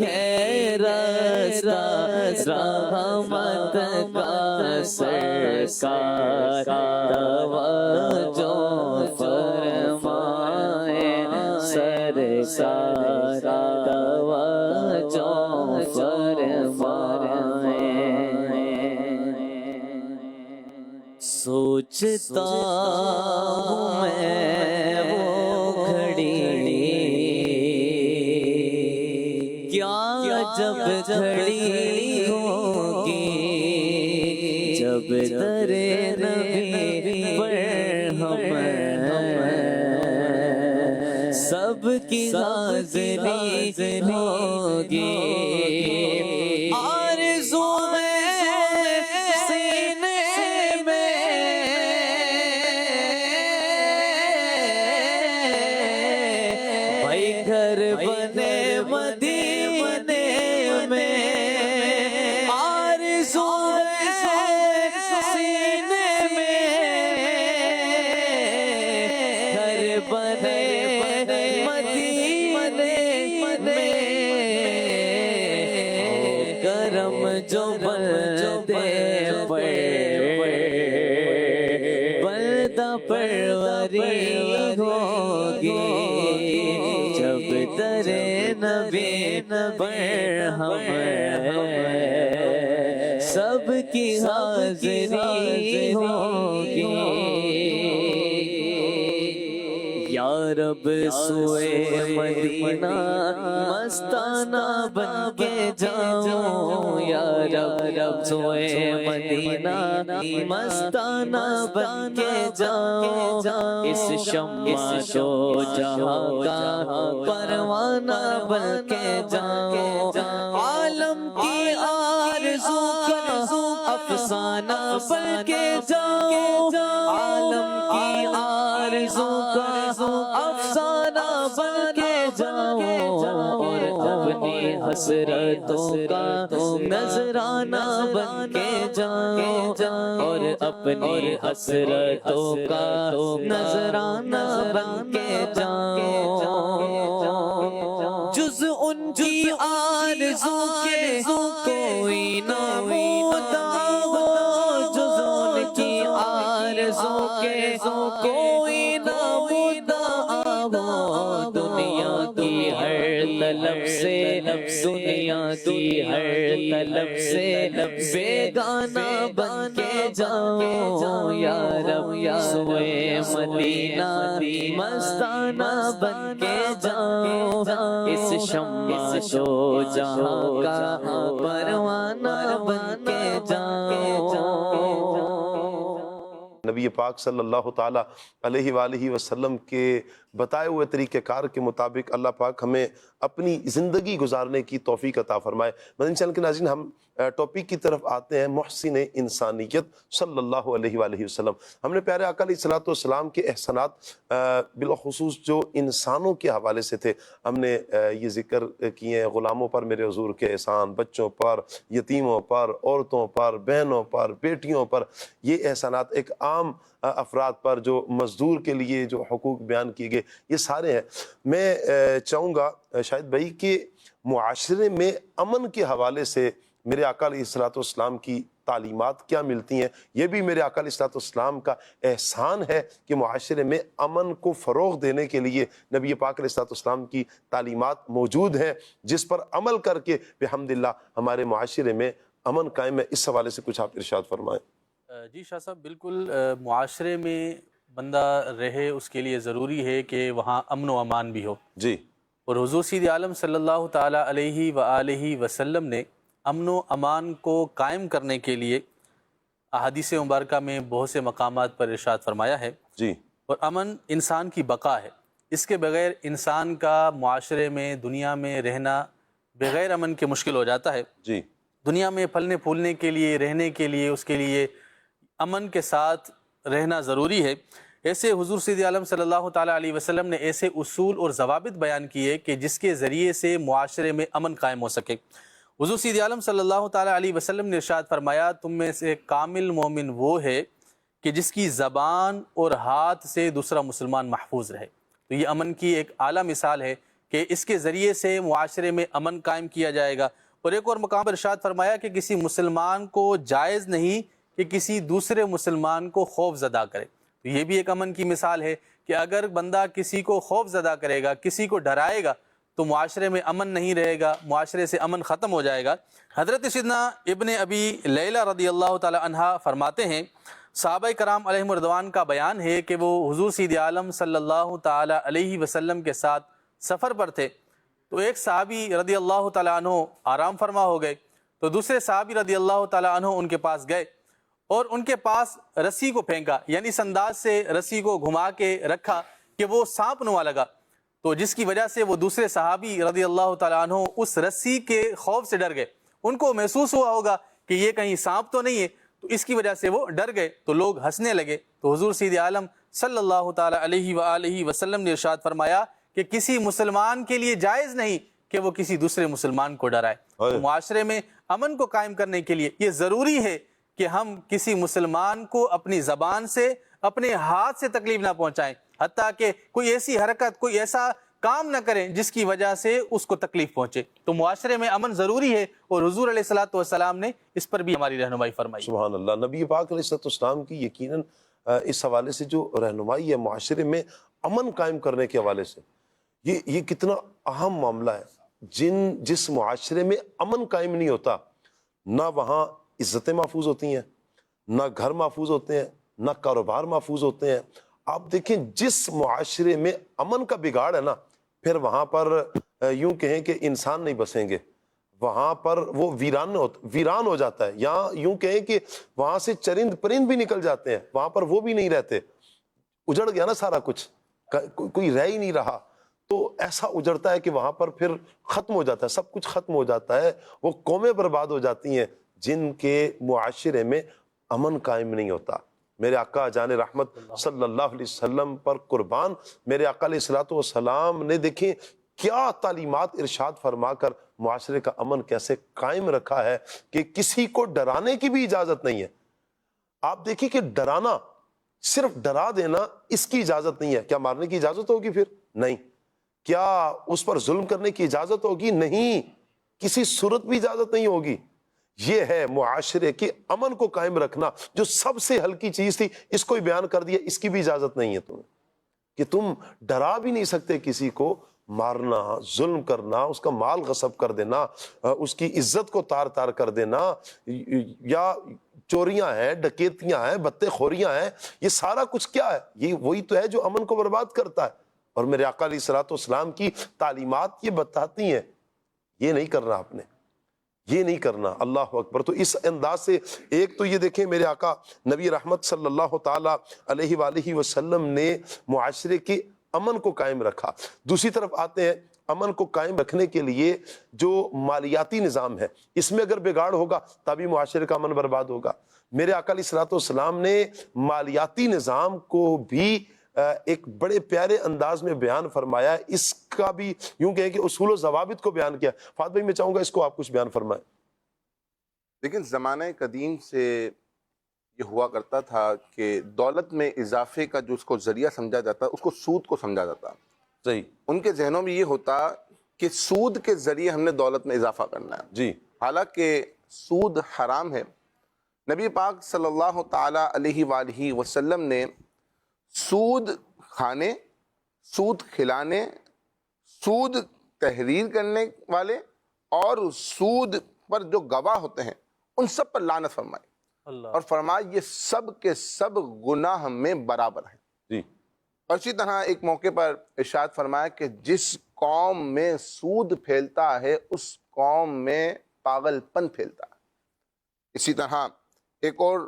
ہے رستہ رحمت کا سرکار توجہ فرمائے سرکار توجہ فرمائے سوچتا ہوں میں وہ گھڑی کیا جب گھڑی ہوگی جب در نبی پر ہم سب کی حاضری ہوگی آرزو گھر بنے مدینے میں آرزو سینے میں گھر بنے مدینے میں کرم جو بلدے بلدہ پروری ہوگی جب در نبی پر ہم سب کی حاضری ہوگی یا رب سوئے مدینہ مستانہ بن کے جاؤں، یا رب سوئے مدینہ مستانہ بن کے جاؤں، اس شمع دو جہاں کا پروانہ بن کے جاؤں، عالم کی آرزو کا افسانہ بن کے جاؤں، عالم کی آرزو کا افسانہ بن کے جاؤں، اور اپنی حسرتوں کا نذرانہ بن کے جاؤں، اور اپنی حسرتوں کا نذرانہ بن کے جاؤں، جز ان کی آرزو کے کوئی نمودہ ہو، جز ان کی آرزو کے کوئی نمودہ ہو، دنیا کی ہر طلب سے دنیا کی ہر طلب سے بیگانہ بن کے جاؤں، یا رب سوئے مدینہ مستانہ بن کے جاؤں، اس شمع دو جہاں کا پروانہ بن کے جاؤں۔ نبی پاک صلی اللہ تعالیٰ علیہ وآلہ وسلم کے بتائے ہوئے طریقہ کار کے مطابق اللہ پاک ہمیں اپنی زندگی گزارنے کی توفیق عطا فرمائے۔ مدنی چینل کے ناظرین، ہم ٹاپک کی طرف آتے ہیں، محسن انسانیت صلی اللہ علیہ وآلہ وسلم۔ ہم نے پیارے آقا علیہ السلام کے احسانات بالخصوص جو انسانوں کے حوالے سے تھے، ہم نے یہ ذکر کیے ہیں، غلاموں پر میرے حضور کے احسان، بچوں پر، یتیموں پر، عورتوں پر، بہنوں پر، بیٹیوں پر، یہ احسانات ایک عام افراد پر جو مزدور کے لیے جو حقوق بیان کیے گئے، یہ سارے ہیں۔ میں چاہوں گا شاہد بھائی کہ معاشرے میں امن کے حوالے سے میرے آقا علیہ السلام کی تعلیمات کیا ملتی ہیں، یہ بھی میرے آقا علیہ السلام کا احسان ہے کہ معاشرے میں امن کو فروغ دینے کے لیے نبی پاک علیہ السلام کی تعلیمات موجود ہیں، جس پر عمل کر کے بحمداللہ ہمارے معاشرے میں امن قائم ہے۔ اس حوالے سے کچھ آپ ارشاد فرمائیں۔ جی شاہ صاحب، بالکل معاشرے میں بندہ رہے اس کے لیے ضروری ہے کہ وہاں امن و امان بھی ہو جی، اور حضور سید عالم صلی اللہ تعالیٰ علیہ وآلہ وسلم نے امن و امان کو قائم کرنے کے لیے احادیث مبارکہ میں بہت سے مقامات پر ارشاد فرمایا ہے جی، اور امن انسان کی بقا ہے، اس کے بغیر انسان کا معاشرے میں دنیا میں رہنا بغیر امن کے مشکل ہو جاتا ہے۔ جی، دنیا میں پھلنے پھولنے کے لیے، رہنے کے لیے، اس کے لیے امن کے ساتھ رہنا ضروری ہے۔ ایسے حضور سید عالم صلی اللہ تعالیٰ علیہ وسلم نے ایسے اصول اور ضوابط بیان کیے کہ جس کے ذریعے سے معاشرے میں امن قائم ہو سکے۔ حضور سید عالم صلی اللہ تعالیٰ علیہ وسلم نے ارشاد فرمایا، تم میں سے کامل مومن وہ ہے کہ جس کی زبان اور ہاتھ سے دوسرا مسلمان محفوظ رہے۔ تو یہ امن کی ایک اعلیٰ مثال ہے کہ اس کے ذریعے سے معاشرے میں امن قائم کیا جائے گا۔ اور ایک اور مقام پر ارشاد فرمایا کہ کسی مسلمان کو جائز نہیں کہ کسی دوسرے مسلمان کو خوف زدہ کرے۔ تو یہ بھی ایک امن کی مثال ہے کہ اگر بندہ کسی کو خوف زدہ کرے گا، کسی کو ڈرائے گا، تو معاشرے میں امن نہیں رہے گا، معاشرے سے امن ختم ہو جائے گا۔ حضرت سیدنا ابن ابی لیلہ رضی اللہ تعالی عنہ فرماتے ہیں، صحابہ کرام علیہم رضوان کا بیان ہے کہ وہ حضور سید عالم صلی اللہ تعالی علیہ وسلم کے ساتھ سفر پر تھے، تو ایک صحابی رضی اللہ تعالی عنہ آرام فرما ہو گئے، تو دوسرے صحابی رضی اللہ تعالی عنہ ان کے پاس گئے اور ان کے پاس رسی کو پھینکا، یعنی اس انداز سے رسی کو گھما کے رکھا کہ وہ سانپ نما لگا، تو جس کی وجہ سے وہ دوسرے صحابی رضی اللہ تعالیٰ عنہ اس رسی کے خوف سے ڈر گئے۔ ان کو محسوس ہوا ہوگا کہ یہ کہیں سانپ تو نہیں ہے، تو اس کی وجہ سے وہ ڈر گئے، تو لوگ ہنسنے لگے۔ تو حضور سید عالم صلی اللہ تعالیٰ علیہ وآلہ وسلم نے ارشاد فرمایا کہ کسی مسلمان کے لیے جائز نہیں کہ وہ کسی دوسرے مسلمان کو ڈرائے۔ تو معاشرے میں امن کو قائم کرنے کے لیے یہ ضروری ہے کہ ہم کسی مسلمان کو اپنی زبان سے، اپنے ہاتھ سے تکلیف نہ پہنچائیں، حتیٰ کہ کوئی ایسی حرکت، کوئی ایسا کام نہ کریں جس کی وجہ سے اس کو تکلیف پہنچے۔ تو معاشرے میں امن ضروری ہے اور حضور علیہ الصلوۃ والسلام نے اس پر بھی ہماری رہنمائی فرمائی۔ سبحان اللہ۔ نبی پاک علیہ السلام کی یقیناً اس حوالے سے جو رہنمائی ہے معاشرے میں امن قائم کرنے کے حوالے سے، یہ کتنا اہم معاملہ ہے۔ جس معاشرے میں امن قائم نہیں ہوتا، نہ وہاں عزتیں محفوظ ہوتی ہیں، نہ گھر محفوظ ہوتے ہیں، نہ کاروبار محفوظ ہوتے ہیں، آپ دیکھیں جس معاشرے میں امن کا بگاڑ ہے نا، پھر وہاں پر یوں کہیں کہ انسان نہیں بسیں گے، وہاں پر وہ ویران ہو جاتا ہے، یا یوں کہیں کہ وہاں سے چرند پرند بھی نکل جاتے ہیں، وہاں پر وہ بھی نہیں رہتے، اجڑ گیا نا سارا کچھ، کوئی رہ ہی نہیں رہا، تو ایسا اجڑتا ہے کہ وہاں پر پھر ختم ہو جاتا ہے، سب کچھ ختم ہو جاتا ہے، وہ قومیں برباد ہو جاتی ہیں جن کے معاشرے میں امن قائم نہیں ہوتا۔ میرے آقا جان رحمت صلی اللہ علیہ وسلم پر قربان، میرے آقا علیہ الصلوۃ والسلام نے دیکھیں کیا تعلیمات ارشاد فرما کر معاشرے کا امن کیسے قائم رکھا ہے کہ کسی کو ڈرانے کی بھی اجازت نہیں ہے۔ آپ دیکھیں کہ ڈرانا، صرف ڈرا دینا، اس کی اجازت نہیں ہے۔ کیا مارنے کی اجازت ہوگی؟ پھر نہیں۔ کیا اس پر ظلم کرنے کی اجازت ہوگی؟ نہیں، کسی صورت بھی اجازت نہیں ہوگی۔ یہ ہے معاشرے کے امن کو قائم رکھنا، جو سب سے ہلکی چیز تھی اس کو ہی بیان کر دیا، اس کی بھی اجازت نہیں ہے تمہیں، کہ تم ڈرا بھی نہیں سکتے کسی کو۔ مارنا، ظلم کرنا، اس کا مال غصب کر دینا، اس کی عزت کو تار تار کر دینا، یا چوریاں ہیں، ڈکیتیاں ہیں، بتے خوریاں ہیں، یہ سارا کچھ کیا ہے؟ یہ وہی تو ہے جو امن کو برباد کرتا ہے۔ اور میرے آقا علیہ الصلوۃ والسلام کی تعلیمات یہ بتاتی ہیں یہ نہیں کرنا، آپ نے یہ نہیں کرنا۔ اللہ اکبر۔ تو اس انداز سے ایک تو یہ دیکھیں میرے آقا نبی رحمت صلی اللہ تعالی علیہ وآلہ وسلم نے معاشرے کے امن کو قائم رکھا۔ دوسری طرف آتے ہیں امن کو قائم رکھنے کے لیے جو مالیاتی نظام ہے، اس میں اگر بگاڑ ہوگا تبھی معاشرے کا امن برباد ہوگا۔ میرے آقا علیہ الصلوۃ والسلام نے مالیاتی نظام کو بھی ایک بڑے پیارے انداز میں بیان فرمایا، اس کا بھی یوں کہیں کہ اصول و ضوابط کو بیان کیا۔ فہد بھائی میں چاہوں گا اس کو آپ کچھ بیان فرمائیں۔ لیکن زمانہ قدیم سے یہ ہوا کرتا تھا کہ دولت میں اضافے کا جو اس کو ذریعہ سمجھا جاتا اس کو سود کو سمجھا جاتا۔ صحیح۔ ان کے ذہنوں میں یہ ہوتا کہ سود کے ذریعے ہم نے دولت میں اضافہ کرنا ہے۔ جی۔ حالانکہ سود حرام ہے۔ نبی پاک صلی اللہ تعالی علیہ وآلہ وسلم نے سود کھانے، سود کھلانے، سود تحریر کرنے والے اور سود پر جو گواہ ہوتے ہیں ان سب پر لعنت فرمائی، اور فرمایا یہ سب کے سب گناہ میں برابر ہیں۔ جی۔ اور اسی طرح ایک موقع پر ارشاد فرمایا کہ جس قوم میں سود پھیلتا ہے اس قوم میں پاگل پن پھیلتا ہے۔ اسی طرح ایک اور،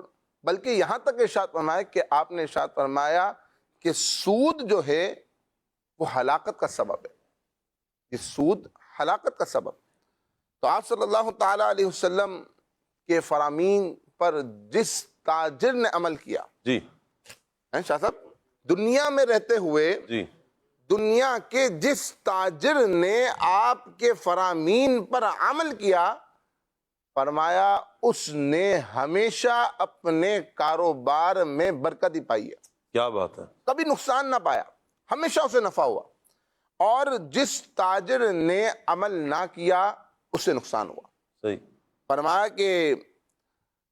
بلکہ یہاں تک ارشاد فرمایا کہ آپ نے ارشاد فرمایا کہ سود جو ہے وہ ہلاکت کا سبب ہے، یہ سود ہلاکت کا سبب۔ تو آپ صلی اللہ تعالی علیہ وسلم کے فرامین پر جس تاجر نے عمل کیا، جی شاہ صاحب، دنیا میں رہتے ہوئے جی دنیا کے جس تاجر نے آپ کے فرامین پر عمل کیا، فرمایا اس نے ہمیشہ اپنے کاروبار میں برکت ہی پائی ہے۔ کیا بات ہے۔ کبھی نقصان نہ پایا، ہمیشہ اسے نفع ہوا۔ اور جس تاجر نے عمل نہ کیا اسے نقصان ہوا۔ صحیح۔ فرمایا کہ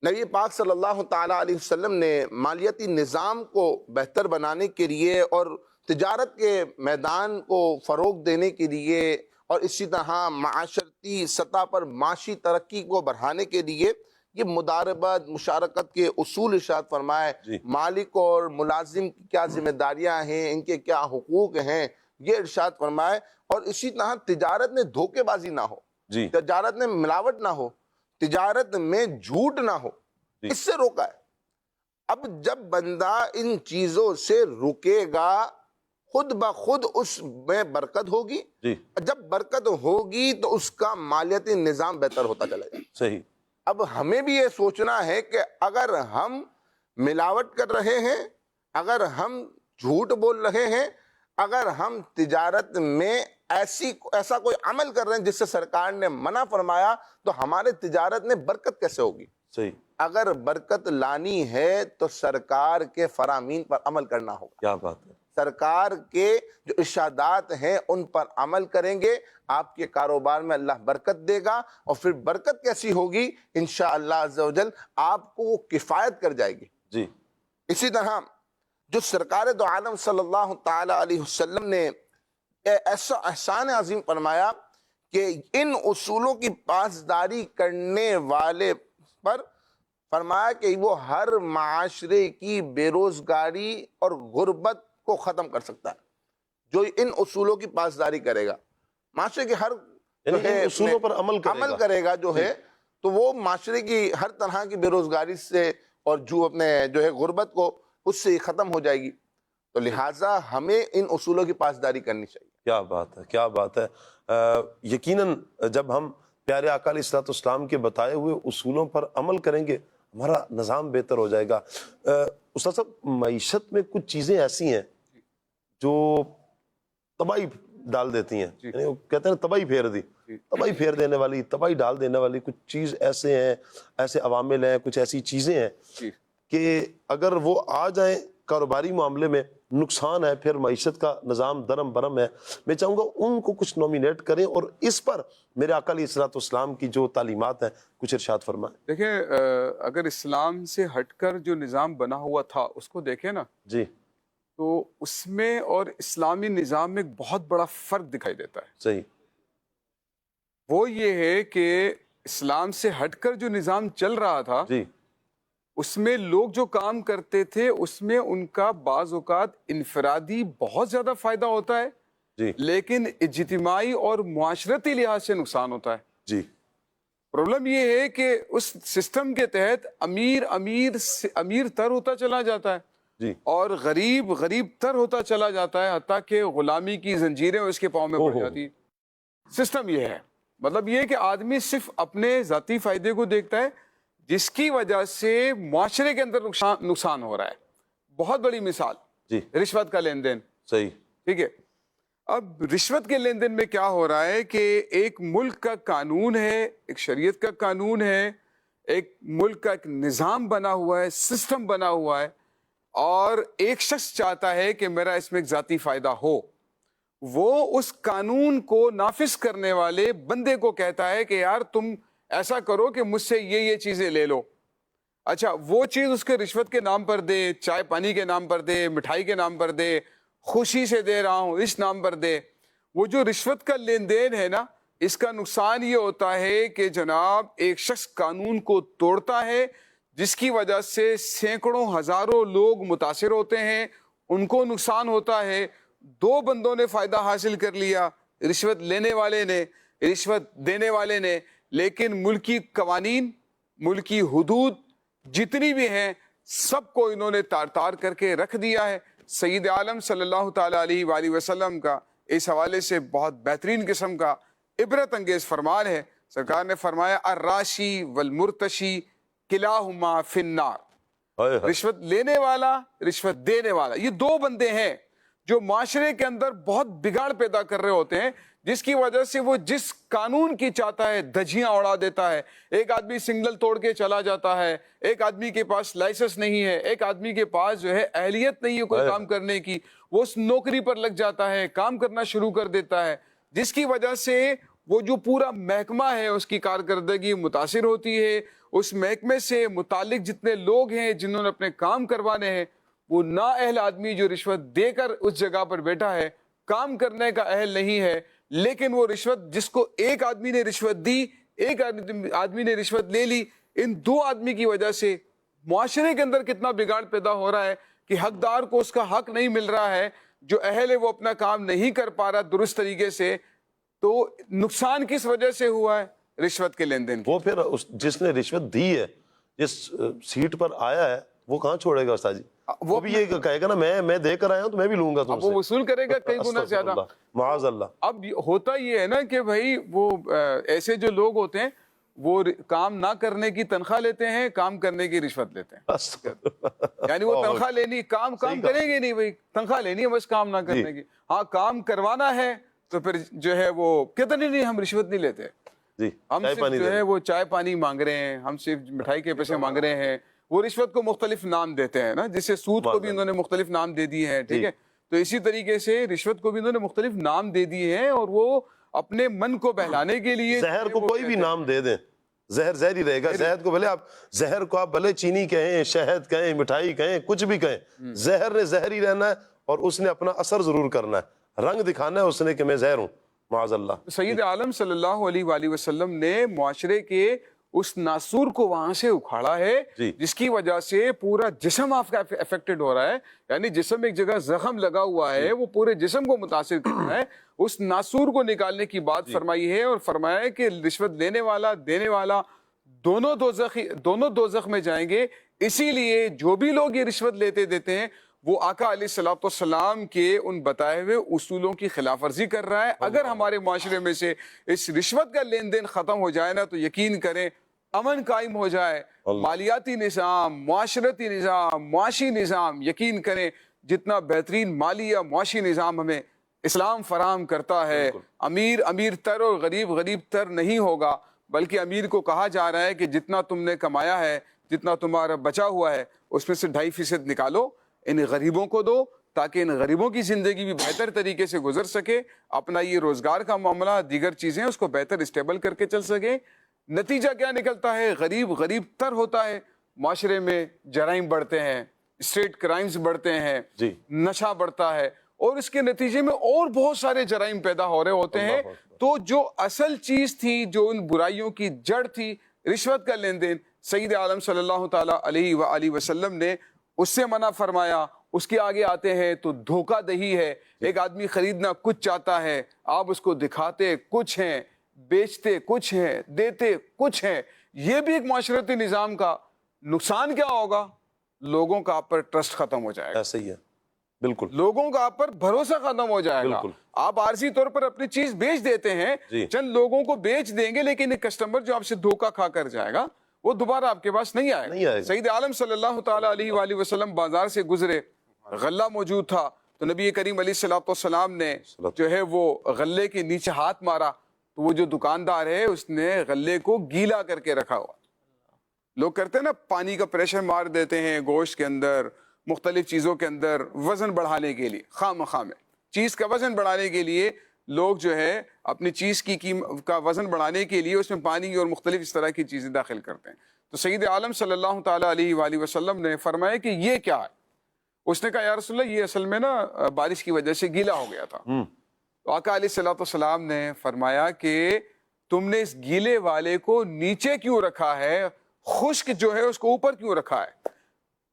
نبی پاک صلی اللہ تعالی علیہ وسلم نے مالیاتی نظام کو بہتر بنانے کے لیے اور تجارت کے میدان کو فروغ دینے کے لیے اور اسی طرح معاشرتی سطح پر معاشی ترقی کو بڑھانے کے لیے یہ مداربت، مشارکت کے اصول ارشاد فرمائے۔ مالک اور ملازم کی کیا ذمہ داریاں ہیں، ان کے کیا حقوق ہیں، یہ ارشاد فرمائے۔ اور اسی طرح تجارت میں دھوکے بازی نہ ہو، تجارت میں ملاوٹ نہ ہو، تجارت میں جھوٹ نہ ہو، اس سے روکا ہے۔ اب جب بندہ ان چیزوں سے رکے گا خود بخود اس میں برکت ہوگی، جب برکت ہوگی تو اس کا مالیاتی نظام بہتر ہوتا چلے گا۔ صحیح۔ اب ہمیں بھی یہ سوچنا ہے کہ اگر ہم ملاوٹ کر رہے ہیں، اگر ہم جھوٹ بول رہے ہیں، اگر ہم تجارت میں ایسا کوئی عمل کر رہے ہیں جس سے سرکار نے منع فرمایا، تو ہمارے تجارت میں برکت کیسے ہوگی؟ صحیح۔ اگر برکت لانی ہے تو سرکار کے فرامین پر عمل کرنا ہوگا۔ کیا بات ہے۔ سرکار کے جو ارشادات ہیں ان پر عمل کریں گے، آپ کے کاروبار میں اللہ برکت دے گا، اور پھر برکت کیسی ہوگی؟ انشاءاللہ عز و جل آپ کو وہ کفایت کر جائے گی۔ جی۔ اسی طرح جو سرکار دو عالم صلی اللہ تعالی علیہ وسلم نے ایسا احسان عظیم فرمایا کہ ان اصولوں کی پاسداری کرنے والے پر فرمایا کہ وہ ہر معاشرے کی بے روزگاری اور غربت کو ختم کر سکتا ہے جو ان اصولوں کی پاسداری کرے گا. معاشرے کے ہر یعنی ان اصولوں پر عمل کرے گا جو ہے تو وہ معاشرے کی ہر طرح کی بے روزگاری سے اور جو ہے غربت کو اس سے ختم ہو جائے گی. تو لہٰذا ہمیں ان اصولوں کی پاسداری کرنی چاہیے. کیا بات ہے، کیا بات ہے. یقیناً جب ہم پیارے آقا علیہ الصلوۃ والسلام کے بتائے ہوئے اصولوں پر عمل کریں گے ہمارا نظام بہتر ہو جائے گا. استاد صاحب، معیشت میں کچھ چیزیں ایسی ہیں جو تباہی ڈال دیتی ہیں، یعنی وہ کہتے ہیں تباہی پھیر دی، تباہی پھیر دینے والی، تباہی ڈال دینے والی کچھ چیز ایسے ہیں، ایسے عوامل ہیں، کچھ ایسی چیزیں ہیں کہ اگر وہ آ جائیں کاروباری معاملے میں نقصان ہے، پھر معیشت کا نظام درم برم ہے. میں چاہوں گا ان کو کچھ نومینیٹ کریں اور اس پر میرے آقا علیہ الصلوۃ والسلام کی جو تعلیمات ہیں کچھ ارشاد فرمائیں. دیکھیں، اگر اسلام سے ہٹ کر جو نظام بنا ہوا تھا اس کو دیکھیں نا جی، تو اس میں اور اسلامی نظام میں ایک بہت بڑا فرق دکھائی دیتا ہے. صحیح. وہ یہ ہے کہ اسلام سے ہٹ کر جو نظام چل رہا تھا جی، اس میں لوگ جو کام کرتے تھے اس میں ان کا بعض اوقات انفرادی بہت زیادہ فائدہ ہوتا ہے جی، لیکن اجتماعی اور معاشرتی لحاظ سے نقصان ہوتا ہے. جی. پرابلم یہ ہے کہ اس سسٹم کے تحت امیر تر ہوتا چلا جاتا ہے جی، اور غریب تر ہوتا چلا جاتا ہے، حتیٰ کہ غلامی کی زنجیریں اس کے پاؤں میں پڑ جاتی. سسٹم یہ ہے، مطلب یہ کہ آدمی صرف اپنے ذاتی فائدے کو دیکھتا ہے جس کی وجہ سے معاشرے کے اندر نقصان ہو رہا ہے. بہت بڑی مثال جی، رشوت کا لین دین. صحیح. ٹھیک ہے، اب رشوت کے لین دین میں کیا ہو رہا ہے کہ ایک ملک کا قانون ہے، ایک شریعت کا قانون ہے، ایک ملک کا ایک نظام بنا ہوا ہے، سسٹم بنا ہوا ہے، اور ایک شخص چاہتا ہے کہ میرا اس میں ایک ذاتی فائدہ ہو. وہ اس قانون کو نافذ کرنے والے بندے کو کہتا ہے کہ یار تم ایسا کرو کہ مجھ سے یہ چیزیں لے لو. اچھا، وہ چیز اس کے رشوت کے نام پر دے، چائے پانی کے نام پر دے، مٹھائی کے نام پر دے، خوشی سے دے رہا ہوں اس نام پر دے. وہ جو رشوت کا لین دین ہے نا، اس کا نقصان یہ ہوتا ہے کہ جناب ایک شخص قانون کو توڑتا ہے جس کی وجہ سے سینکڑوں ہزاروں لوگ متاثر ہوتے ہیں، ان کو نقصان ہوتا ہے. دو بندوں نے فائدہ حاصل کر لیا، رشوت لینے والے نے، رشوت دینے والے نے، لیکن ملکی قوانین، ملکی حدود جتنی بھی ہیں سب کو انہوں نے تار تار کر کے رکھ دیا ہے. سید عالم صلی اللہ تعالیٰ علیہ وآلہ وسلم کا اس حوالے سے بہت بہترین قسم کا عبرت انگیز فرمان ہے. سرکار نے فرمایا الراشی والمرتشی کلاہما فی النار. رشوت لینے والا، رشوت دینے والا، یہ دو بندے ہیں جو معاشرے کے اندر بہت بگاڑ پیدا کر رہے ہوتے ہیں، جس کی وجہ سے وہ جس قانون کی چاہتا ہے دھجیاں اڑا دیتا ہے. ایک آدمی سگنل توڑ کے چلا جاتا ہے، ایک آدمی کے پاس لائسنس نہیں ہے، ایک آدمی کے پاس جو ہے اہلیت نہیں ہے کوئی کام کرنے کی، وہ اس نوکری پر لگ جاتا ہے، کام کرنا شروع کر دیتا ہے، جس کی وجہ سے وہ جو پورا محکمہ ہے اس کی کارکردگی متاثر ہوتی ہے. اس محکمے سے متعلق جتنے لوگ ہیں جنہوں نے اپنے کام کروانے ہیں، وہ نااہل آدمی جو رشوت دے کر اس جگہ پر بیٹھا ہے، کام کرنے کا اہل نہیں ہے، لیکن وہ رشوت جس کو ایک آدمی نے رشوت دی، ایک آدمی نے رشوت لے لی، ان دو آدمی کی وجہ سے معاشرے کے اندر کتنا بگاڑ پیدا ہو رہا ہے کہ حقدار کو اس کا حق نہیں مل رہا ہے، جو اہل ہے وہ اپنا کام نہیں کر پا رہا درست طریقے سے. تو نقصان کس وجہ سے ہوا ہے؟ رشوت کے لین دین. وہ پھر جس نے رشوت دی ہے، جس سیٹ پر آیا ہے، وہ کہاں چھوڑے گا استاد جی؟ وہ بھی یہ کہے گا نا میں دے کر آیا ہوں تو میں بھی لوں گا تم سے. وہ وصول کرے گا کئی گنا زیادہ. معاذ اللہ. اب ہوتا یہ ہے نا کہ بھائی وہ ایسے جو لوگ ہوتے ہیں وہ کام نہ کرنے کی تنخواہ لیتے ہیں، کام کرنے کی رشوت لیتے ہیں. یعنی وہ تنخواہ لینی، کام کریں گے نہیں بھائی، تنخواہ لینی ہے بس کام نہ کرنے کی. ہاں کام کروانا ہے تو پھر جو ہے وہ کہتے نہیں ہم رشوت نہیں لیتے، ہم صرف جو ہے وہ چائے پانی مانگ رہے ہیں، ہم صرف مٹھائی کے پیسے مانگ رہے ہیں. وہ رشوت کو مختلف نام دیتے ہیں نا، جسے سود کو بھی انہوں نے مختلف نام دے دیے ہیں. ٹھیک ہے، تو اسی طریقے سے رشوت کو بھی انہوں نے مختلف نام دے دیے ہیں، اور وہ اپنے من کو بہلانے کے لیے زہر کو کوئی بھی نام دے دیں، زہر زہر ہی رہے گا. زہر کو بھلے آپ زہر کو آپ بھلے چینی کہیں، شہد کہیں، مٹھائی کہیں، کچھ بھی کہیں، زہر نے زہر ہی رہنا ہے اور اس نے اپنا اثر ضرور کرنا ہے، رنگ دکھانا ہے اس نے کہ میں زہر ہوں. معاذ اللہ. سید عالم صلی اللہ علیہ وآلہ وسلم نے معاشرے کے اس ناسور کو وہاں سے اکھاڑا ہے جس کی وجہ سے پورا جسم آپ کا افیکٹڈ ہو رہا ہے، یعنی جسم ایک جگہ زخم لگا ہوا ہے وہ پورے جسم کو متاثر کر رہا ہے، اس ناسور کو نکالنے کی بات فرمائی ہے، اور فرمایا ہے کہ رشوت لینے والا دینے والا دونوں دوزخ میں جائیں گے۔ اسی لیے جو بھی لوگ یہ رشوت لیتے دیتے ہیں وہ آقا علیہ الصلوۃ والسلام کے ان بتائے ہوئے اصولوں کی خلاف ورزی کر رہا ہے۔ اگر ہمارے معاشرے میں سے اس رشوت کا لین دین ختم ہو جائے نا تو یقین کریں امن قائم ہو جائے، مالیاتی نظام، معاشرتی نظام، معاشی نظام، یقین کریں جتنا بہترین مالی یا معاشی نظام ہمیں اسلام فراہم کرتا ہے، امیر امیر تر اور غریب غریب تر نہیں ہوگا، بلکہ امیر کو کہا جا رہا ہے کہ جتنا تم نے کمایا ہے، جتنا تمہارا بچا ہوا ہے اس میں سے 2.5% نکالو، ان غریبوں کو دو تاکہ ان غریبوں کی زندگی بھی بہتر طریقے سے گزر سکے، اپنا یہ روزگار کا معاملہ دیگر چیزیں اس کو بہتر اسٹیبل کر کے چل سکے۔ نتیجہ کیا نکلتا ہے؟ غریب غریب تر ہوتا ہے، معاشرے میں جرائم بڑھتے ہیں، اسٹریٹ کرائمز بڑھتے ہیں، نشہ بڑھتا ہے، اور اس کے نتیجے میں اور بہت سارے جرائم پیدا ہو رہے ہوتے ہیں۔ تو جو اصل چیز تھی، جو ان برائیوں کی جڑ تھی، رشوت کا لین دین، سید عالم صلی اللہ تعالیٰ علیہ وآلہ وسلم نے اس سے منع فرمایا۔ اس کے آگے آتے ہیں تو دھوکہ دہی ہے، ایک آدمی خریدنا کچھ چاہتا ہے، آپ اس کو دکھاتے کچھ ہیں، بیچتے کچھ ہیں، دیتے کچھ ہیں۔ یہ بھی ایک معاشرتی نظام کا نقصان کیا ہوگا؟ لوگوں کا آپ پر ٹرسٹ ختم ہو جائے گا۔ ایسا ہی ہے، بالکل، لوگوں کا آپ پر بھروسہ ختم ہو جائے گا۔ آپ عارضی طور پر اپنی چیز بیچ دیتے ہیں، چند لوگوں کو بیچ دیں گے، لیکن ایک کسٹمر جو آپ سے دھوکہ کھا کر جائے گا وہ دوبارہ آپ کے پاس نہیں آئے گا۔ سید عالم صلی اللہ تعالیٰ علیہ وآلہ وسلم بازار سے گزرے، غلہ موجود تھا، تو نبی کریم علیہ الصلوۃ والسلام نے جو ہے وہ غلے کے نیچے ہاتھ مارا، تو وہ جو دکاندار ہے اس نے غلے کو گیلا کر کے رکھا ہوا۔ لوگ کرتے ہیں نا، پانی کا پریشر مار دیتے ہیں گوشت کے اندر، مختلف چیزوں کے اندر وزن بڑھانے کے لیے، خواہ مخواہ میں چیز کا وزن بڑھانے کے لیے لوگ جو ہے اپنی چیز کا وزن بڑھانے کے لیے اس میں پانی اور مختلف اس طرح کی چیزیں داخل کرتے ہیں۔ تو سید عالم صلی اللہ تعالیٰ علیہ وآلہ وسلم نے فرمایا کہ یہ کیا ہے؟ اس نے کہا یا رسول اللہ یہ اصل میں نا بارش کی وجہ سے گیلا ہو گیا تھا۔ تو آقا علیہ الصلوۃ والسلام نے فرمایا کہ تم نے اس گیلے والے کو نیچے کیوں رکھا ہے، خشک جو ہے اس کو اوپر کیوں رکھا ہے؟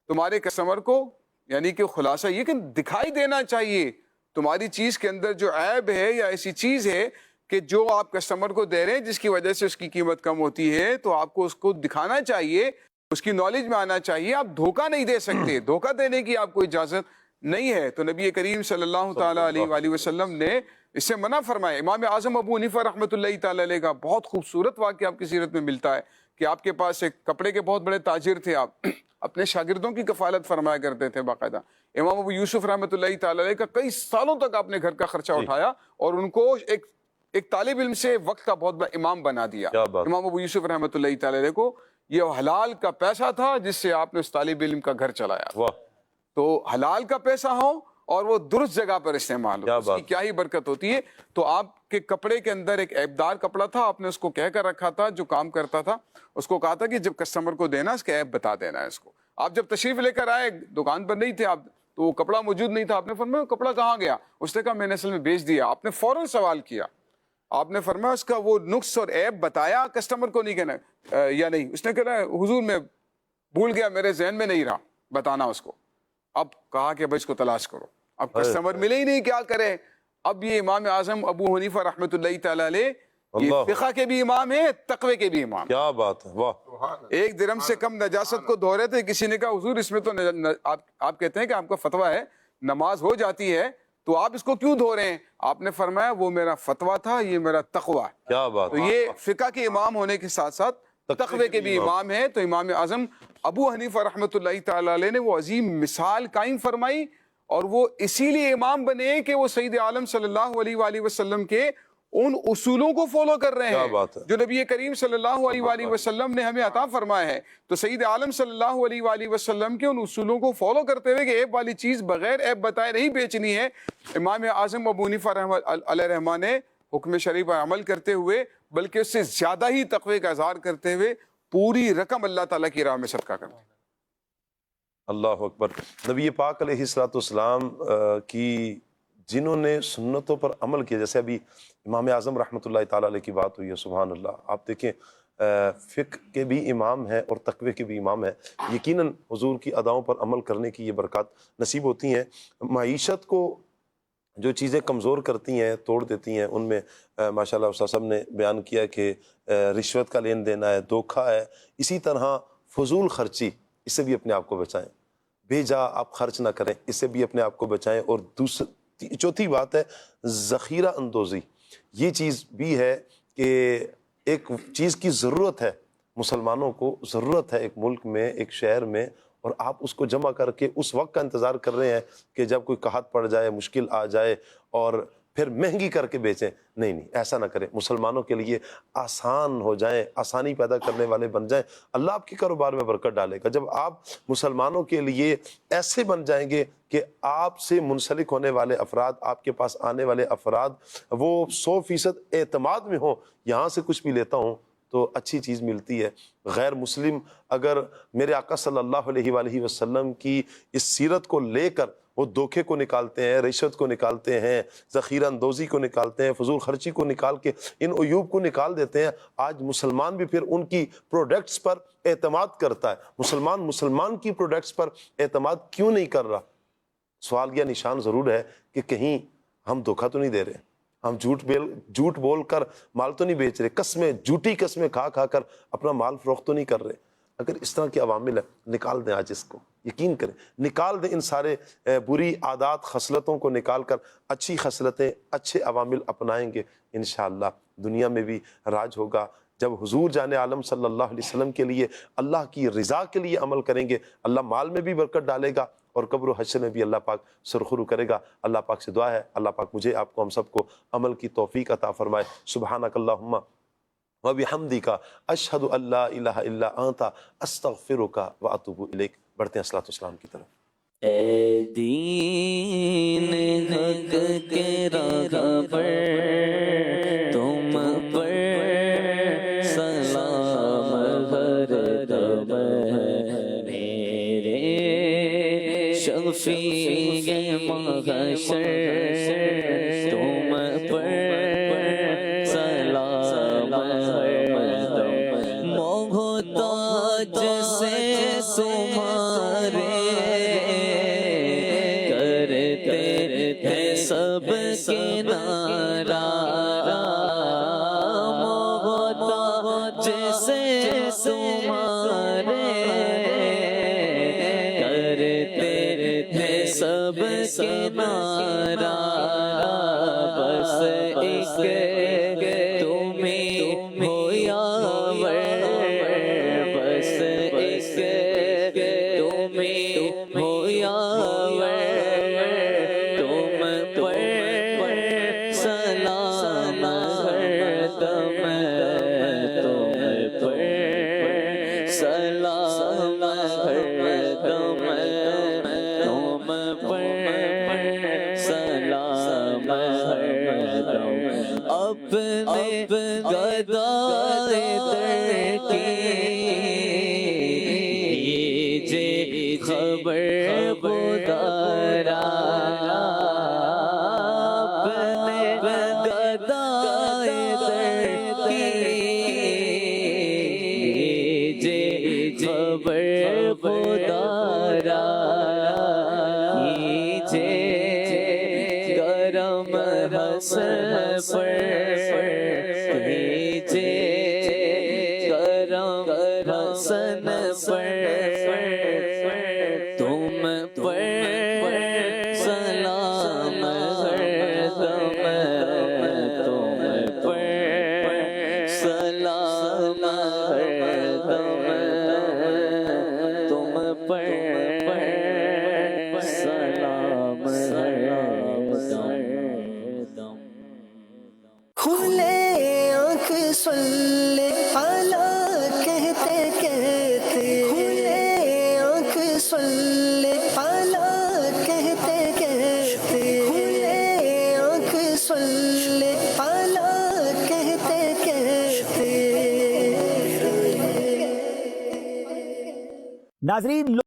تمہارے کسٹمر کو یعنی کہ خلاصہ یہ کہ دکھائی دینا چاہیے تمہاری چیز کے اندر جو عیب ہے یا ایسی چیز ہے کہ جو آپ کسٹمر کو دے رہے ہیں جس کی وجہ سے اس کی قیمت کم ہوتی ہے، تو آپ کو اس کو دکھانا چاہیے، اس کی نالج میں آنا چاہیے۔ آپ دھوکہ نہیں دے سکتے، دھوکہ دینے کی آپ کو اجازت نہیں ہے۔ تو نبی کریم صلی اللہ تعالیٰ علیہ وآلہ وسلم نے اس سے منع فرمایا۔ امام اعظم ابو حنیفہ رحمۃ اللہ تعالیٰ علیہ کا بہت خوبصورت واقعہ آپ کی سیرت میں ملتا ہے کہ آپ کے پاس ایک کپڑے کے بہت بڑے تاجر تھے، آپ اپنے شاگردوں کی کفالت فرمایا کرتے تھے باقاعدہ۔ امام ابو یوسف رحمۃ اللہ تعالیٰ علیہ کا کئی سالوں تک آپ نے گھر کا خرچہ اٹھایا اور ان کو ایک طالب علم سے وقت کا بہت بڑا امام بنا دیا۔ امام ابو یوسف رحمۃ اللہ تعالیٰ علیہ کو یہ حلال کا پیسہ تھا جس سے آپ نے اس طالب علم کا گھر چلایا۔ تو حلال کا پیسہ ہو اور وہ درست جگہ پر استعمال ہو، اس کی کیا ہی برکت ہوتی ہے۔ تو آپ کے کپڑے کے اندر ایک عیبدار کپڑا تھا، آپ نے اس کو کہہ کر رکھا تھا، جو کام کرتا تھا اس کو کہا تھا کہ جب کسٹمر کو دینا اس کا عیب بتا دینا ہے اس کو۔ آپ جب تشریف لے کر آئے دکان پر نہیں تھے آپ، تو وہ کپڑا موجود نہیں تھا، آپ نے فرمایا کپڑا کہاں گیا؟ اس نے کہا میں نے اصل میں بیچ دیا۔ آپ نے فوراً سوال کیا، آپ نے فرمایا اس کا وہ نقص اور عیب بتایا کسٹمر کو نہیں کہنا یا نہیں؟ اس نے کہا حضور میں بھول گیا، میرے ذہن میں نہیں رہا بتانا اس کو۔ اب کہا کہ بھائی اس کو تلاش کرو، اب کسٹمر ملے ہی نہیں، کیا کرے؟ اب یہ امام اعظم ابو حنیفہ رحمۃ اللہ تعالیٰ علیہ یہ فقہ کے بھی امام ہیں، تقوی کے بھی امام۔ کیا بات ہے، واہ! ایک درہم سے کم نجاست کو دھو رہے تھے، کسی نے کہا حضور اس میں تو آپ کہتے ہیں کہ آپ کا فتویٰ ہے نماز ہو جاتی ہے، تو آپ اس کو کیوں دھو رہے ہیں؟ آپ نے فرمایا وہ میرا فتویٰ تھا، یہ میرا تقویٰ ہے۔ کیا بات! تو یہ فقہ کے امام ہونے کے ساتھ ساتھ تقوی کے بھی امام ہیں۔ تو امام اعظم ابو حنیفہ رحمۃ اللہ تعالیٰ علیہ نے وہ عظیم مثال قائم فرمائی، اور وہ اسی لیے امام بنے کہ وہ سید عالم صلی اللہ علیہ وآلہ وسلم کے ان اصولوں کو فالو کر رہے ہیں جو نبی کریم صلی اللہ علیہ وآلہ وسلم نے ہمیں عطا فرمایا ہے۔ تو سید عالم صلی اللہ علیہ وآلہ وسلم کے ان اصولوں کو فالو کرتے ہوئے کہ عیب والی چیز بغیر عیب بتائے نہیں بیچنی ہے، امام اعظم ابو حنیفہ علیہ رحمہ نے حکم شریف پر عمل کرتے ہوئے بلکہ اس سے زیادہ ہی تقوی کا اظہار کرتے ہوئے پوری رقم اللہ تعالیٰ کی راہ میں صدقہ کرتے ہیں۔ اللہ اکبر۔ نبی پاک علیہ الصلوۃ والسلام کی جنہوں نے سنتوں پر عمل کیا، جیسے ابھی امام اعظم رحمۃ اللہ تعالیٰ علیہ کی بات ہوئی ہے، سبحان اللہ، آپ دیکھیں فقہ کے بھی امام ہیں اور تقوی کے بھی امام ہیں. یقیناً حضور کی اداؤں پر عمل کرنے کی یہ برکات نصیب ہوتی ہیں. معیشت کو جو چیزیں کمزور کرتی ہیں، توڑ دیتی ہیں، ان میں ماشاءاللہ استاد صاحب نے بیان کیا کہ رشوت کا لین دینا ہے، دھوکہ ہے. اسی طرح فضول خرچی، اس سے بھی اپنے آپ کو بچائیں. بے جا آپ خرچ نہ کریں، اس سے بھی اپنے آپ کو بچائیں. اور چوتھی بات ہے ذخیرہ اندوزی. یہ چیز بھی ہے کہ ایک چیز کی ضرورت ہے، مسلمانوں کو ضرورت ہے ایک ملک میں، ایک شہر میں، اور آپ اس کو جمع کر کے اس وقت کا انتظار کر رہے ہیں کہ جب کوئی قحط پڑ جائے، مشکل آ جائے اور پھر مہنگی کر کے بیچیں. نہیں، ایسا نہ کریں. مسلمانوں کے لیے آسان ہو جائیں، آسانی پیدا کرنے والے بن جائیں. اللہ آپ کے کاروبار میں برکت ڈالے گا. جب آپ مسلمانوں کے لیے ایسے بن جائیں گے کہ آپ سے منسلک ہونے والے افراد، آپ کے پاس آنے والے افراد وہ 100% اعتماد میں ہوں. یہاں سے کچھ بھی لیتا ہوں تو اچھی چیز ملتی ہے. غیر مسلم اگر میرے آقا صلی اللہ علیہ وآلہ وسلم کی اس سیرت کو لے کر وہ دھوکے کو نکالتے ہیں، رشوت کو نکالتے ہیں، ذخیرہ اندوزی کو نکالتے ہیں، فضول خرچی کو نکال کے ان عیوب کو نکال دیتے ہیں، آج مسلمان بھی پھر ان کی پروڈکٹس پر اعتماد کرتا ہے. مسلمان کی پروڈکٹس پر اعتماد کیوں نہیں کر رہا؟ سوال یا نشان ضرور ہے کہ کہیں ہم دھوکہ تو نہیں دے رہے، ہم جھوٹ بول کر مال تو نہیں بیچ رہے، قسمیں، جھوٹی قسمیں کھا کر اپنا مال فروخت تو نہیں کر رہے. اگر اس طرح کے عوامل ہیں، نکال دیں آج اس کو. یقین کریں، نکال دیں ان سارے بری عادات، خصلتوں کو نکال کر اچھی خصلتیں، اچھے عوامل اپنائیں گے، انشاءاللہ دنیا میں بھی راج ہوگا. جب حضور جان عالم صلی اللہ علیہ وسلم کے لیے، اللہ کی رضا کے لیے عمل کریں گے، اللہ مال میں بھی برکت ڈالے گا اور قبر و حشر میں بھی اللہ پاک سرخرو کرے گا. اللہ پاک سے دعا ہے اللہ پاک مجھے، آپ کو، ہم سب کو عمل کی توفیق عطا فرمائے. سبحانک اللہم وبحمدک اشہد ان لا الہ الا انت استغفرک واتوب الیک. بڑھتے ہیں صلاۃ والسلام کی طرف. اے دین حق کے راہبر تم پر سلام ہر دم میرے شفیع محشر تم پر سلام ہر دم محتاج سے تمہارے سب کے نارا محتاج سے تمہارے کرتے ہیں سب کے نارا. بس ایک تمہیں ہو یاور، بس ایک تمہیں ہو یاور. اپنے گدائے در کی خبر بدارا، اپنے گدائے در کی خبر بدارا. گرم حسن پر گرم حسن پر تم پر سلام ہر دم، تم پر سلام ہر دم، تم پر سلام ہر دم. کھلے آنکھ سن اعلیٰ کہتے کہتے، کھلے آنکھ سن اعلیٰ کہتے کہتے، کھلے آنکھ سن اعلیٰ کہتے کہتے. ناظرین